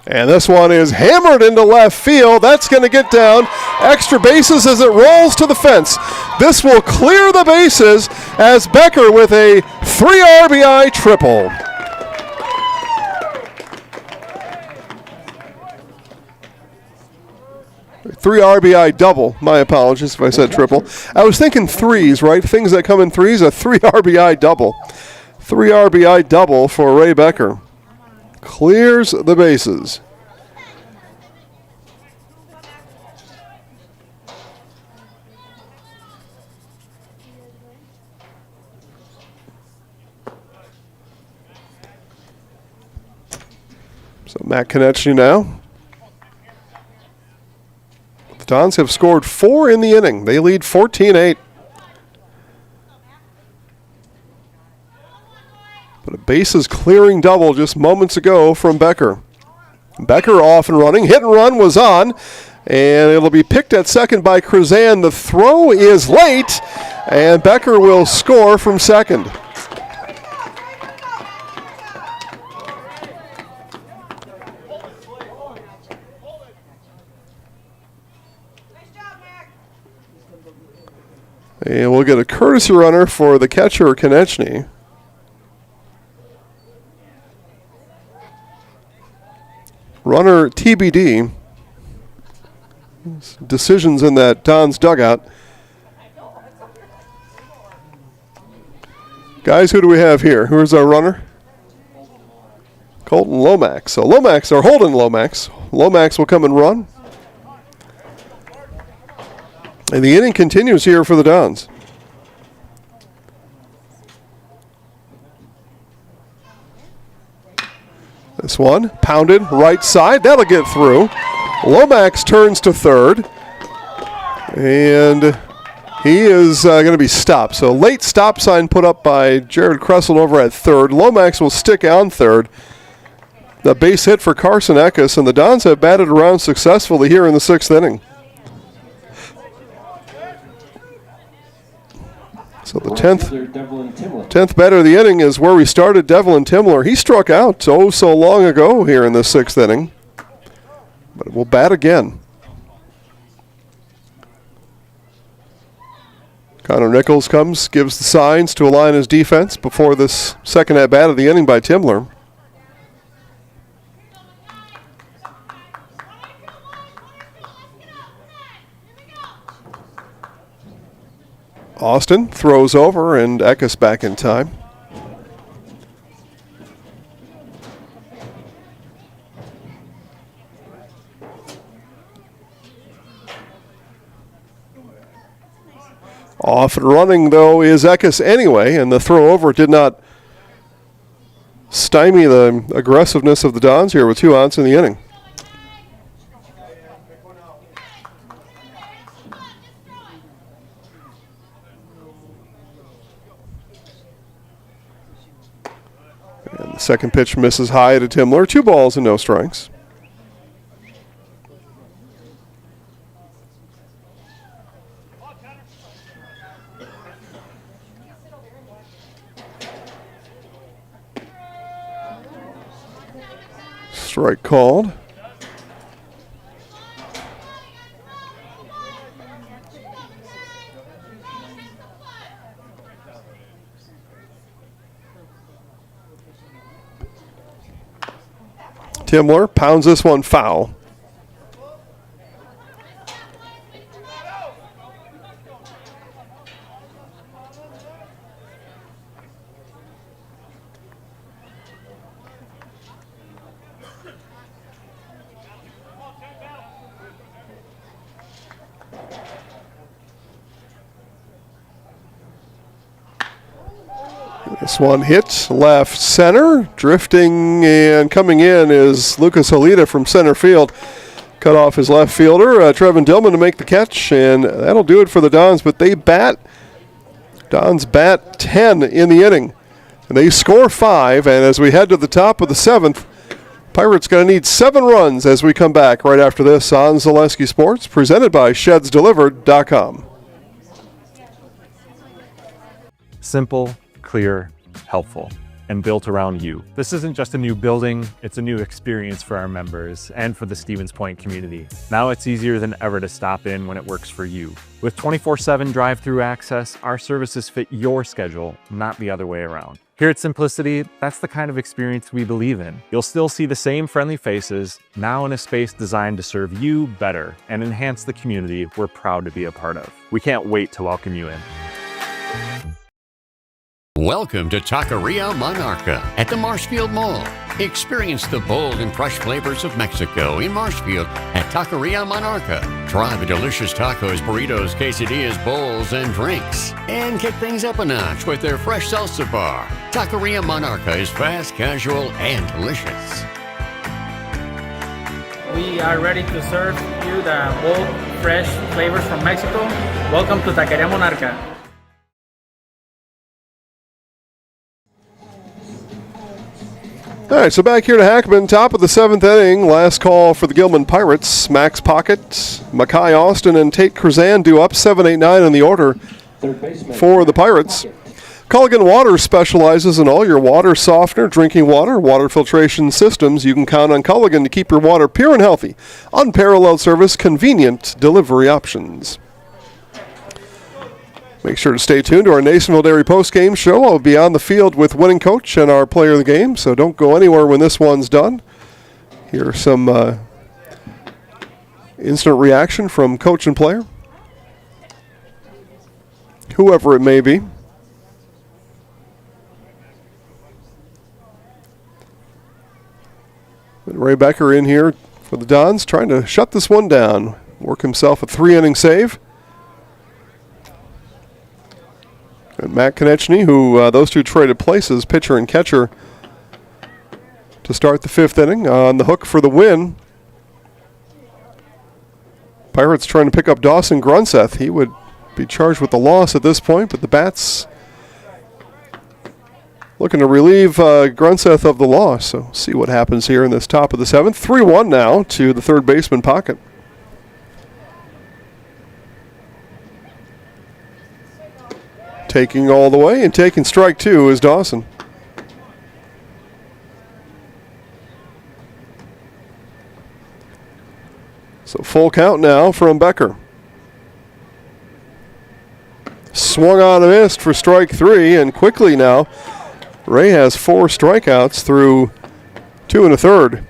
And this one is hammered into left field. That's going to get down. Extra bases as it rolls to the fence. This will clear the bases as Becker with a 3 RBI triple. Three RBI double. My apologies if I said triple. I was thinking threes, right? Things that come in threes, a 3 RBI double. 3 RBI double for Ray Becker. Clears the bases. So Matt Konechny now. The Dons have scored 4 in the inning. They lead 14-8. But a bases clearing double just moments ago from Becker. Becker off and running. Hit and run was on. And it'll be picked at second by Kruzan. The throw is late. And Becker will score from second. And we'll get a courtesy runner for the catcher, Konechny. Runner TBD. Decisions in that Don's dugout. Guys, who do we have here? Who's our runner? Colton Lomax. So Lomax, or Holden Lomax. Lomax will come and run. And the inning continues here for the Dons. This one, pounded right side. That'll get through. Lomax turns to third. And he is going to be stopped. So late stop sign put up by Jared Kressel over at third. Lomax will stick on third. The base hit for Carson Eckes, and the Dons have batted around successfully here in the 6th inning. So the 10th batter of the inning is where we started, Devlin Timler. He struck out so long ago here in the 6th inning, but we'll bat again. Connor Nichols comes, gives the signs to align his defense before this second at-bat of the inning by Timler. Austin throws over, and Eckes back in time. Off and running, though, is Eckes anyway, and the throw over did not stymie the aggressiveness of the Dons here with 2 outs in the inning. And the second pitch misses high to Timler. 2 balls and no strikes. Strike called. Timler pounds this one foul. This one hits left center. Drifting and coming in is Lucas Halita from center field. Cut off his left fielder, Trevin Dillman, to make the catch, and that'll do it for the Dons. But Dons bat 10 in the inning. And they score 5, and as we head to the top of the 7th, Pirates going to need 7 runs as we come back right after this on Zaleski Sports, presented by ShedsDelivered.com. Simple, clear, helpful, and built around you. This isn't just a new building, it's a new experience for our members and for the Stevens Point community. Now it's easier than ever to stop in when it works for you. With 24/7 drive-through access, our services fit your schedule, not the other way around. Here at Simplicity, that's the kind of experience we believe in. You'll still see the same friendly faces, now in a space designed to serve you better and enhance the community we're proud to be a part of. We can't wait to welcome you in. Welcome to Taqueria Monarca at the Marshfield Mall. Experience the bold and fresh flavors of Mexico in Marshfield at Taqueria Monarca. Try the delicious tacos, burritos, quesadillas, bowls, and drinks. And kick things up a notch with their fresh salsa bar. Taqueria Monarca is fast, casual, and delicious. We are ready to serve you the bold, fresh flavors from Mexico. Welcome to Taqueria Monarca. All right, so back here to Hackman, top of the 7th inning. Last call for the Gilman Pirates. Max Pocket, Makai Austin, and Tate Krzan do up 7-8-9 in the order for the Pirates. Culligan Water specializes in all your water softener, drinking water, water filtration systems. You can count on Culligan to keep your water pure and healthy. Unparalleled service, convenient delivery options. Make sure to stay tuned to our Nasonville Dairy postgame show. I'll be on the field with winning coach and our player of the game, so don't go anywhere when this one's done. Here's some instant reaction from coach and player, whoever it may be. But Ray Becker in here for the Dons, trying to shut this one down. Work himself a 3-inning save. And Matt Konechny, who those two traded places, pitcher and catcher, to start the 5th inning, on the hook for the win. Pirates trying to pick up Dawson Grunseth. He would be charged with the loss at this point, but the Bats looking to relieve Grunseth of the loss. So see what happens here in this top of the 7th. 3-1 now to the third baseman Pocket. Taking all the way and taking strike two is Dawson. So full count now from Becker. Swung on and missed for strike three, and quickly now, Ray has 4 strikeouts through 2 1/3.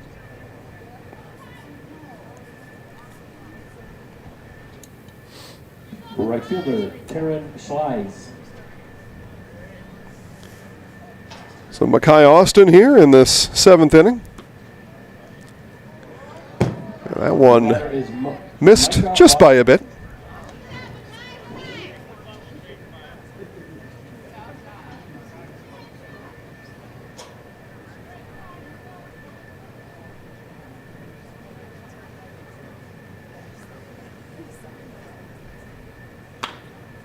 Right fielder, Taryn Schleiss. So Mackay Austin here in this 7th inning. And that one missed just by a bit.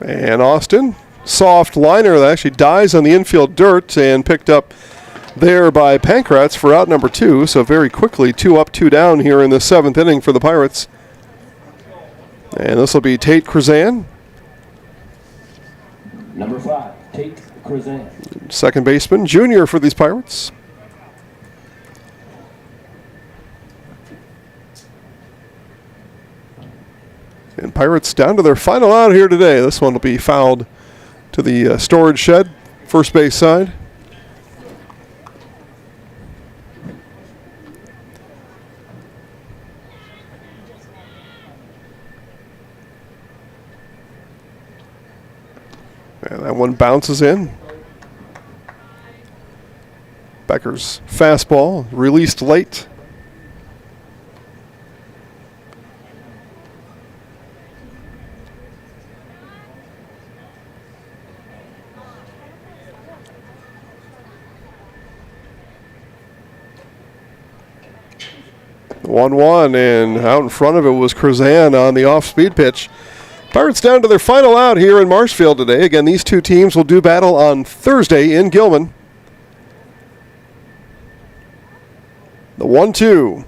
And Austin, soft liner that actually dies on the infield dirt and picked up there by Pankratz for out number 2. So very quickly, 2 up, 2 down here in the 7th inning for the Pirates. And this will be Tate Krzan. Number 5, Tate Krzan. Second baseman, junior for these Pirates. And Pirates down to their final out here today. This one will be fouled to the storage shed, first base side. And that one bounces in. Becker's fastball released late. The 1-1, and out in front of it was Krzan on the off-speed pitch. Pirates down to their final out here in Marshfield today. Again, these two teams will do battle on Thursday in Gilman. The 1-2.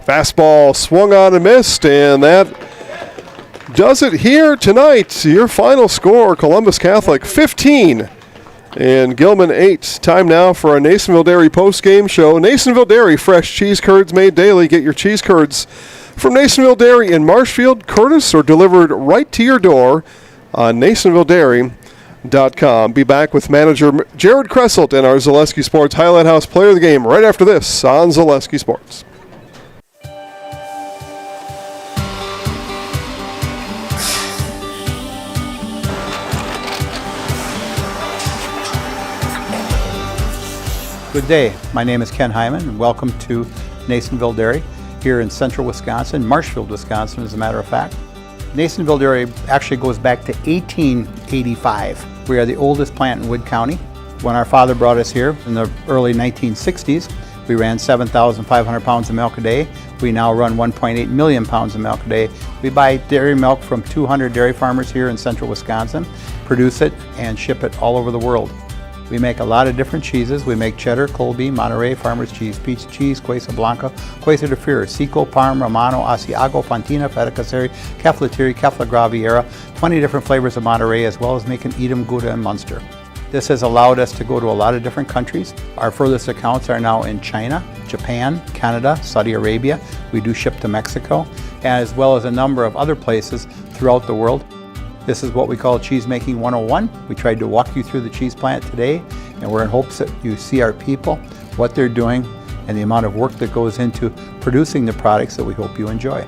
Fastball swung on and missed, and that does it here tonight. Your final score, Columbus Catholic 15 and Gilman 8. Time now for our Nasonville Dairy post-game show. Nasonville Dairy, fresh cheese curds made daily. Get your cheese curds from Nasonville Dairy in Marshfield, Curtis, or delivered right to your door on NasonvilleDairy.com. Be back with manager Jared Kresselt and our Zaleski Sports Highlight House player of the game right after this on Zaleski Sports. Good day. My name is Ken Hyman, and welcome to Nasonville Dairy here in central Wisconsin, Marshfield, Wisconsin, as a matter of fact. Nasonville Dairy actually goes back to 1885. We are the oldest plant in Wood County. When our father brought us here in the early 1960s, we ran 7,500 pounds of milk a day. We now run 1.8 million pounds of milk a day. We buy dairy milk from 200 dairy farmers here in central Wisconsin, produce it, and ship it all over the world. We make a lot of different cheeses. We make cheddar, Colby, Monterey, Farmer's Cheese, Pizza Cheese, Quesa Blanca, Quesa de Fear, Seco, Parm, Romano, Asiago, Fontina, Feta Caseri, Caflateri, Cafla Graviera, 20 different flavors of Monterey, as well as making Edam, Gouda, and Munster. This has allowed us to go to a lot of different countries. Our furthest accounts are now in China, Japan, Canada, Saudi Arabia. We do ship to Mexico, as well as a number of other places throughout the world. This is what we call Cheese Making 101. We tried to walk you through the cheese plant today, and we're in hopes that you see our people, what they're doing, and the amount of work that goes into producing the products that we hope you enjoy.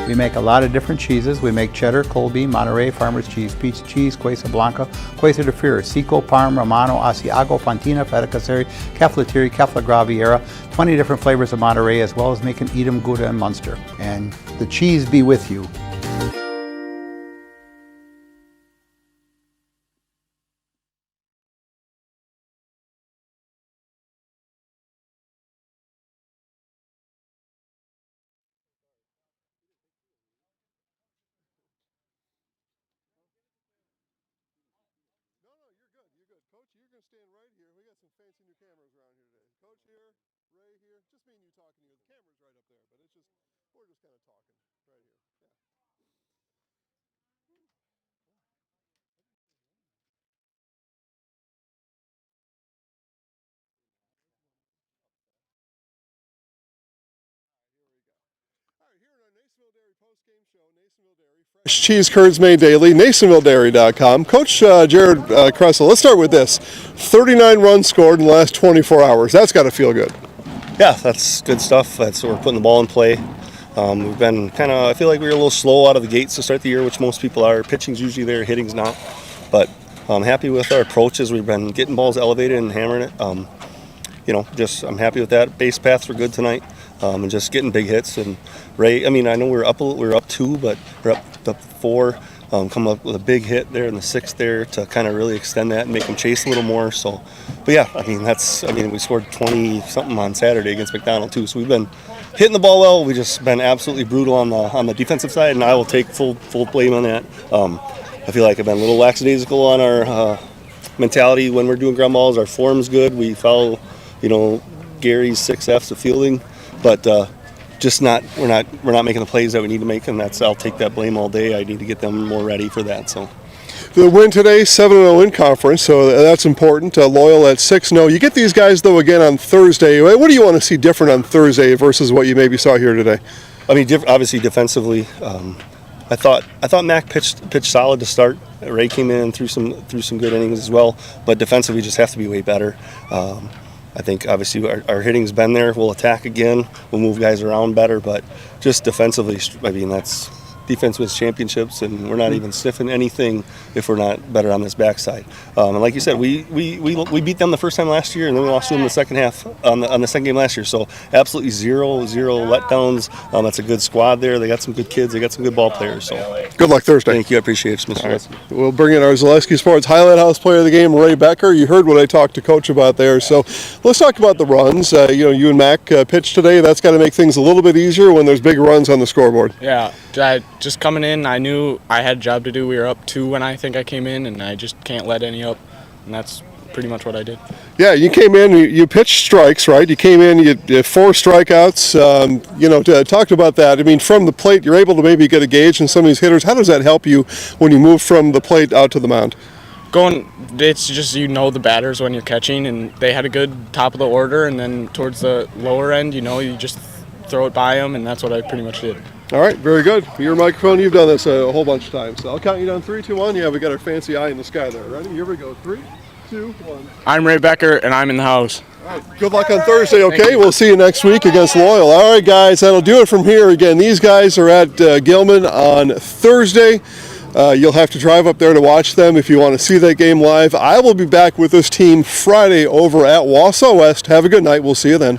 We make a lot of different cheeses. We make cheddar, Colby, Monterey, Farmer's Cheese, Pizza Cheese, Quesa Blanca, Quesa de Freer, Seco, Parm, Romano, Asiago, Fontina, Feta Caseri, Caflateri, Cafla Graviera, 20 different flavors of Monterey, as well as making Edam, Gouda, and Munster. And the cheese be with you. Coach, you're going to stand right here. We got some fancy new cameras around here today. Coach here, Ray here. Just me and you talking to you. The camera's right up there, but it's just, we're just kind of talking right here. Yeah. Fresh cheese curds made daily, NasonvilleDairy.com. Coach Jared Kressel, let's start with this. 39 runs scored in the last 24 hours. That's got to feel good. Yeah, that's good stuff. That's we're putting the ball in play. We've been kind of, I feel like we were a little slow out of the gates to start the year, which most people are. Pitching's usually there, hitting's not. But I'm happy with our approaches. We've been getting balls elevated and hammering it. I'm happy with that. Base paths were good tonight, and just getting big hits. And Ray, I know we were up 2, but we're up to 4. Come up with a big hit there in the 6th there to kind of really extend that and make them chase a little more. So, but yeah, we scored 20 something on Saturday against McDonald too. So we've been hitting the ball well. We've just been absolutely brutal on the defensive side, and I will take full blame on that. I feel like I've been a little lackadaisical on our mentality when we're doing ground balls. Our form's good. We follow, Gary's 6 F's of fielding, but we're not making the plays that we need to make, and I'll take that blame all day. I need to get them more ready for that. So the win today, 7-0 in conference, so that's important. Loyal at 6-0. You get these guys though again on Thursday. What do you want to see different on Thursday versus what you maybe saw here today? Obviously defensively, I thought Mac pitched solid to start. Ray came in and threw some good innings as well, but defensively just have to be way better. I think obviously our hitting's been there. We'll attack again. We'll move guys around better, but just defensively, that's defense wins championships, and we're not even sniffing anything if we're not better on this backside. And like you said, we beat them the first time last year, and then we lost to them the second half on the second game last year. So absolutely zero letdowns. That's a good squad there. They got some good kids. They got some good ball players. So good luck Thursday. Thank you. I appreciate it, Mr. Right. We'll bring in our Zaleski Sports Highlight House player of the game, Ray Becker. You heard what I talked to Coach about there. So let's talk about the runs. You and Mac pitched today. That's got to make things a little bit easier when there's big runs on the scoreboard. Yeah. Just coming in, I knew I had a job to do. We were up 2 when I think I came in, and I just can't let any up, and that's pretty much what I did. Yeah, you came in, you pitched strikes, right? You came in, you had 4 strikeouts. Talk about that. From the plate, you're able to maybe get a gauge on some of these hitters. How does that help you when you move from the plate out to the mound? It's just the batters when you're catching, and they had a good top of the order, and then towards the lower end, you just throw it by them, and that's what I pretty much did. All right, very good. Your microphone, you've done this a whole bunch of times. So I'll count you down. 3, 2, 1. Yeah, we got our fancy eye in the sky there. Ready? Here we go. 3, 2, 1. I'm Ray Becker, and I'm in the house. All right, good luck on Thursday, okay? We'll see you next week against Loyal. All right, guys, that'll do it from here. Again, these guys are at Gilman on Thursday. You'll have to drive up there to watch them if you want to see that game live. I will be back with this team Friday over at Wausau West. Have a good night. We'll see you then.